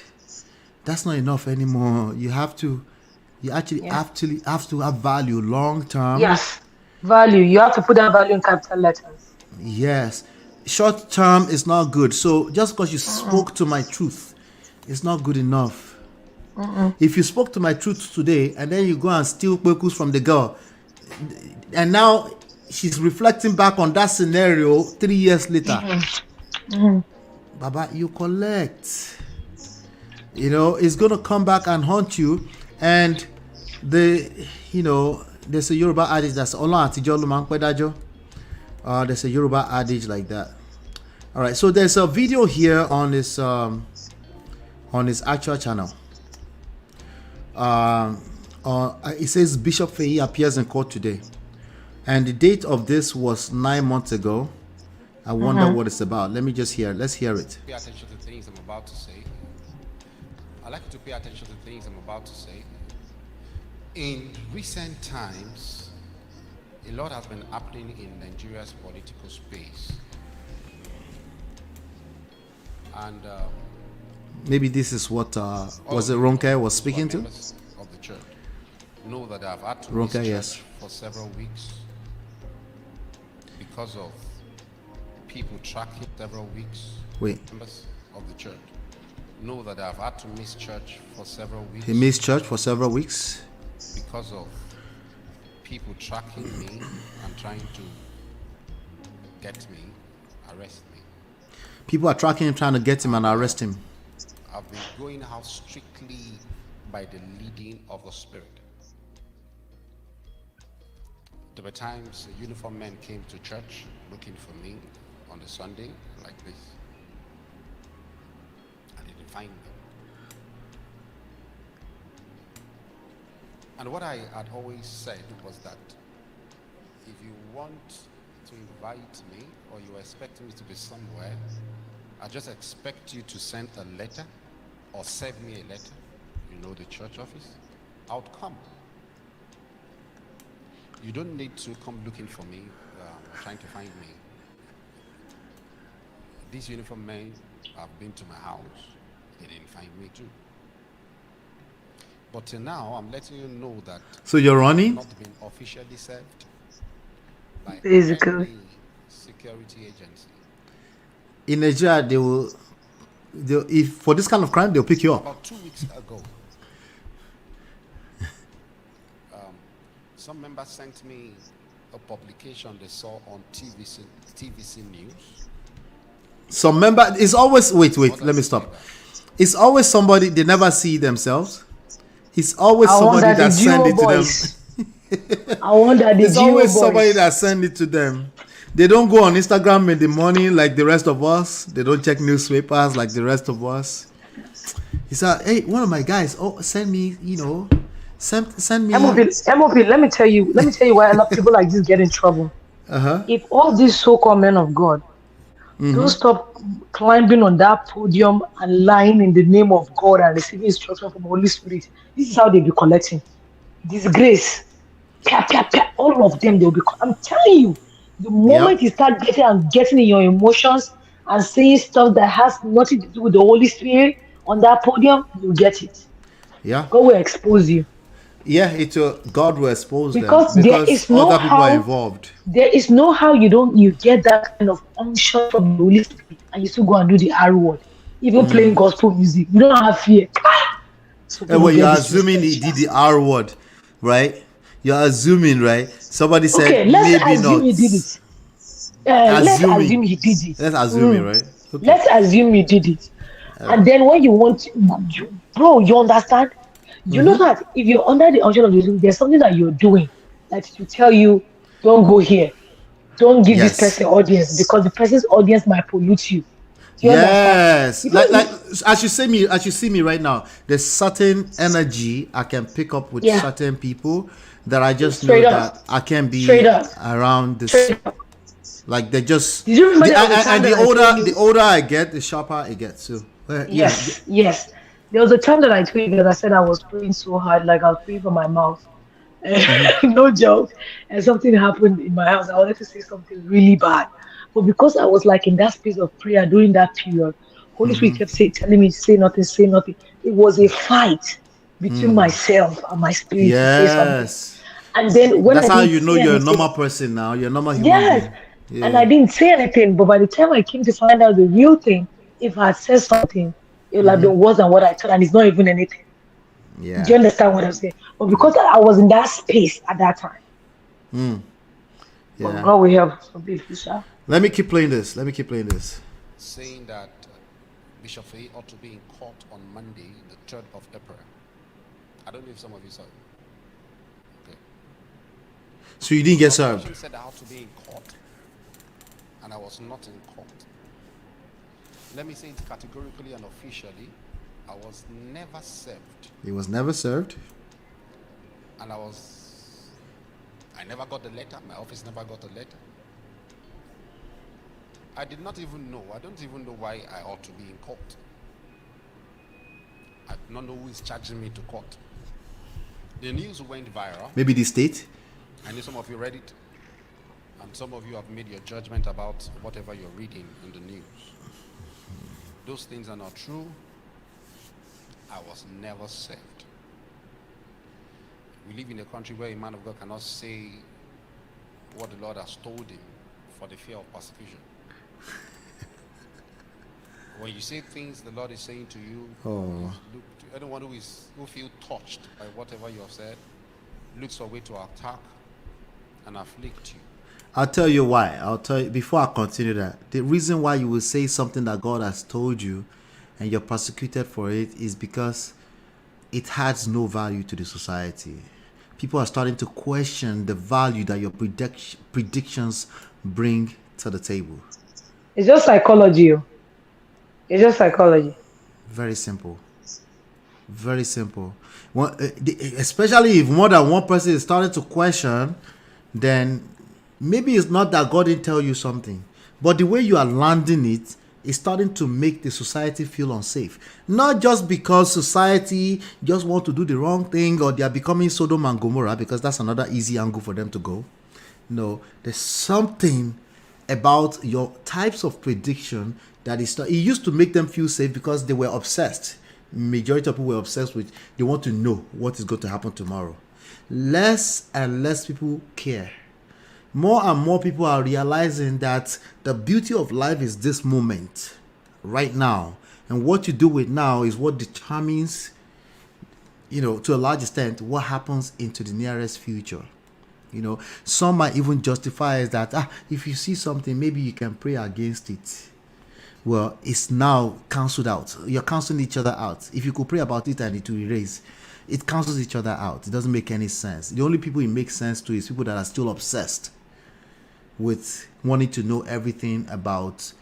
that's not enough anymore. You have to have to have value long term. Yes, value. You have to put that value in capital letters. Yes, short term is not good. So just because you spoke to my truth, it's not good enough. If you spoke to my truth today and then you go and steal kwekus from the girl, and now she's reflecting back on that scenario 3 years later, Baba, you collect. It's gonna come back and haunt you. And there's a Yoruba adage that's Ola Atijo Luman Pedajo. There's a Yoruba adage like that. All right, so there's a video here on his actual channel. It says Bishop Feyi appears in court today, and the date of this was 9 months ago. I wonder what it's about. Let's hear it. Pay attention to things I'm about to say. I like you to pay attention to things I'm about to say. In recent times, a lot has been happening in Nigeria's political space. And maybe this is what was it Ronke was speaking to? Of the church know that I've had to Ronke, miss yes. church for several weeks because of people tracking several weeks. Wait. Members of the church know that I've had to miss church for several weeks. He missed church for several weeks because of people tracking me and trying to get me, arrest me. People are tracking him, trying to get him and arrest him. I've been going out strictly by the leading of the Spirit. There were times uniformed men came to church looking for me on a Sunday like this. I didn't find them. And what I had always said was that if you want to invite me or you expect me to be somewhere, I just expect you to send a letter or send me a letter. You know the church office. I would come. You don't need to come looking for me, trying to find me. These uniformed men have been to my house. They didn't find me too. But till now, I'm letting you know that. So you're running? Not been officially served by Basically. any security agency. In Nigeria, if for this kind of crime, they'll pick you up. About 2 weeks ago, some members sent me a publication they saw on TVC News. Some member is always wait. Let me stop. It's always somebody they never see themselves. It's always somebody that send it to them. I wonder the It's always somebody that send it to them. They don't go on Instagram in the morning like the rest of us. They don't check newspapers like the rest of us. He said, "Hey, one of my guys, send me, send me." MOP, let me tell you why a lot of people like this get in trouble. If all these so-called men of God don't stop climbing on that podium and lying in the name of God and receiving instruction from the Holy Spirit, this is how they be collecting disgrace. All of them, they'll be. I'm telling you, the moment you start getting in your emotions and saying stuff that has nothing to do with the Holy Spirit on that podium, you get it. Yeah. God will expose you. Yeah, God will expose Because them there is no other people how, are involved. There is no how you get that kind of unction from the Holy Spirit and you still go and do the R word. Even playing gospel music, you don't have fear. So You're assuming he did the R word, right? You're assuming, right? Somebody said okay, let's maybe assume not. he did it. Let's assume he did it. Let's assume it, right? Okay. Let's assume he did it. And then when you want, bro, you understand? You know that if you're under the unction of the Spirit, there's something that you're doing that to tell you, don't go here, don't give this person audience because the person's audience might pollute you. Do you understand? Like as you see me right now, there's certain energy I can pick up with certain people that I just know that I can be around this. Like they just. Did you remember the older I get, the sharper it gets. So yes. There was a time that I told you that I said I was praying so hard, like I was praying for my mouth. No joke. And something happened in my house. I wanted to say something really bad. But because I was like in that space of prayer during that period, Holy Spirit kept telling me, say nothing. It was a fight between myself and my spirit to say something. And then when that's how you know you're a normal person now. You're a normal human being. Yeah. And I didn't say anything. But by the time I came to find out the real thing, if I had said something, it would have been worse than what I thought, and it's not even anything. Yeah. Do you understand what I'm saying? But because I was in that space at that time. Yeah. But God will help some people, sir. Let me keep playing this. Saying that Bishop Feyi ought to be in court on Monday, the 3rd of April. I don't know if some of you saw it. Okay. So you didn't get served? Said I ought to be in court and I was not in court. Let me say it categorically and officially, I was never served. He was never served. And I never got the letter. My office never got the letter. I did not even know. I don't even know why I ought to be in court. I do not know who is charging me to court. The news went viral. Maybe the state. I know some of you read it. And some of you have made your judgment about whatever you're reading in the news. Those things are not true. I was never served. We live in a country where a man of God cannot say what the Lord has told him for the fear of persecution. When you say things the Lord is saying to you, look to anyone who feels touched by whatever you have said, looks for a way to attack and afflict you. I'll tell you why. I'll tell you before I continue that. The reason why you will say something that God has told you and you're persecuted for it is because it has no value to the society. People are starting to question the value that your predictions bring to the table. It's just psychology. It's just psychology. Very simple. Very simple. Especially if more than one person is starting to question, then maybe it's not that God didn't tell you something, but the way you are landing it is starting to make the society feel unsafe. Not just because society just want to do the wrong thing or they are becoming Sodom and Gomorrah, because that's another easy angle for them to go. No, there's something about your types of prediction that it used to make them feel safe because they were obsessed. Majority of people were obsessed with, they want to know what is going to happen tomorrow. Less and less people care. More and more people are realizing that the beauty of life is this moment, right now. And what you do with now is what determines, to a large extent, what happens into the nearest future. Some might even justify as that, if you see something, maybe you can pray against it. Well, it's now cancelled out. You're cancelling each other out. If you could pray about it and it will erase, it cancels each other out. It doesn't make any sense. The only people it makes sense to is people that are still obsessed with wanting to know everything about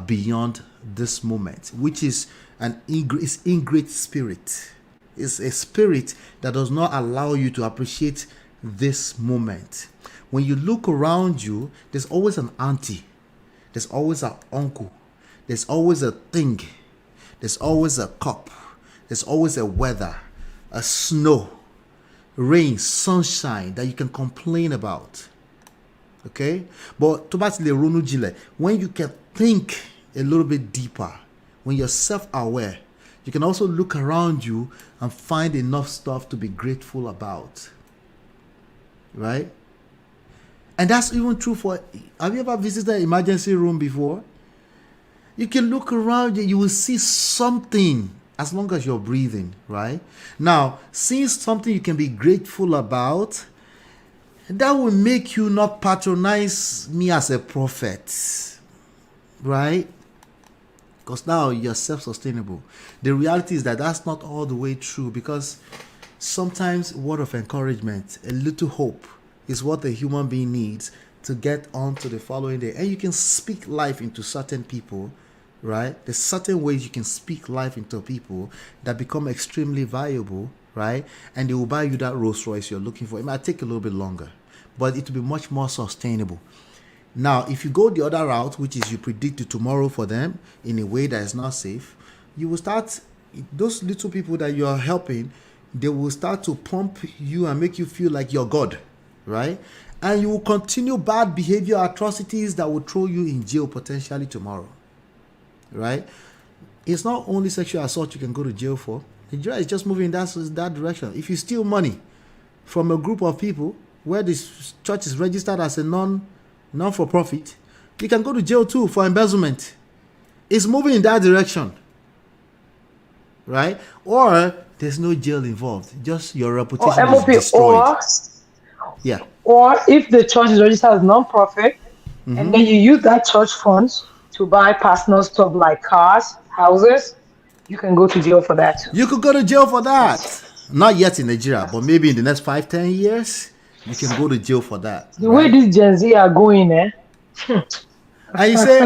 beyond this moment, which is an ingrate spirit. It's a spirit that does not allow you to appreciate this moment. When you look around you, there's always an auntie, there's always an uncle, there's always a thing, there's always a cup, there's always a weather, a snow, rain, sunshine that you can complain about. Okay? But when you can think a little bit deeper, when you're self-aware, you can also look around you and find enough stuff to be grateful about. Right? And that's even true for, have you ever visited an emergency room before? You can look around you will see something as long as you're breathing, right? Now, seeing something you can be grateful about, that will make you not patronize me as a prophet, right? Because now you're self-sustainable. The reality is that that's not all the way true, because sometimes word of encouragement, a little hope, is what a human being needs to get on to the following day. And you can speak life into certain people, right? There's certain ways you can speak life into people that become extremely valuable, right? And they will buy you that Rolls Royce you're looking for. It might take a little bit longer, but it will be much more sustainable. Now, if you go the other route, which is you predict the tomorrow for them in a way that is not safe, you will start, those little people that you are helping, they will start to pump you and make you feel like you're God, right? And you will continue bad behavior, atrocities that will throw you in jail potentially tomorrow, right? It's not only sexual assault you can go to jail for. Nigeria is just moving in that direction. If you steal money from a group of people where this church is registered as a non-for-profit, you can go to jail too for embezzlement. It's moving in that direction, right? Or there's no jail involved. Just your reputation is destroyed. Or if the church is registered as non-profit, and then you use that church funds to buy personal stuff like cars, houses, you can go to jail for that too. You could go to jail for that. Not yet in Nigeria, but maybe in the next 5-10 years, you can go to jail for that. The way these Gen Z are going, And you say,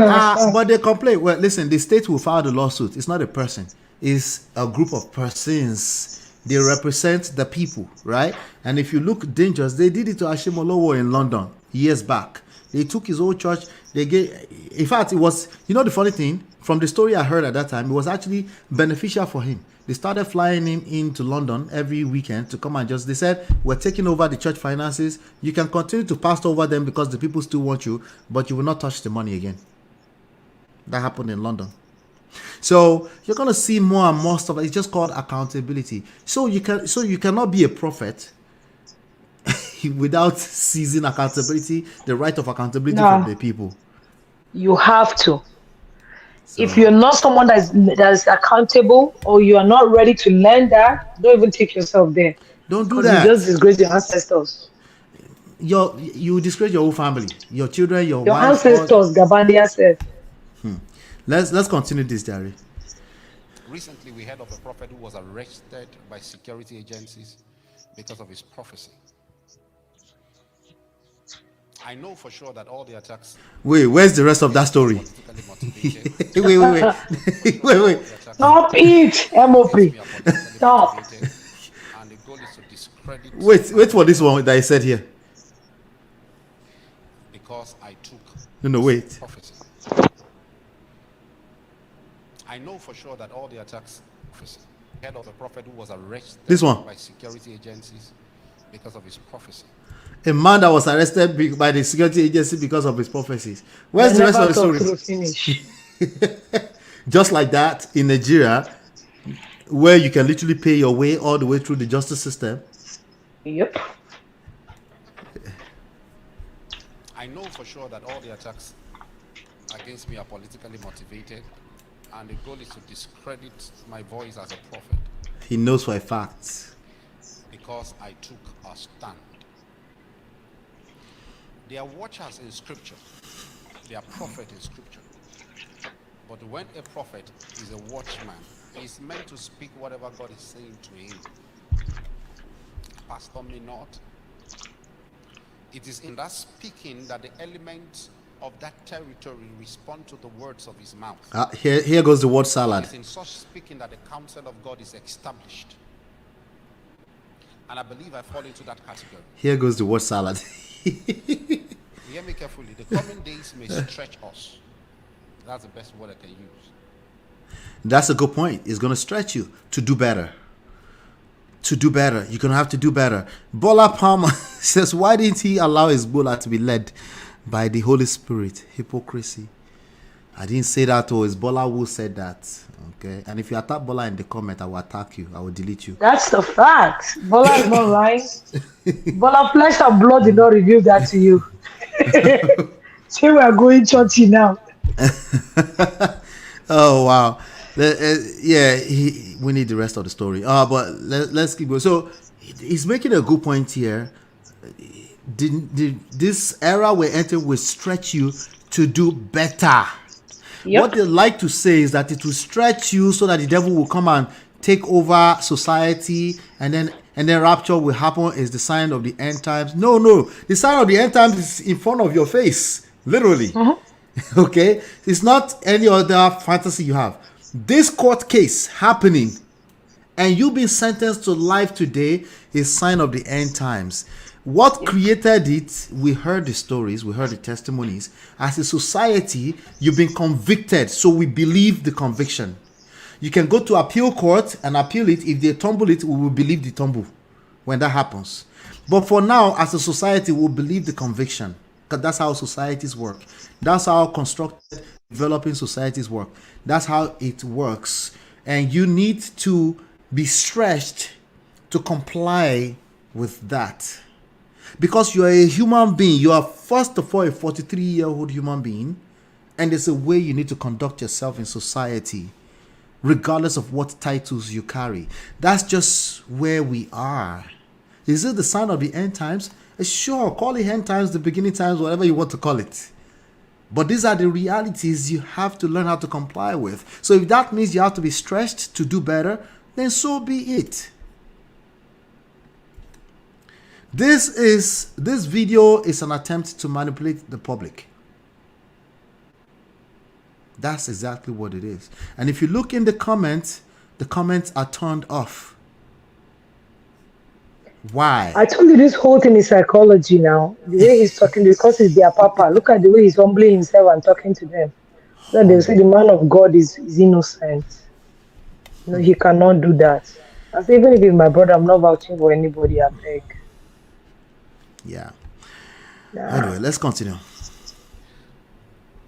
but they complain. Well, listen, the state will file the lawsuit. It's not a person. It's a group of persons. They represent the people, right? And if you look dangerous, they did it to Ashimolowo in London years back. They took his old church. They gave, in fact, it was, the funny thing, from the story I heard at that time, it was actually beneficial for him. They started flying him into London every weekend to come and they said, we're taking over the church finances. You can continue to pastor over them because the people still want you, but you will not touch the money again. That happened in London. So you're going to see more and more stuff. It's just called accountability. So you cannot be a prophet without seizing accountability, the right of accountability from the people. You have to. So, if you're not someone that is accountable, or you are not ready to learn that, don't even take yourself there. Don't do that. You just disgrace your ancestors. You disgrace your whole family, your children, your wife, ancestors, Gabandi yourself. Let's continue this, Jerry. Recently, we heard of a prophet who was arrested by security agencies because of his prophecy. I know for sure that all the attacks. Wait, where's the rest of that story? wait. Stop it, MOP. Stop. And the goal is to discredit. Wait for this one that I said here. Because I took. No, wait. Prophecy. I know for sure that all the attacks. Head of a prophet who was arrested. This one. By security agencies because of his prophecy. A man that was arrested by the security agency because of his prophecies. Where's the rest of the story? Just like that in Nigeria, where you can literally pay your way all the way through the justice system. Yep. I know for sure that all the attacks against me are politically motivated, and the goal is to discredit my voice as a prophet. He knows for a fact. Because I took a stand. They are watchers in scripture. They are prophet in scripture. But when a prophet is a watchman, he is meant to speak whatever God is saying to him. Pastor may not. It is in that speaking that the elements of that territory respond to the words of his mouth. Here goes the word salad. It is in such speaking that the counsel of God is established. And I believe I fall into that category. Here goes the word salad. Hear me carefully. The coming days may stretch us. That's the best word I can use. That's a good point. It's going to stretch you to do better. To do better. You're going to have to do better. Bola Palmer says, why didn't he allow his Bola to be led by the Holy Spirit? Hypocrisy. I didn't say that, or it's Bola who said that. Okay. And if you attack Bola in the comment, I will attack you. I will delete you. That's the fact. Bola is not lying. Bola, flesh and blood did not reveal that to you. So we are going churchy now. Oh wow. We need the rest of the story. But let's keep going. So he's making a good point here. This era we're entering will stretch you to do better. Yep. What they like to say is that it will stretch you so that the devil will come and take over society, and then rapture will happen. Is the sign of the end times. No, the sign of the end times is in front of your face, literally. Okay, it's not any other fantasy you have. This court case happening and you being sentenced to life today is sign of the end times. What created it? We heard the stories, we heard the testimonies. As a society, you've been convicted, so we believe the conviction. You can go to appeal court and appeal it. If they tumble it, we will believe the tumble when that happens. But for now, as a society, we'll believe the conviction, because that's how societies work. That's how constructed, developing societies work. That's how it works. And you need to be stretched to comply with that. Because you are a human being. You are first of all a 43-year-old human being. And there's a way you need to conduct yourself in society, regardless of what titles you carry. That's just where we are. Is it the sign of the end times? Sure, call it end times, the beginning times, whatever you want to call it. But these are the realities you have to learn how to comply with. So if that means you have to be stretched to do better, then so be it. This video is an attempt to manipulate the public. That's exactly what it is. And if you look in the comments are turned off. Why? I told you this whole thing is psychology now. The way he's talking, because he's their papa. Look at the way he's humbling himself and talking to them. Then they'll say the man of God is innocent. No, he cannot do that. I say, even if he's my brother, I'm not vouching for anybody, I beg. Yeah. Nah. Anyway, let's continue.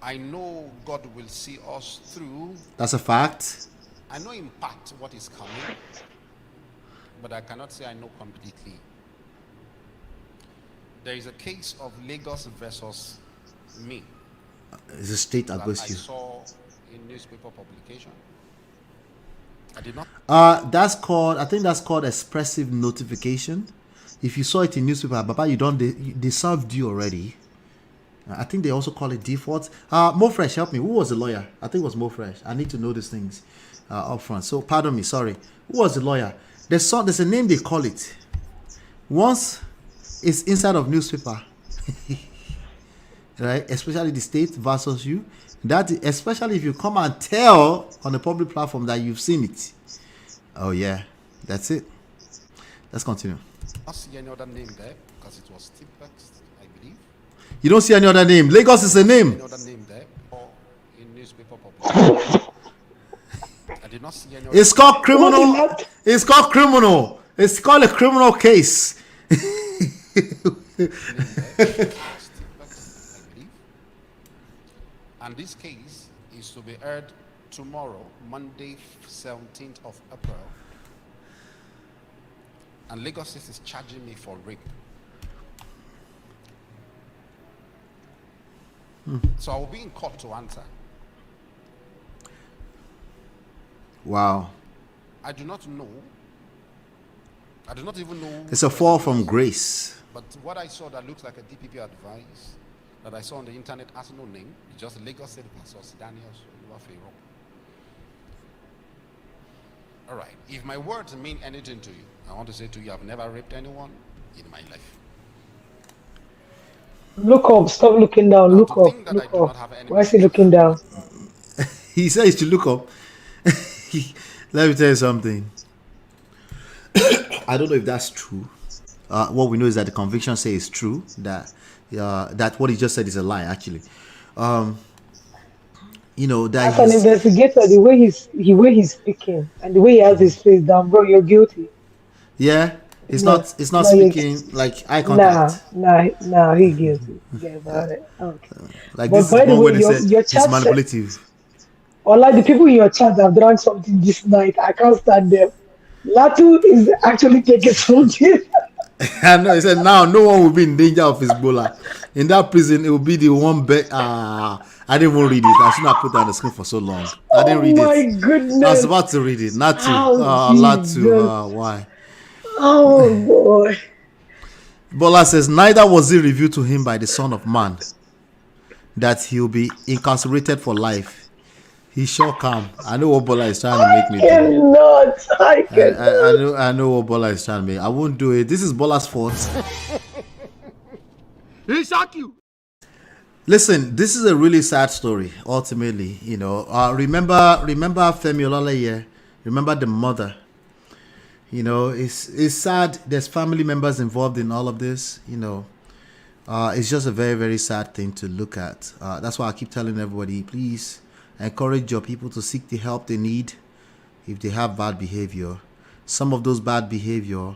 I know God will see us through. That's a fact. I know in part what is coming, but I cannot say I know completely. There is a case of Lagos versus me. It's a state that against I you. saw in newspaper publication. I did not. I think that's called expressive notification. If you saw it in newspaper, Baba, they served you already. I think they also call it default. Mo Fresh, help me. Who was the lawyer? I think it was Mo Fresh. I need to know these things up front. So pardon me, sorry. Who was the lawyer? There's a name they call it. Once it's inside of newspaper, right? Especially the state versus you. That, especially if you come and tell on a public platform that you've seen it. Oh yeah, that's it. Let's continue. I don't see any other name there because it was Tipex, I believe. You don't see any other name. Lagos is a name. Any other name there or in newspaper publication. I did not see any other. It's called criminal. It's called criminal. It's called a criminal case. And this case is to be heard tomorrow, Monday, 17th of April. And Lagos State is charging me for rape. So I will be in court to answer. Wow. I do not know. I do not even know. It's a fall from grace. But what I saw that looks like a DPP advice that I saw on the internet has no name. It's just Lagos State versus Daniel Feyi. All right. If my words mean anything to you, I want to say to you, I've never raped anyone in my life. Look up. Stop looking down. Look up. Look up. Why is he looking down? He says to look up. Let me tell you something. I don't know if that's true. What we know is that the conviction says it's true. That what he just said is a lie, actually. You know that as an investigator, the way he's speaking and the way he has his face down, bro, you're guilty. Yeah, it's not speaking like eye contact. Nah, he's guilty. Forget about it. Okay. Like but this is by the one way, where they your said it's manipulative. Or like the people in your chat have drank something this night. I can't stand them. Latu is actually taking something. I know. He said now no one will be in danger of Hezbollah. In that prison, it will be the one bed. I didn't even read it. I shouldn't have put that on the screen for so long. I didn't read it. Oh my goodness. I was about to read it. Not to. Why? Oh boy. Bola says, neither was it revealed to him by the Son of Man that he will be incarcerated for life. He shall come. I know what Bola is trying to make me do. I cannot. I know what Bola is trying to make. I won't do it. This is Bola's fault. He shock you. Listen, this is a really sad story. Ultimately, you know, remember Femi Olalaye. Remember the mother. You know, it's sad. There's family members involved in all of this. You know, it's just a very, very sad thing to look at. That's why I keep telling everybody, please encourage your people to seek the help they need if they have bad behavior. Some of those bad behavior,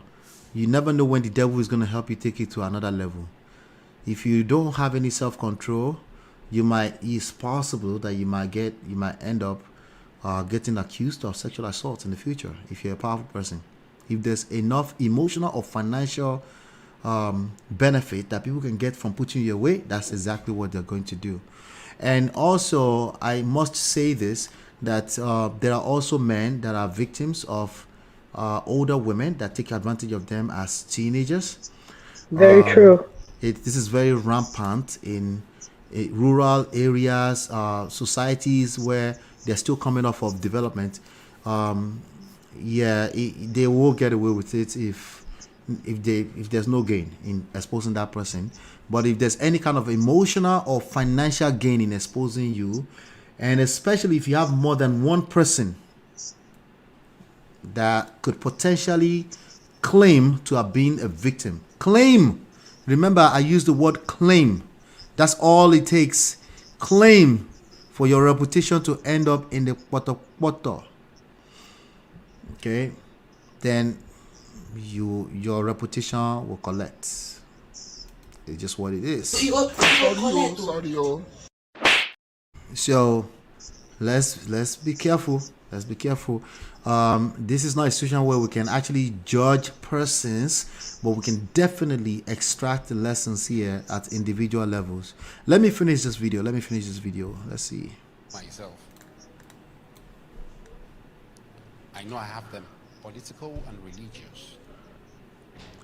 you never know when the devil is going to help you take it to another level. If you don't have any self-control, it's possible that you might end up getting accused of sexual assault in the future if you're a powerful person. If there's enough emotional or financial benefit that people can get from putting you away, that's exactly what they're going to do. And also, I must say this, that there are also men that are victims of older women that take advantage of them as teenagers. Very true. This is very rampant in rural areas, societies where they're still coming off of development. They will get away with it if there's no gain in exposing that person. But if there's any kind of emotional or financial gain in exposing you, And especially if you have more than one person that could potentially claim to have been a victim. Claim. Remember, I used the word claim. That's all it takes. Claim for your reputation to end up in the poto. Okay? Then your reputation will collect. It's just what it is. Sorry. So let's be careful. Let's be careful. This is not a situation where we can actually judge persons, but we can definitely extract the lessons here at individual levels. Let me finish this video. Let's see. Myself. I know I have them, political and religious.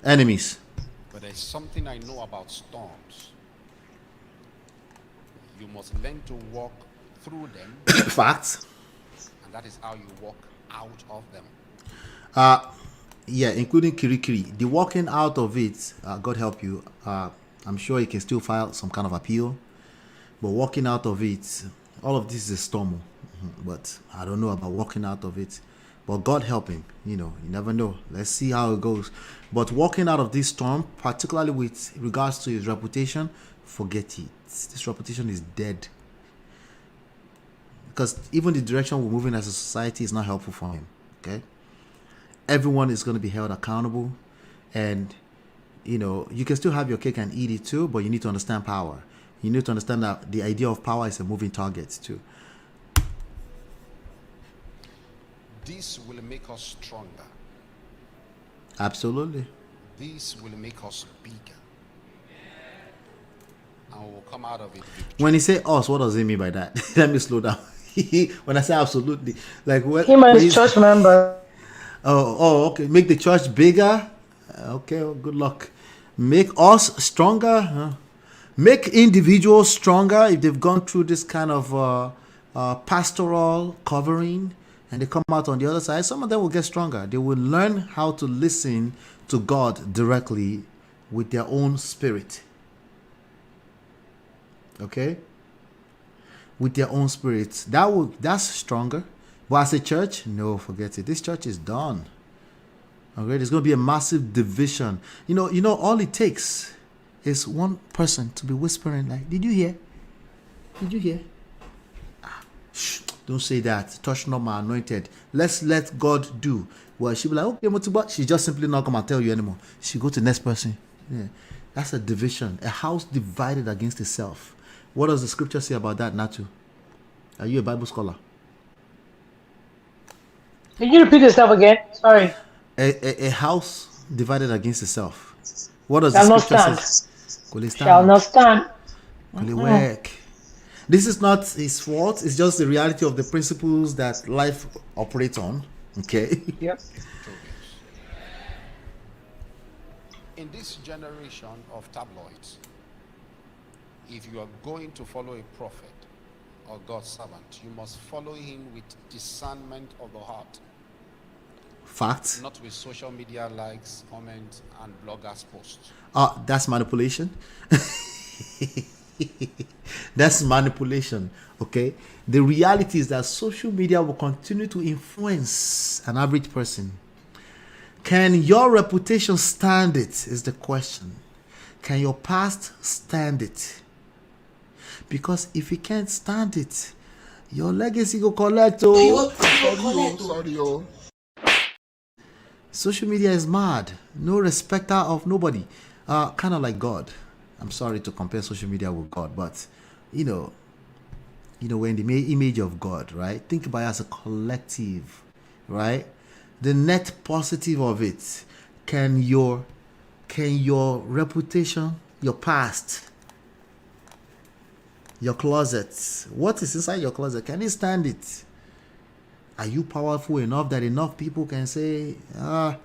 Enemies. But there's something I know about storms. You must learn to walk through them. Facts. And that is how you walk out of them. Yeah, including Kirikiri. The walking out of it, God help you. I'm sure you can still file some kind of appeal. But walking out of it, all of this is a storm. But I don't know about walking out of it. But God help him. You never know. Let's see how it goes. But walking out of this storm, particularly with regards to his reputation, forget it. This reputation is dead. Because even the direction we're moving as a society is not helpful for him. Okay? Everyone is going to be held accountable. And, you can still have your cake and eat it too, but you need to understand power. You need to understand that the idea of power is a moving target too. This will make us stronger. Absolutely. This will make us bigger. And we'll come out of it. When he say us, what does he mean by that? Let me slow down. When I say absolutely, like what? Him and his church member. Oh, okay. Make the church bigger. Okay, well, good luck. Make us stronger. Make individuals stronger if they've gone through this kind of pastoral covering and they come out on the other side. Some of them will get stronger. They will learn how to listen to God directly with their own spirit. Okay? With their own spirits. That's stronger. But as a church, no, forget it. This church is done. Okay, there's going to be a massive division. All it takes is one person to be whispering like, did you hear? Did you hear? Shh, don't say that. Touch not my anointed. Let's let God do. Well, she'll be like, okay, but she's just simply not going to tell you anymore. She go to the next person. Yeah. That's a division. A house divided against itself. What does the scripture say about that, Natu? Are you a Bible scholar? Can you repeat yourself again? Sorry. A house divided against itself. What does Shall the not scripture stand. say? Shall not stand. Work. This is not his fault. It's just the reality of the principles that life operates on. Okay. Yep. In this generation of tabloids, if you are going to follow a prophet or God's servant, you must follow him with discernment of the heart. Facts. Not with social media likes, comments, and bloggers' posts. That's manipulation. That's manipulation. Okay. The reality is that social media will continue to influence an average person. Can your reputation stand it? Is the question. Can your past stand it? Because if you can't stand it, your legacy go collect. Sorry. Social media is mad. No respecter of nobody. Kind of like God. I'm sorry to compare social media with God, but we're in the image of God, right? Think about it as a collective, right? The net positive of it. Can your reputation, your past, your closet, what is inside your closet, can it stand it? Are you powerful enough that enough people can say, I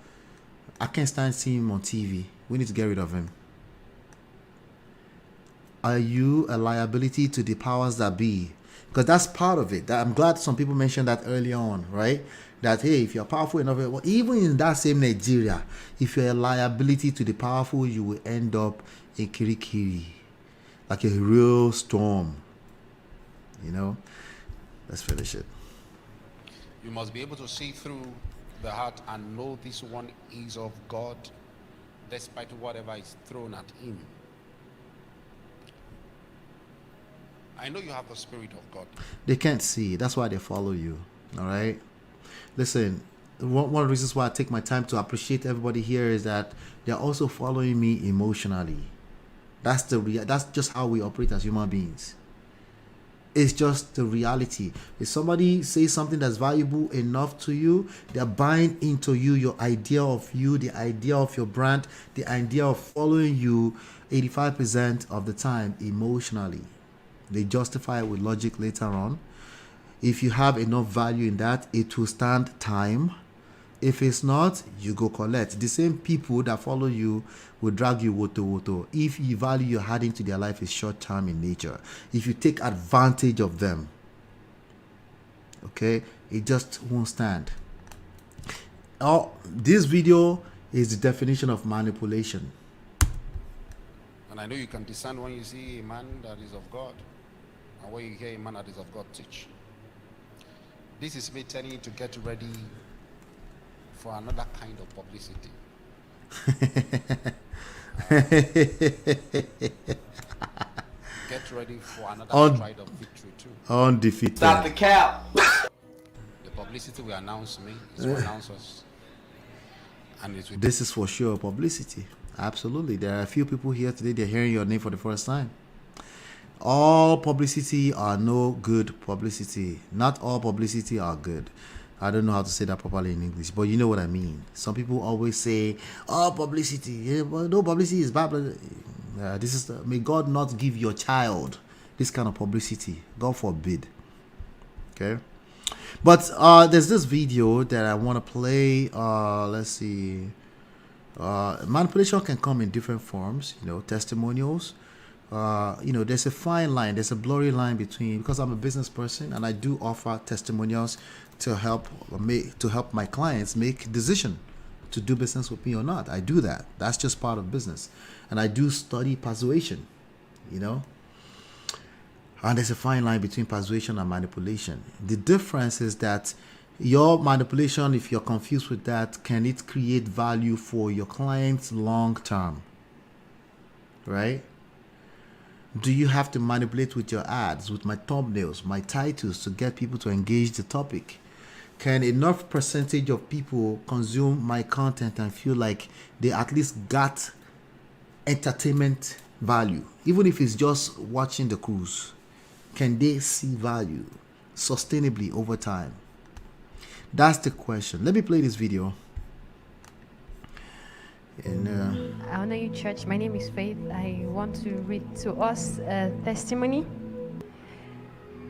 can't stand seeing him on TV. We need to get rid of him. Are you a liability to the powers that be? Because that's part of it. I'm glad some people mentioned that earlier on, right? That, hey, if you're powerful enough, well, even in that same Nigeria, if you're a liability to the powerful, you will end up in Kirikiri. Like a real storm. Let's finish it. You must be able to see through the heart and know this one is of God, despite whatever is thrown at him. I know you have the Spirit of God. They can't see. That's why they follow you. All right. Listen, one of the reasons why I take my time to appreciate everybody here is that they're also following me emotionally. That's just how we operate as human beings. It's just the reality. If somebody says something that's valuable enough to you, they're buying into you, your idea of you, the idea of your brand, the idea of following you 85% of the time emotionally. They justify it with logic later on. If you have enough value in that, it will stand time. If it's not, you go collect. The same people that follow you will drag you woto. If you value you're adding to their life is short term in nature. If you take advantage of them, okay, it just won't stand. This video is the definition of manipulation. And I know you can discern when you see a man that is of God and when you hear a man that is of God teach. This is me telling you to get ready for another kind of publicity. Get ready for another stride of victory too. Undefeated. Stop the cap. The publicity will announce me. It will announce us. And it will. This is for sure publicity. Absolutely. There are a few people here today, they're hearing your name for the first time. All publicity are no good publicity. Not all publicity are good. I don't know how to say that properly in English, but you know what I mean. Some people always say, "Oh, publicity. Yeah, well, no, publicity is bad." May God not give your child this kind of publicity. God forbid. Okay. But there's this video that I want to play. Let's see. Manipulation can come in different forms. Testimonials. There's a fine line. There's a blurry line between, because I'm a business person and I do offer testimonials to help my clients make decision to do business with me or not. I do that. That's just part of business. And I do study persuasion, And there's a fine line between persuasion and manipulation. The difference is that your manipulation, if you're confused with that, can it create value for your clients long term? Right? Do you have to manipulate with your ads, with my thumbnails, my titles to get people to engage the topic? Can enough percentage of people consume my content and feel like they at least got entertainment value? Even if it's just watching the cruise, can they see value sustainably over time? That's the question. Let me play this video. I honor you, church. My name is Feyi. I want to read to us a testimony.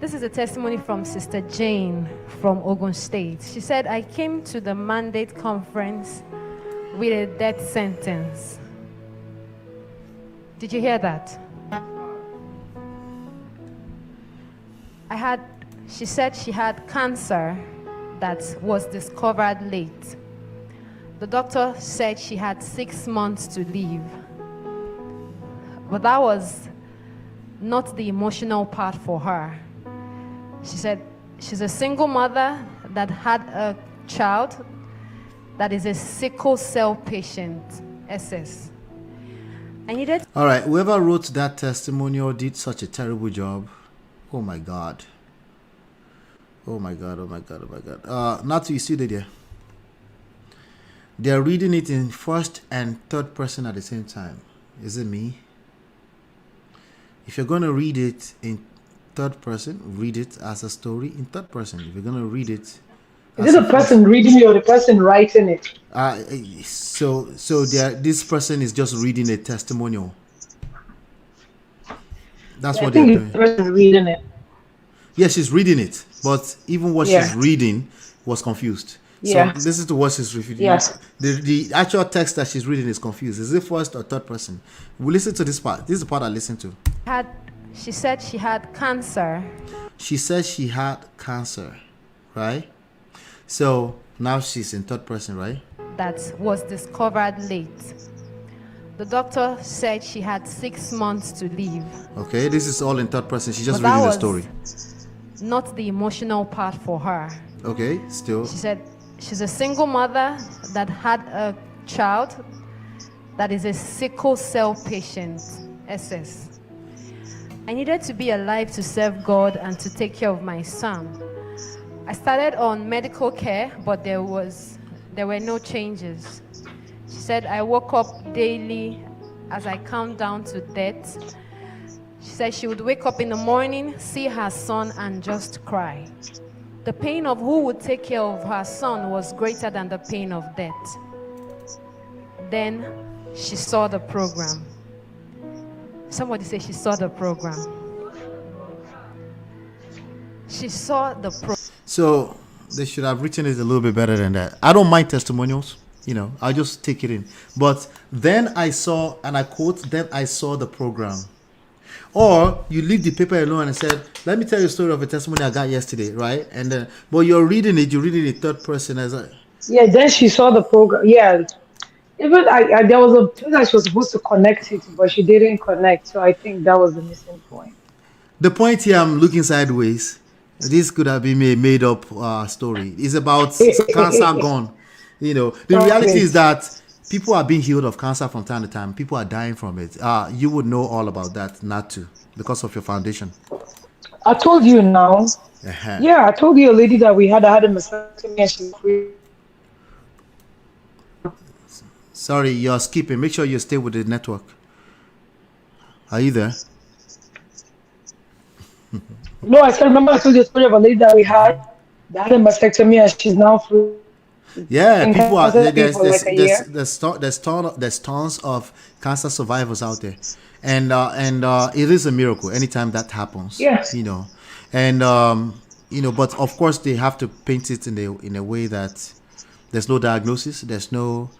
This is a testimony from Sister Jane from Ogun State. She said, I came to the mandate conference with a death sentence. Did you hear that? She said she had cancer that was discovered late. The doctor said she had 6 months to live. But that was not the emotional part for her. She said she's a single mother that had a child that is a sickle cell patient, SS. All right, whoever wrote that testimonial did such a terrible job. Oh my God. Oh my God, oh my God, oh my God. Natu, you see that there? They're reading it in first and third person at the same time. Is it me? If you're going to read it in third person, read it as a story in third person. If you're going to read it... Is it the person reading it or the person writing it? So this person is just reading a testimonial. That's what they're doing. The person reading it. Yes, she's reading it. But even what she's reading was confused. Yeah. So listen to what she's reading. Yes. The actual text that she's reading is confused. Is it first or third person? We listen to this part. This is the part I listened to. She said she had cancer. She said she had cancer, right? So now she's in third person, right? That was discovered late. The doctor said she had 6 months to live. Okay, this is all in third person. She's just reading the story. not the emotional part for her. Okay, still. She said she's a single mother that had a child that is a sickle cell patient, SS. I needed to be alive to serve God and to take care of my son. I started on medical care, but there were no changes. She said, I woke up daily as I count down to death. She said she would wake up in the morning, see her son, and just cry. The pain of who would take care of her son was greater than the pain of death. Then she saw the program. Somebody say she saw the program. She saw the program. So they should have written it a little bit better than that. I don't mind testimonials, I'll just take it in. But then I saw, and I quote, then I saw the program. Or you leave the paper alone and said, let me tell you a story of a testimony I got yesterday, right? And then, but you're reading it in third person as a. Yeah, then she saw the program. Yeah. Even I there was a place that she was supposed to connect it, but she didn't connect. So I think that was the missing point. The point here, I'm looking sideways. This could have been a made up story. It's about cancer gone. The reality is that people are being healed of cancer from time to time. People are dying from it. You would know all about that, not to, because of your foundation. I told you now. Yeah, I told you a lady that we had a mastectomy and she's free. Sorry, you're skipping. Make sure you stay with the network. Are you there? No, I said, remember I told you a story of a lady that we had that had a mastectomy and she's now free. Yeah, people are there's tons of cancer survivors out there, and it is a miracle anytime that happens. Yes. But of course they have to paint it in a way that there's no diagnosis, there's no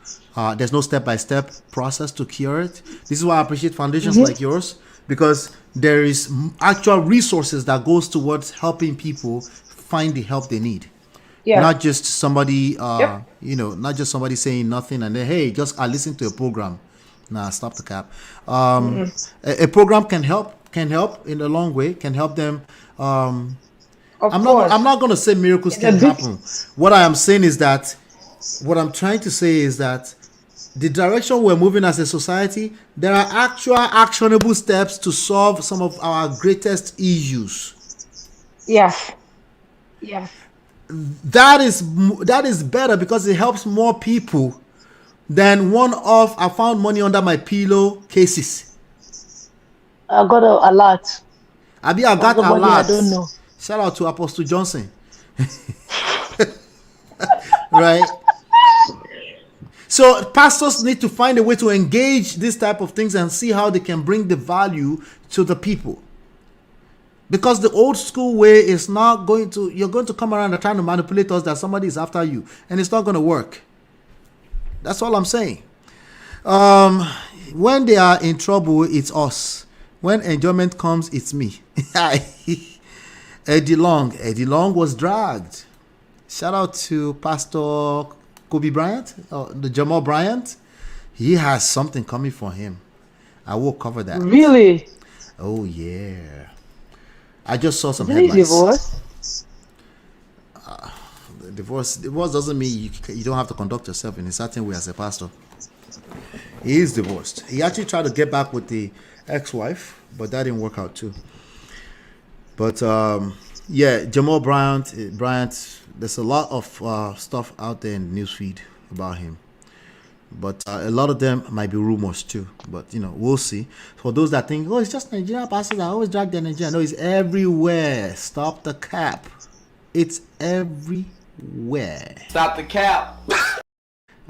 step-by-step process to cure it. This is why I appreciate foundations like yours, because there is actual resources that goes towards helping people find the help they need. Yeah. Not just somebody, not just somebody saying nothing and then, hey, just listen to a program. Nah, stop the cap. A program can help in a long way, can help them. I'm not going to say miracles can happen. What I am saying is that, what I'm trying to say is that the direction we're moving as a society, there are actual actionable steps to solve some of our greatest issues. Yes. Yes. That is better because it helps more people than one-off I found money under my pillow cases. I got a lot. I got a lot. I don't know. Shout out to Apostle Johnson. Right? So pastors need to find a way to engage this type of things and see how they can bring the value to the people. Because the old school way is not going to, you're going to come around and trying to manipulate us that somebody is after you, and it's not going to work. That's all I'm saying. When they are in trouble, it's us. When enjoyment comes, it's me. Eddie Long was dragged. Shout out to Pastor Kobe Bryant, the Jamal Bryant. He has something coming for him. I will cover that. Really? Oh yeah. I just saw some headlines. Divorce doesn't mean you don't have to conduct yourself in a certain way as a pastor. He is divorced. He actually tried to get back with the ex-wife, but that didn't work out too. But Jamal Bryant, there's a lot of stuff out there in the newsfeed about him. But a lot of them might be rumors too. But, we'll see. For those that think, it's just Nigerian pastors. I always drag their Nigeria. No, it's everywhere. Stop the cap. It's everywhere. Stop the cap.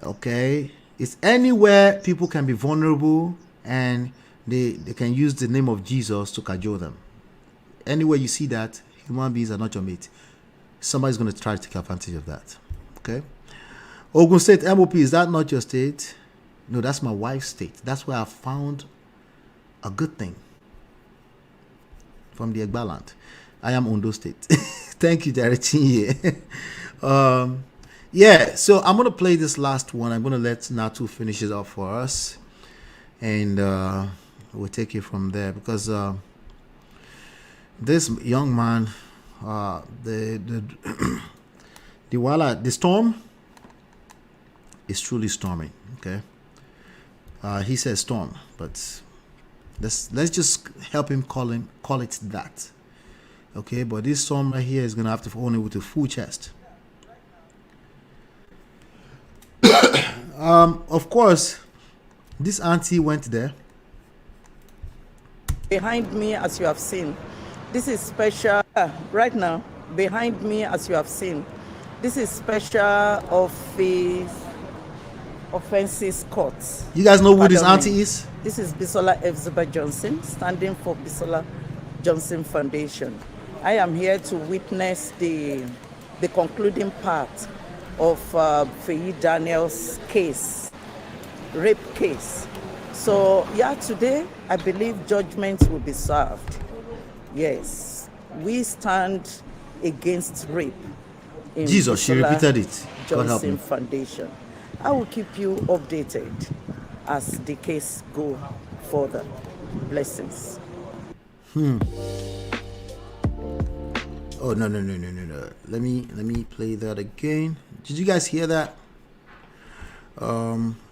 Okay? It's anywhere people can be vulnerable and they can use the name of Jesus to cajole them. Anywhere you see that, human beings are not your mate. Somebody's going to try to take advantage of that. Okay? Ogun State MOP, is that not your state? No, that's my wife's state. That's where I found a good thing from the Egbaland. I am Ondo State. Thank you, Jaretinye. So I'm going to play this last one. I'm going to let Natu finish it up for us. And we'll take it from there. Because this young man the storm is truly storming. Okay. He says storm, but let's just help him call it that. Okay, but this storm right here is gonna have to own it with a full chest. Of course, this auntie went there. Behind me, as you have seen, this is special. Right now, behind me, as you have seen, this is special office offenses court. You guys know who this auntie is? This is Bisola Elizabeth Johnson, standing for Bisola Johnson Foundation. I am here to witness the concluding part of Feyi Daniels' case, rape case. So yeah, today I believe judgment will be served. Yes, we stand against rape in Jesus, she repeated it. God help Johnson me. Foundation. I will keep you updated as the case go further. Blessings. Oh no. Let me play that again. Did you guys hear that?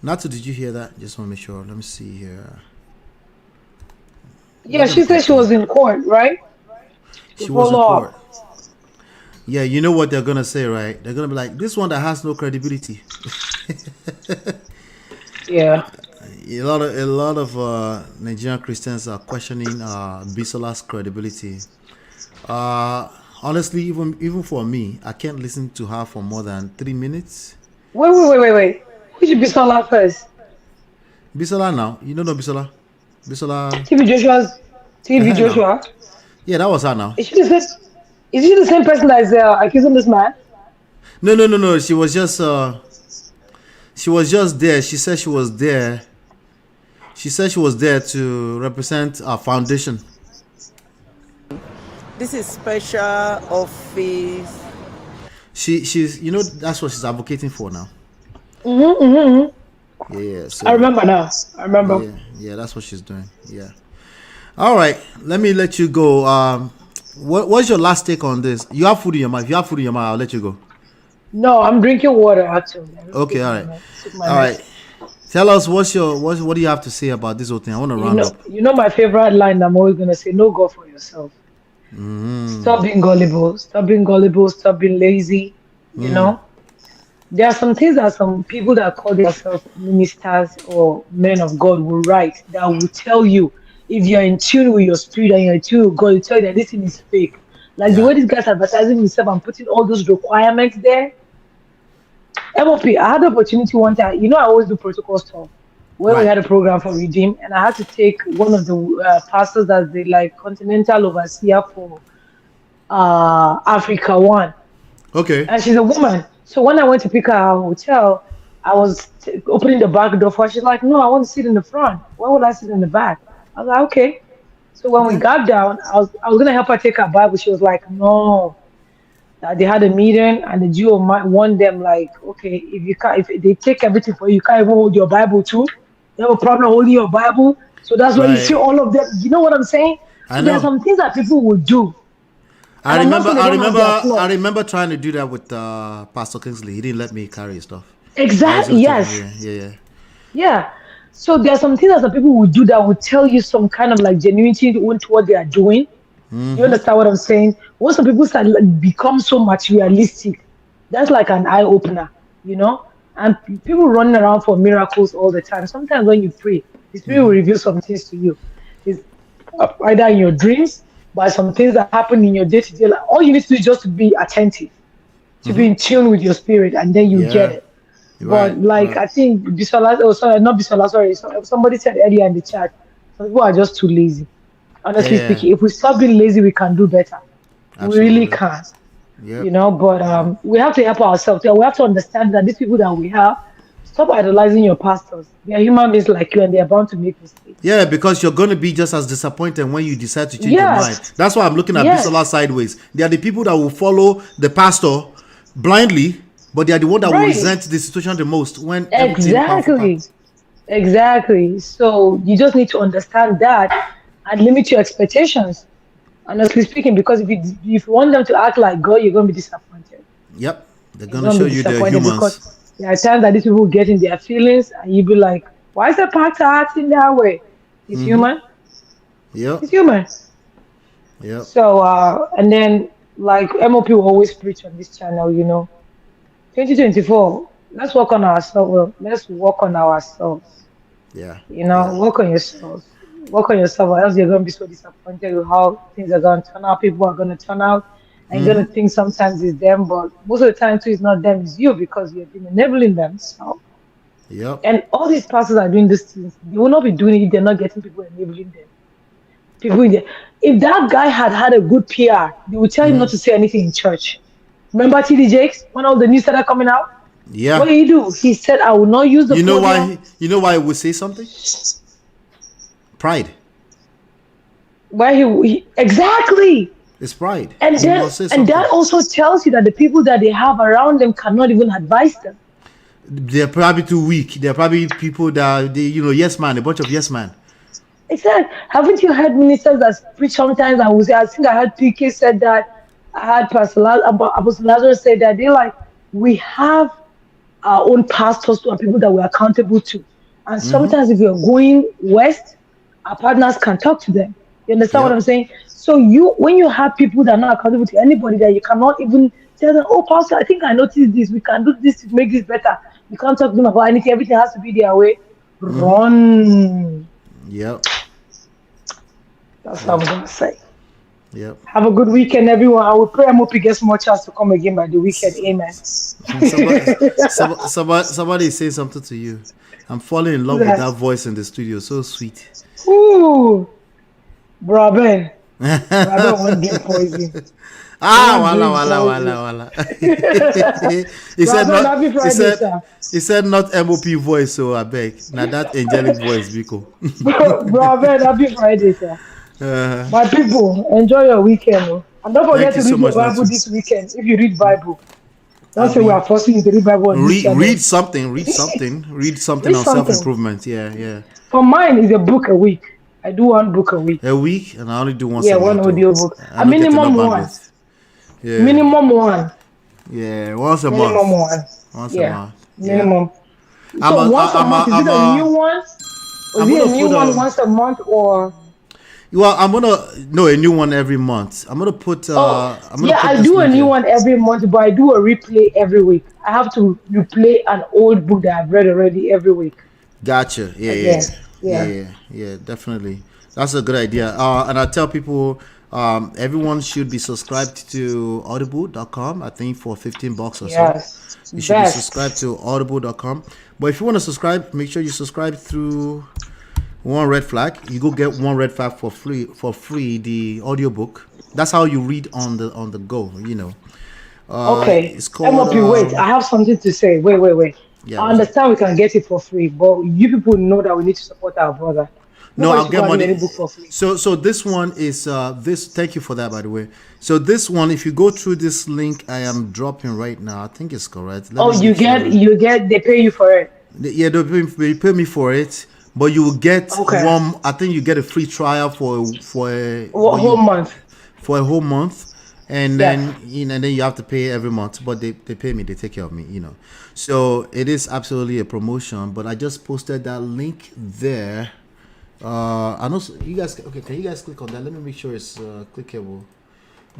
Natsu, did you hear that? Just want to make sure. Let me see here. Yeah, she said she was in court, right? She was in court. Yeah, you know what they're gonna say, right? They're gonna be like, this one that has no credibility. Yeah. A lot of Nigerian Christians are questioning Bisola's credibility. Honestly, even for me, I can't listen to her for more than 3 minutes. Wait. Who should Bisola first? Bisola now. You don't know Bisola? Bisola. TV Joshua. Yeah, that was her now. Is she the same person that is accusing this man? No. She was just there. She said she was there. She said she was there to represent our foundation. This is special office. She's that's what she's advocating for now. Yeah. So, I remember now. I remember. Yeah, that's what she's doing. Yeah. All right. Let me let you go. What's your last take on this? You have food in your mouth. If you have food in your mouth, I'll let you go. No, I'm drinking water actually. Okay. All right. Tell us what do you have to say about this whole thing? I want to round up. You know my favorite line. I'm always gonna say, "No, go for yourself." Stop being gullible. Stop being lazy. You know, there are some things that some people that call themselves ministers or men of God will write that will tell you if you're in tune with your spirit and you're in tune with God, will tell you that this thing is fake. Like the way these guys are advertising themselves and putting all those requirements there. MOP, I had the opportunity one time. You know, I always do protocol stuff. When we had a program for Redeem, and I had to take one of the pastors that's the continental overseer for Africa 1. Okay. And she's a woman. So when I went to pick her at a hotel, I was opening the back door for her. She's like, "No, I want to sit in the front. Why would I sit in the back?" I was like, "Okay." So when we got down, I was gonna help her take her Bible. She was like, "No." They had a meeting, and the Jew warned them like, "Okay, if they take everything for you, you can't even hold your Bible too. You have a problem holding your Bible." So that's why you see all of them. You know what I'm saying? So there are some things that people will do. I remember trying to do that with Pastor Kingsley. He didn't let me carry his stuff. Exactly. Yes. Yeah. So there are some things that some people will do that will tell you some kind of genuinity into what they are doing. You understand what I'm saying? Once some people start become so materialistic, that's like an eye opener, you know. And people running around for miracles all the time. Sometimes when you pray, the Spirit will reveal some things to you. It's either in your dreams, by some things that happen in your day-to-day life. All you need to do is just to be attentive, to be in tune with your spirit, and then you get it. But I think somebody said earlier in the chat, some people are just too lazy. Honestly speaking, if we stop being lazy, we can do better. We really can. You know, but we have to help ourselves. We have to understand that these people that we have, stop idolizing your pastors. They are human beings like you, and they are bound to make mistakes. Yeah, because you're going to be just as disappointed when you decide to change your mind. That's why I'm looking at Bisola sideways. They are the people that will follow the pastor blindly, but they are the one that will resent the situation the most when Exactly. So you just need to understand that and limit your expectations. Honestly speaking, because if you want them to act like God, you're gonna be disappointed. Yep. They're You're gonna gonna show be you they're disappointed because humans. there are times that these people get in their feelings and you be like, why is the pastor acting that way? He's Mm-hmm. human. Yep. He's human. Yep. So and then like MOP will always preach on this channel, 2024, let's work on ourselves. Well, let's work on ourselves. Yeah. Work on yourselves. Work on yourself, or else you're gonna be so disappointed with how things are gonna turn out. People are gonna turn out, and you're Mm-hmm. gonna think sometimes it's them, but most of the time too, it's not them, it's you because you've been enabling them. So, Yep. and all these pastors are doing these things. They will not be doing it if they're not getting people enabling them. People in there. If that guy had a good PR, they would tell him not Mm-hmm. to say anything in church. Remember TD Jakes when all the news started coming out? What Yeah. did he do? He said, "I will not use the You know podium." why? You know why I would say something? Pride. Why exactly. It's pride. And You then, must say and something. that also tells you that the people that they have around them cannot even advise them. They're probably too weak. They're probably people that yes man, a bunch of yes man. Exactly. Haven't you heard ministers that preach sometimes? I think I heard PK said that. I had Apostle Lazarus say that they like we have our own pastors and people that we're accountable to. And Mm-hmm. sometimes if you're going west, our partners can talk to them. You understand what Yep. I'm saying? So when you have people that are not accountable to anybody, that you cannot even tell them, oh, Pastor, I think I noticed this. We can do this to make this better. You can't talk to them about anything. Everything has to be their way. Mm-hmm. Run. Yep. That's what I'm going to say. Yep. Have a good weekend, everyone. I will pray MOP gets more chance to come again by the weekend. Amen. Somebody is saying something to you. I'm falling in love with that voice in the studio. So sweet. Ooh. Bro, Ben. I won't drink poison. Wala. He said not MOP voice, so I beg. Now that angelic voice, Biko. Bro, Ben, happy Friday, sir. My people, enjoy your weekend. And don't forget to read your Bible this weekend. If you read Bible, don't say we are forcing you to read Bible on this channel. Read something on self-improvement. Yeah. For mine is a book a week. I do one book a week. A week, and I only do once. Yeah, one audio book. A minimum one. Yeah. Minimum one. Yeah, once a minimum month. One. Once yeah. a month. Minimum. Yeah. So once a month, is it a new one? Is it a new one once a month or? Well, I'm gonna a new one every month. I'm gonna put. I do a new one every month, but I do a replay every week. I have to replay an old book that I've read already every week. Gotcha. Yeah, definitely. That's a good idea. And I tell people, everyone should be subscribed to audible.com. I think for $15 or so. You should be subscribed to audible.com. But if you want to subscribe, make sure you subscribe through One Red Flag. You go get One Red Flag for free, the audiobook. That's how you read on the go, Okay. It's called wait, I have something to say. Wait. Yeah, I understand we can get it for free, but you people know that we need to support our brother. No, I'll get money. Book for free. So this one is this. Thank you for that, by the way. So this one, if you go through this link I am dropping right now, I think it's correct. You get. They pay you for it. Yeah, they pay me for it, but you will get one. I think you get a free trial for a whole month. For a whole month, and then and then you have to pay every month. But they pay me. They take care of me. So it is absolutely a promotion. But I just posted that link there. I know you guys. Okay, can you guys click on that? Let me make sure it's clickable.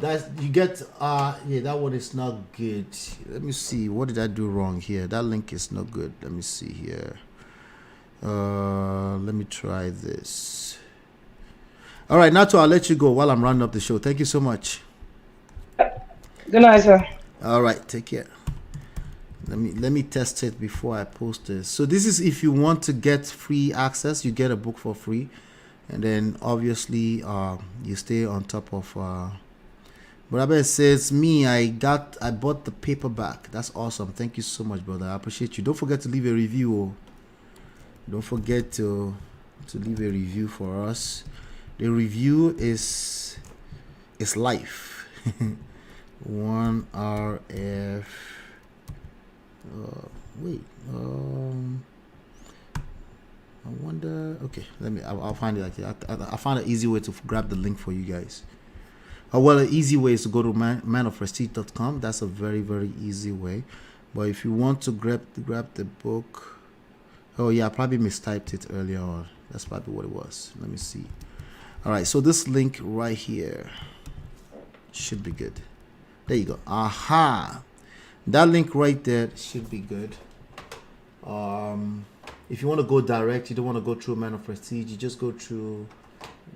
You get. That one is not good. Let me see. What did I do wrong here? That link is not good. Let me see here. Let me try this. All right, Nato, I'll let you go while I'm rounding up the show. Thank you so much. Good night, sir. All right, take care. Let me test it before I post this. So this is if you want to get free access, you get a book for free, and then obviously you stay on top of. Brother says I bought the paperback. That's awesome. Thank you so much, brother. I appreciate you. Don't forget to leave a review. Don't forget to leave a review for us. The review is life. 1RF. I wonder. Okay, I'll find it. I'll find an easy way to grab the link for you guys. Well, an easy way is to go to manofprestige.com. That's a very, very easy way. But if you want to grab the book, oh yeah, I probably mistyped it earlier on. That's probably what it was. Let me see. All right, so this link right here should be good. There you go. Aha, that link right there should be good. If you want to go direct, you don't want to go through Man of Prestige, you just go through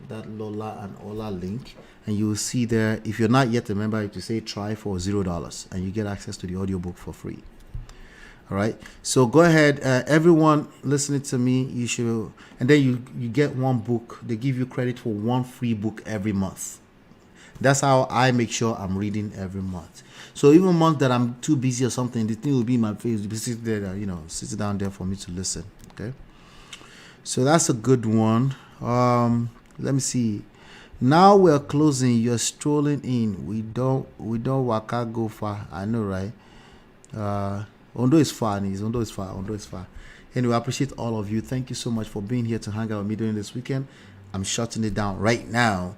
that Lola and Ola link, and you will see there, if you're not yet a member, you say try for $0 and you get access to the audiobook for free. All right, so go ahead, everyone listening to me, you should, and then you get one book. They give you credit for one free book every month. That's how I make sure I'm reading every month. So even a month that I'm too busy or something, the thing will be in my face, be sitting there, sitting down there for me to listen. Okay, so that's a good one. Let me see. Now we're closing. You're strolling in. We don't waka go far. I know, right? Ondo is far. Ondo is far. Anyway, I appreciate all of you. Thank you so much for being here to hang out with me during this weekend. I'm shutting it down right now.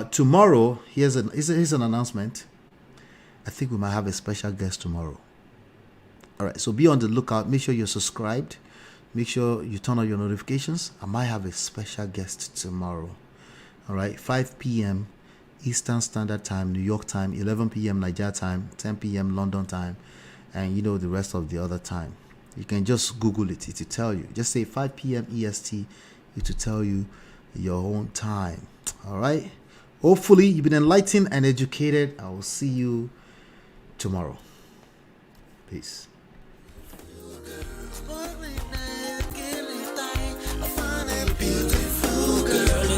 Tomorrow, here's an announcement. I think we might have a special guest tomorrow. All right, so be on the lookout. Make sure you're subscribed. Make sure you turn on your notifications. I might have a special guest tomorrow. All right, 5 p.m. Eastern Standard Time, New York time, 11 p.m. Nigeria time, 10 p.m. London time, and the rest of the other time. You can just Google it. It will tell you. Just say 5 p.m. EST. It will tell you your own time. All right. Hopefully, you've been enlightened and educated. I will see you tomorrow. Peace.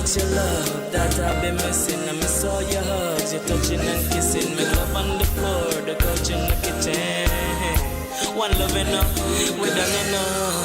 It's your love that I've been missing. I miss all your hugs, your touching and kissing. Make love on the floor, the couch in the kitchen. One love enough, we done enough.